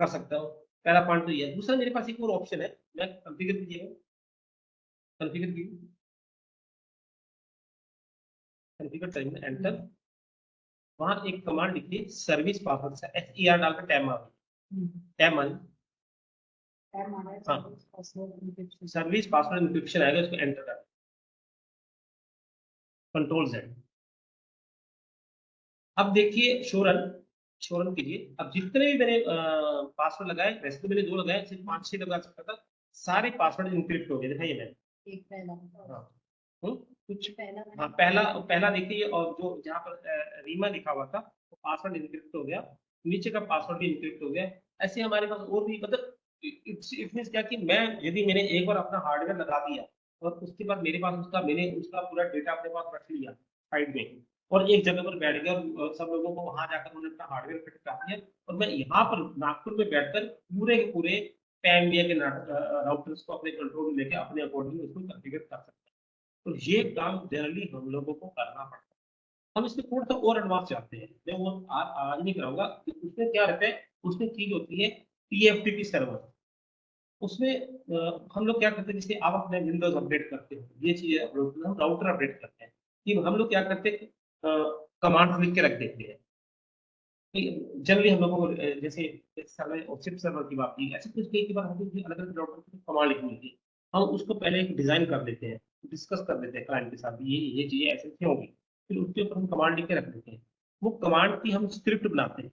N: कर सकता हूँ, पहला पॉइंट तो ये है। दूसरा मेरे पास एक और ऑप्शन है, मैं कॉन्फ़िगर कीजिएगा, कॉन्फ़िगर कीजिए, कॉन्फ़िगर टर्मिनल एंटर, वहां एक कमांड लिखिए सर्विस पासवर्ड से SER डालकर टैब मारिए, टैब मारिए, हाँ सर्विस पासवर्ड इंक्रिप्शन आएगा, उसको एंटर कर, कंट्रोल Z। अब देखिए शोरन कीजिए, अब जितने भी मैंने पासवर्ड लगाए, वैसे तो मैंने दो लगाए, सिर्फ 5-6 लगा सकता था, सारे पासवर्ड इंक्रिप्ट हो गए, दिखाइए मैम।
P: एक पहला
N: कुछ
P: पहला
N: पहला देखिए, और जो जहाँ पर रीमा लिखा हुआ था वो पासवर्ड इंक्रिप्ट हो गया, नीचे का पासवर्ड भी इंक्रिप्ट हो गया। ऐसे हमारे पास और भी, मतलब इट मींस क्या कि मैं यदि मैंने एक बार अपना हार्डवेयर लगा दिया और उसके बाद मेरे पास मैंने उसका पूरा डेटा अपने पास रख लिया साइड में, और एक जगह पर बैठ गया और सब लोगों को वहां जाकर उन्होंने अपना हार्डवेयर फिट कर दिया, और मैं यहाँ पर नागपुर में बैठकर पूरे के पूरे पैन इंडिया के राउटर्स को अपने कंट्रोल में लेके अपने अकॉर्डिंग उसको कॉन्फ़िगर कर सकते हैं। तो ये काम जनरली हम लोगों को करना पड़ता है। हम इसमें थोड़ा सा और एडवांस जाते हैं, मैं वो आज नहीं कराऊंगा। उसमें क्या रहता है, उसमें चीज होती है TFTP सर्वर। उसमें हम लोग क्या करते हैं, जैसे आप अपने विंडोज अपडेट करते हो, ये चीज हम राउटर अपडेट करते हैं कि हम लोग क्या करते हैं, कमांड लिख के रख देते हैं। जनरली हम लोगों को जैसे शिप सर्वर की बात की, ऐसे कुछ कई बार हम अलग अलग राउटर की कमांड लिखनी होती है, हम उसको पहले एक डिजाइन कर देते हैं, डिस्कस कर देते हैं क्लाइंट के साथ, ये चीजें ऐसे ऐसे होंगी, फिर उसके ऊपर हम कमांड लिख के रख देते हैं। वो कमांड की हम स्क्रिप्ट बनाते हैं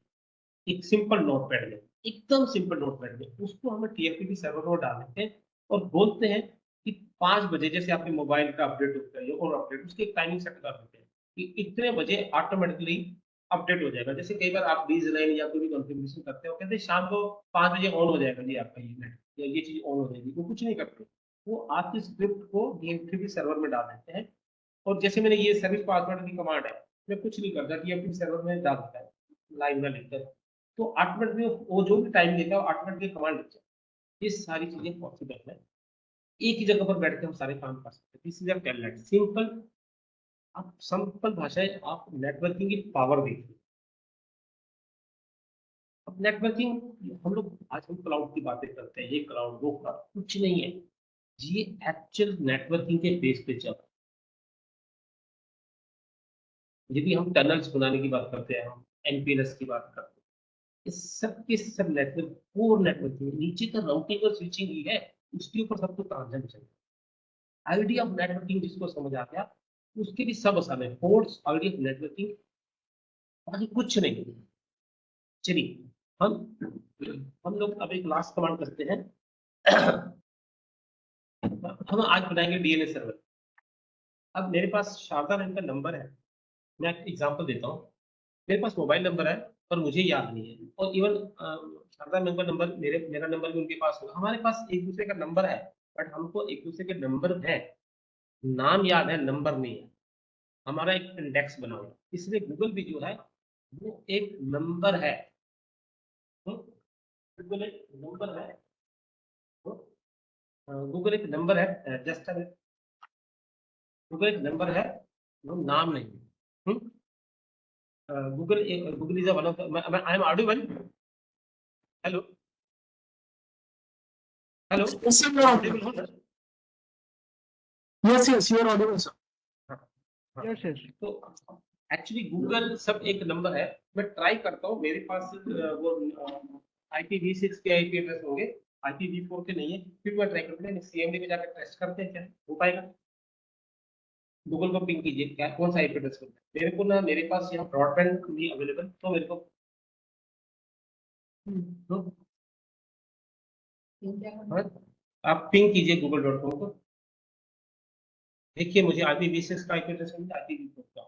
N: एक सिंपल नोटपैड में, एकदम सिंपल नोटपैड में, उसको हम TFTP सर्वर पर डाल देते हैं और बोलते हैं कि 5 बजे, जैसे आपके मोबाइल का अपडेट होता है और अपडेट, उसकी एक टाइमिंग सेट कर देते हैं कि इतने बजे ऑटोमेटिकली अपडेट हो जाएगा। जैसे कई बार आप डिजाइन या कोई भी कॉन्फ़िगरेशन करते हो, कहते हैं शाम को 5 बजे ऑन हो जाएगा जी आपका ये नेट, या ये चीज ऑन हो जाएगी, वो कुछ नहीं करते, वो आपकी स्क्रिप्ट को TFTP सर्वर में डाल देते हैं। और जैसे मैंने ये सर्विस पासवर्ड की कमांड है, मैं कुछ नहीं करता, TFTP सर्वर में डाल देता है लाइन में लिखकर, तो ऑटोमेटिकली वो जो भी टाइम देता है ऑटोमेटिकली कमांड लिख जाता है। ये सारी चीजें पॉसिबल है, एक ही जगह पर बैठ के हम सारे काम कर सकते हैं। This is a telnet simple. आप सिंपल भाषा है, आप नेटवर्किंग की पावर देखिए। अब नेटवर्किंग हम लोग आज हम क्लाउड की बातें करते हैं, ये क्लाउड वो क्लाउड, कुछ नहीं है, ये एक्चुअल नेटवर्किंग के बेस पे चल। यदि हम टनल्स बनाने की बात करते हैं, हम MPLS की बात करते हैं, इस सब के सब नेटवर्क कोर नेटवर्किंग, नीचे का राउटिंग और स्विचिंग ही है, उसके ऊपर सब कुछ ट्रांजेक्शन चाहिए। आइडिया ऑफ नेटवर्किंग जिसको समझ आ गया उसके भी सब आसान है, कोर्स आइडिया ऑफ नेटवर्किंग, बाकी कुछ नहीं। चलिए हम लोग अब एक लास्ट कमांड करते हैं। हम आज बनाएंगे DNS सर्वर। अब मेरे पास शारदा मैम का नंबर है, मैं एक एग्जांपल देता हूँ। मेरे पास मोबाइल नंबर है पर मुझे याद नहीं है, और इवन शारदा मैम का नंबर मेरा नंबर भी उनके पास होगा, हमारे पास एक दूसरे का नंबर है, बट हमको एक दूसरे के नंबर है, नाम याद है, नंबर नहीं है। हमारा एक इंडेक्स बना हुआ है, इसलिए गूगल भी जो है वो एक नंबर है। गूगल एक नंबर है, गूगल एक नंबर है, जस्ट गूगल एक नंबर है, वो नाम नहीं। Google is one of I am audible. Hello hello, audible हो sir?
L: Yes, yes, you are audible, sir.
N: Yes yes. तो एक्चुअली गूगल सब एक नंबर है। मैं ट्राई करता हूँ, मेरे पास वो IPv6 के IP एड्रेस होंगे, IPv4 के नहीं है, फिर मैं ट्राई करता हूँ, CMD में जाकर टेस्ट करते हैं क्या हो पाएगा। गूगल को पिंग कीजिए, क्या कौन सा IP एड्रेस होता है मेरे को ना, मेरे पास यहाँ ब्रॉडबैंड भी अवेलेबल, तो मेरे को आप पिंग कीजिए google.com को, देखिए मुझे IPv6 का IP एड्रेस मिल रहा है, IPv4 का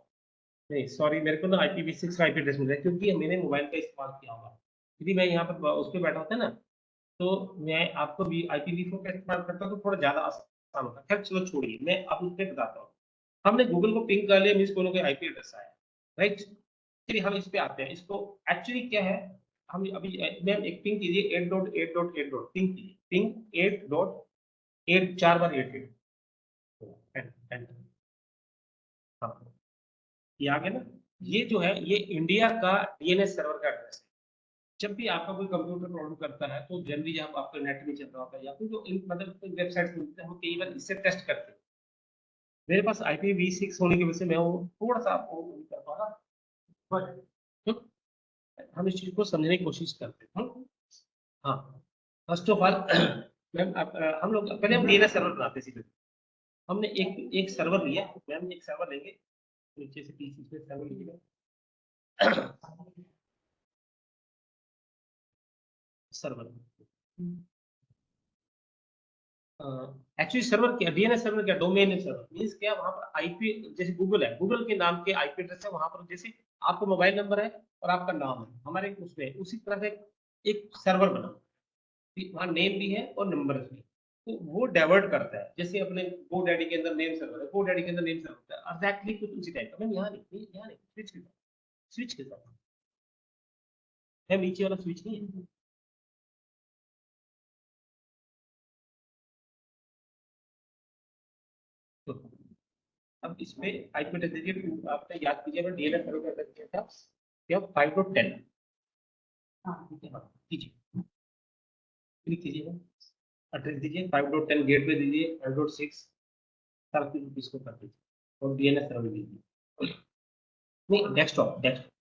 N: नहीं, सॉरी, मेरे को ना IPv6 का IP एड्रेस मिल रहा है, क्योंकि मैंने मोबाइल का इस्तेमाल किया होगा। यदि मैं यहाँ पर उस पर बैठा होता है ना, तो मैं आपको भी IPv4 का इस्तेमाल करता तो थोड़ा ज्यादा आसान होता। खैर चलो छोड़िए, मैं अब उस पर बताता हूँ। हमने गूगल को पिंग कर लिया, मीन्स कोनो कोई IP एड्रेस आया, राइट। फिर हम इस पे आते हैं, इसको एक्चुअली क्या है, हम अभी मैम एक पिंग कीजिए 8.8.8. पिंग कीजिए, पिंग 8.8 4 बार 8 हाँ, ये आ गया ना। ये जो है ये इंडिया का DNS सर्वर का एड्रेस है। जब भी आपका कोई कंप्यूटर प्रॉब्लम करता है तो जनरली जब आपका नेट नहीं चल रहा होता है या फिर जो मतलब वेबसाइट मिलते हैं, हम कई बार इससे टेस्ट करते हैं। मेरे पास IPv6 होने की वजह से मैं वो थोड़ा सा आपको नहीं कर पा रहा, बट हम इस चीज को समझने की कोशिश करते हैं। हाँ, फर्स्ट ऑफ ऑल मैम हम लोग पहले हम DNS सर्वर बनाते सीधे। हमने एक सर्वर लिया, मैम एक सर्वर लेंगे, नीचे से PC पे सर्वर लीजिएगा। सर्वर एक्चुअली सर्वर क्या, डीएनएस सर्वर क्या, डोमेन नेम सर्वर मींस क्या, वहां पर आईपी, जैसे गूगल है, गूगल के नाम के आईपी एड्रेस है, वहां पर जैसे आपका मोबाइल नंबर है और आपका नाम है हमारे उसमें, उसी तरह से एक सर्वर बना, वहां नेम भी है और नंबर भी, तो वो डाइवर्ट करता है। जैसे अपने गो डैडी के अंदर नेम सर्वर है, गो डैडी के अंदर नेम सर्वर है, एग्जैक्टली कुछ उसी टाइप का। मैम यहाँ नहीं, यहाँ नहीं, स्विच के साथ, स्विच के साथ है, नीचे वाला स्विच नहीं है। तो अब इसमें आईपी एड्रेस दीजिए, आपने याद कीजिए, मैं डीएनएस सर्वर का एड्रेस दिया था क्या, 5.10। हाँ कीजिए, क्लिक कीजिएगा, एड्रेस दीजिए 5.10, गेट पे दीजिए 5.6, सारा कुछ इसको कर दीजिए और डीएनएस सर्वर दीजिए। नहीं, डेस्कटॉप, डेस्कटॉप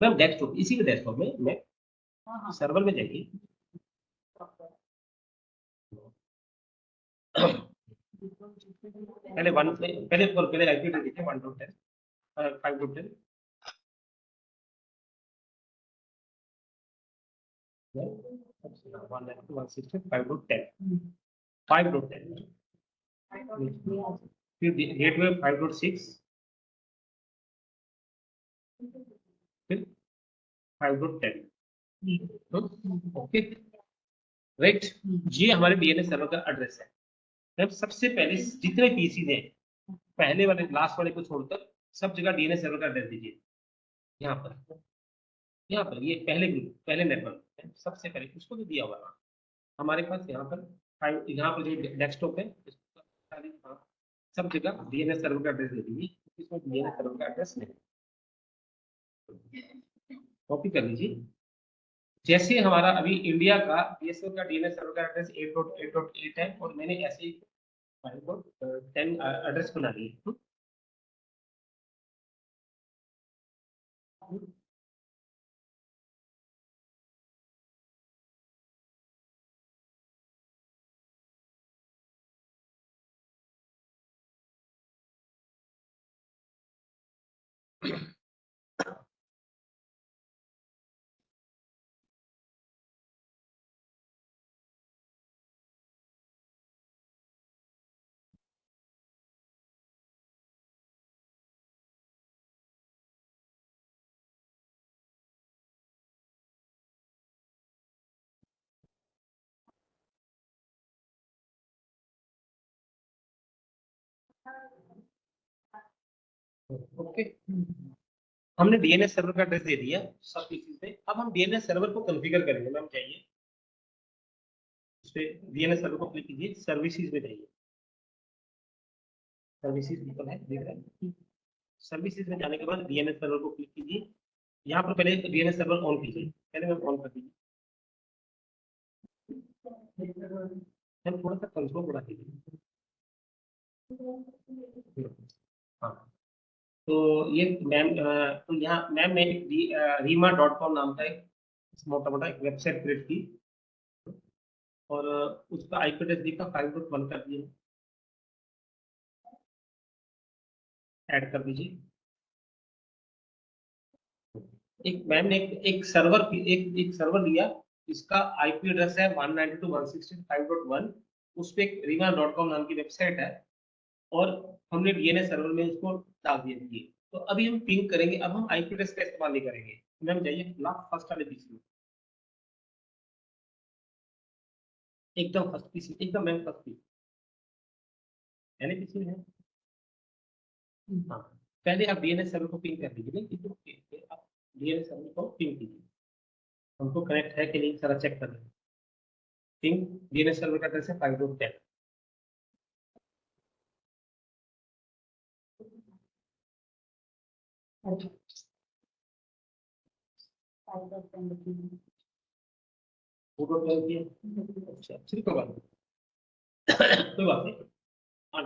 N: मैम, डेस्कटॉप, इसी के डेस्कटॉप में मैं सर्वर में जाइए, पहले पहले आईपी एड्रेस दीजिए 1.10, 5.10, 5.10, फिर गेटवे 5.6, फिर 5.10। ओके राइट, ये हमारे डीएनएस सर्वर का एड्रेस है। मैम सबसे पहले जितने पीसी हैं, पहले वाले लास्ट वाले को छोड़कर सब जगह डीएनएस सर्वर का एड्रेस दीजिए। यहाँ पर, यहाँ पर ये पहले ग्रुप, पहले नेटवर्क सबसे पहले उसको तो दिया हुआ हमारे पास। यहाँ पर यहाँ पर जो डेस्कटॉप है, सब जगह डीएनएस सर्वर का एड्रेस दे दीजिए, इसमें डीएनएस सर्वर का एड्रेस नहीं, कॉपी कर लीजिए। जैसे हमारा अभी इंडिया का बीएसएनएल का डीएनएस सर्वर का एड्रेस 8.8.8 है, और मैंने ऐसे ही 5.10 एड्रेस बना लिए। ओके, हमने डीएनएस सर्वर का एड्रेस दे दिया सब पीसीज पे। अब हम डीएनएस सर्वर को कॉन्फ़िगर करेंगे। मैम चाहिए उस पे डीएनएस सर्वर को क्लिक कीजिए, सर्विसेज में जाइए, सर्विसेज निकल है, देख रहे हैं, सर्विसेज में जाने के बाद डीएनएस सर्वर को क्लिक कीजिए। यहाँ पर पहले डीएनएस सर्वर ऑन कीजिए, पहले मैम ऑन कर दीजिए, थोड़ा सा कंट्रोल बढ़ा दीजिए। हाँ, तो ये मैम, तो यहाँ मैम ने रीमा.com नाम का एक मोटा मोटा एक वेबसाइट क्रिएट की, और उसका आईपी एड्रेस दिखा 5.1 कर दिए, ऐड कर दीजिए। एक मैम ने एक सर्वर एक सर्वर लिया, इसका आईपी एड्रेस है 192.168.5.1, उस पे एक रीमा.com नाम की वेबसाइट है, और हमने डीएनएस सर्वर में उसको डाल दिया। तो अभी हम पिंग करेंगे, अब हम आईपी एड्रेस का इस्तेमाल नहीं करेंगे। मैम जाइए फर्स्ट वाले पीसी में, एकदम फर्स्ट पीसी, एकदम मैम फर्स्ट पीसी, पहले पीसी में है। हाँ, पहले आप डीएनएस सर्वर को पिंग कर दीजिए, नहीं आप डीएनएस सर्वर को पिंग कीजिए, हमको कनेक्ट है कि नहीं सारा चेक कर लें। पिंग डीएनएस सर्वर का एड्रेस है 5.10। अच्छा, कोई बात नहीं, कोई बात नहीं, हाँ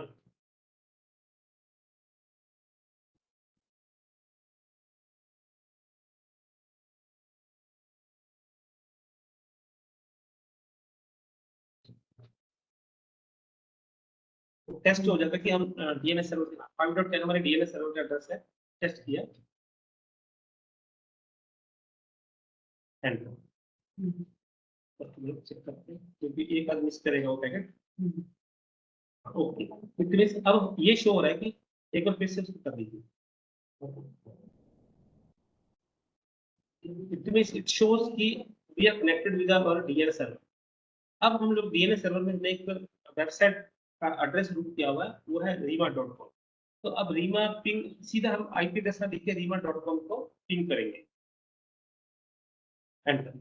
N: टेस्ट हो जाता है कि हम डीएनएस सर्वर से 5.10 हमारे डीएनएस सर्वर का एड्रेस है, टेस्ट किया, एंड चेक करते हैं, क्योंकि एक बार मिस करेगा वो पैकेट। ओके, इट मींस अब ये शो हो रहा है कि एक बार फिर से उसको कर दीजिए। इट मींस इट शोज कि we are connected with our DNS server. अब हम लोग डीएनएस सर्वर में हमने एक वेबसाइट का एड्रेस रूट किया हुआ है, वो है rima.com। तो अब रीमा पिंग सीधा हम आईपी एड्रेस में लिख के rima.com को पिंग करेंगे, एंटर।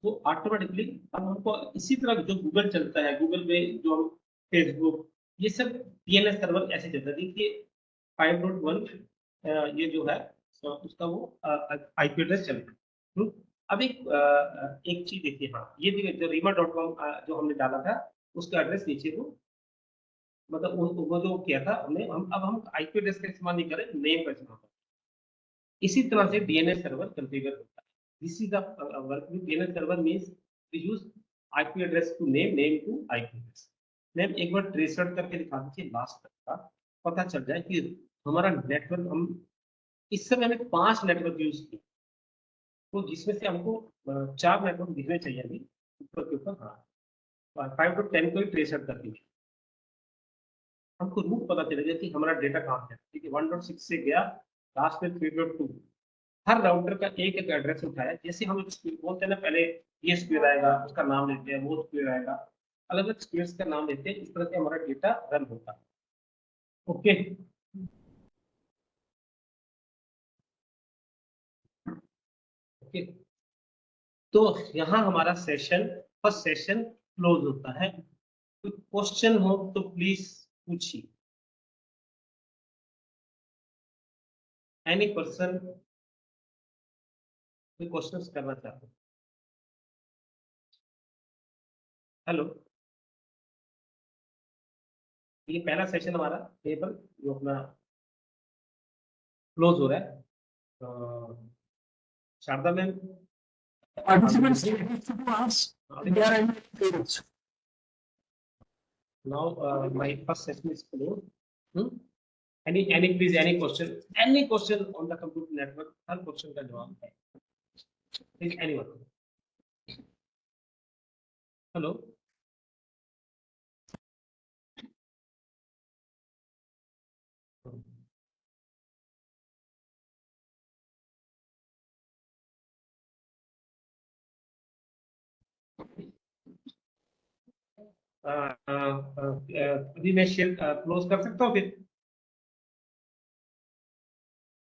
N: तो ऑटोमेटिकली अब हमको इसी तरह जो गूगल चलता है, गूगल में जो हम फेसबुक, ये सब डीएनएस सर्वर ऐसे चलता है। देखिए 5.1 ये जो है उसका वो आईपी एड्रेस चल रहा है। अब एक चीज देखिए, हाँ ये देखिए जो rima.com जो हमने डाला था उसका एड्रेस नीचे को, मतलब वो जो किया था हमने, हम आईपी एड्रेस का इस्तेमाल नहीं करें, नेम का इस्तेमाल करें। इसी तरह से डीएनएस सर्वर कॉन्फ़िगर होता है। This is the work with DNS server means we use IP address to name, name to IP address. Name एक बार ट्रेस आउट करके दिखा दीजिए लास्ट तक का, पता चल जाए कि हमारा नेटवर्क, हम इस समय हमने 5 नेटवर्क यूज किए, तो जिसमें से हमको 4 नेटवर्क दिखने चाहिए अभी ऊपर के ऊपर। हाँ 5 to 10 को ही ट्रेस आउट कर दीजिए, हमको रूट पता चलेगा कि हमारा डेटा कहाँ है। ठीक है, 1.6 से गया लास्ट में 3.2, हर राउटर का एक एक एड्रेस उठाया। जैसे हम बोलते हैं ना, पहले ये स्क्वेयर आएगा उसका नाम लेते हैं, वो स्क्वेयर आएगा, अलग अलग स्क्वेयर्स का नाम लेते हैं, इस तरह से हमारा डेटा रन होता है। ओके, ओके, तो यहाँ हमारा सेशन, फर्स्ट सेशन क्लोज होता है। कोई क्वेश्चन हो तो प्लीज पूछिए। एनी पर्सन कोई क्वेश्चन करना चाहते हैं? हेलो, ये पहला सेशन हमारा पेपर जो अपना क्लोज हो रहा है। Sharda ma'am,
L: Participants ready to ask their any queries.
N: now my first session is closed. any please, any question on the computer network, her question का जवाब है, please anyone. हेलो, अभी मैं शेयर क्लोज कर सकता हूँ फिर?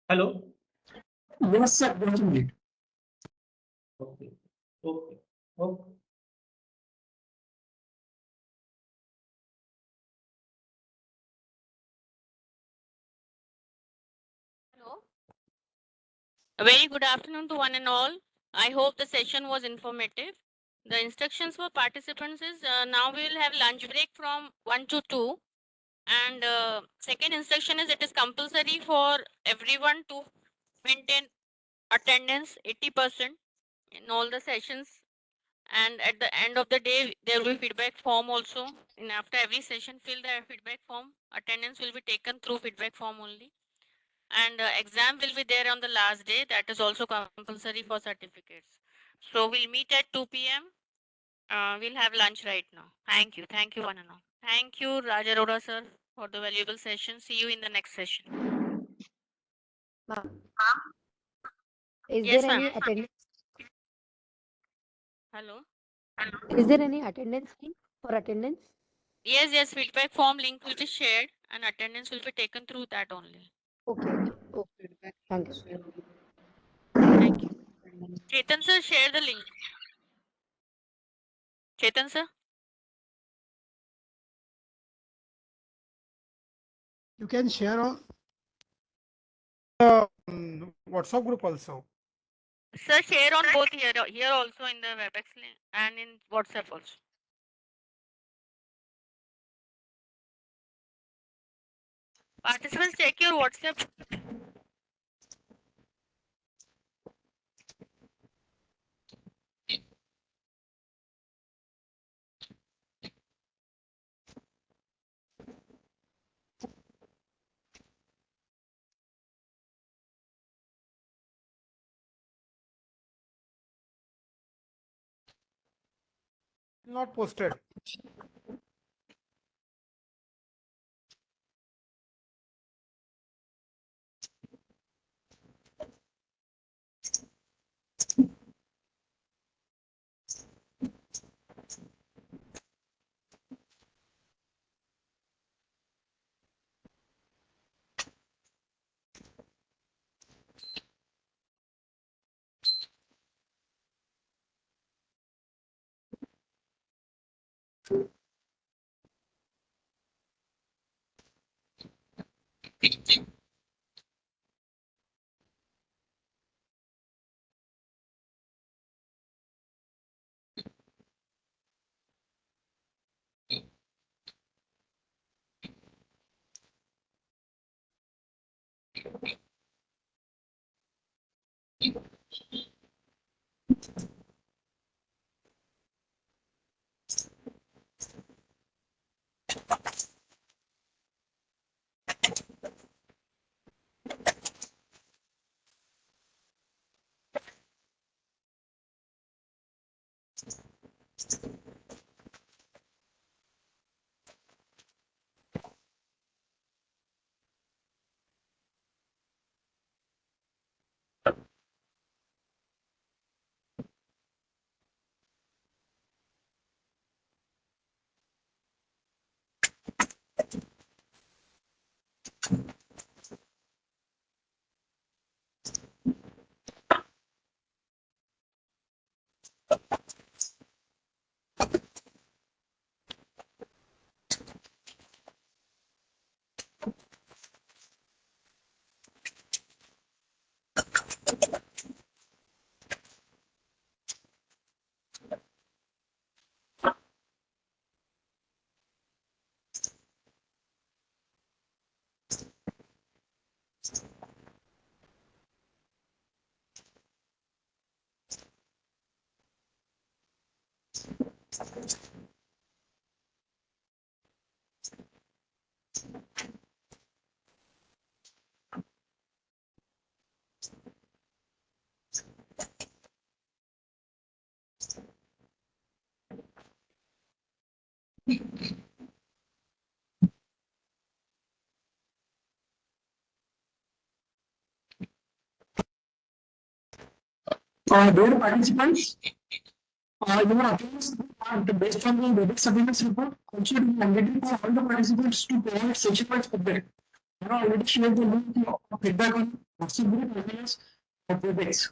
N: Hello,
L: Yes, sir. Go ahead.
N: Okay, okay, okay.
B: Hello. A very good afternoon to one and all. I hope the session was informative. The instructions for participants is now we will have lunch break from 1 to 2. And second instruction is it is compulsory for everyone to maintain attendance 80% in all the sessions. And at the end of the day, there will be feedback form also. And after every session, fill the feedback form. Attendance will be taken through feedback form only. And exam will be there on the last day. That is also compulsory for certificates. So we'll meet at 2 p.m. We'll have lunch right now. Thank you. Thank you, one and all. Thank you, Ravi Arora sir, for the valuable session. See you in the next session.
R: Is
B: Yes,
R: there any
B: ma'am.
R: attendance?
B: Hello.
R: Is there any attendance link for attendance?
B: Yes, yes. Feedback form link will be shared, and attendance will be taken through that only.
R: Okay, okay. Thank you.
B: Thank you. Chetan sir, share the link. Chetan sir.
L: You can share on WhatsApp group also.
B: Sir, share on both here also in the WebEx link and in WhatsApp also. Participants, check your WhatsApp.
S: Not posted.
L: Dear participants, your attendance are based on the Vedic surveillance report. Also, it is mandatory for all the participants to provide session-wise feedback. I have already shared the link of feedback on WhatsApp group as well as Webex.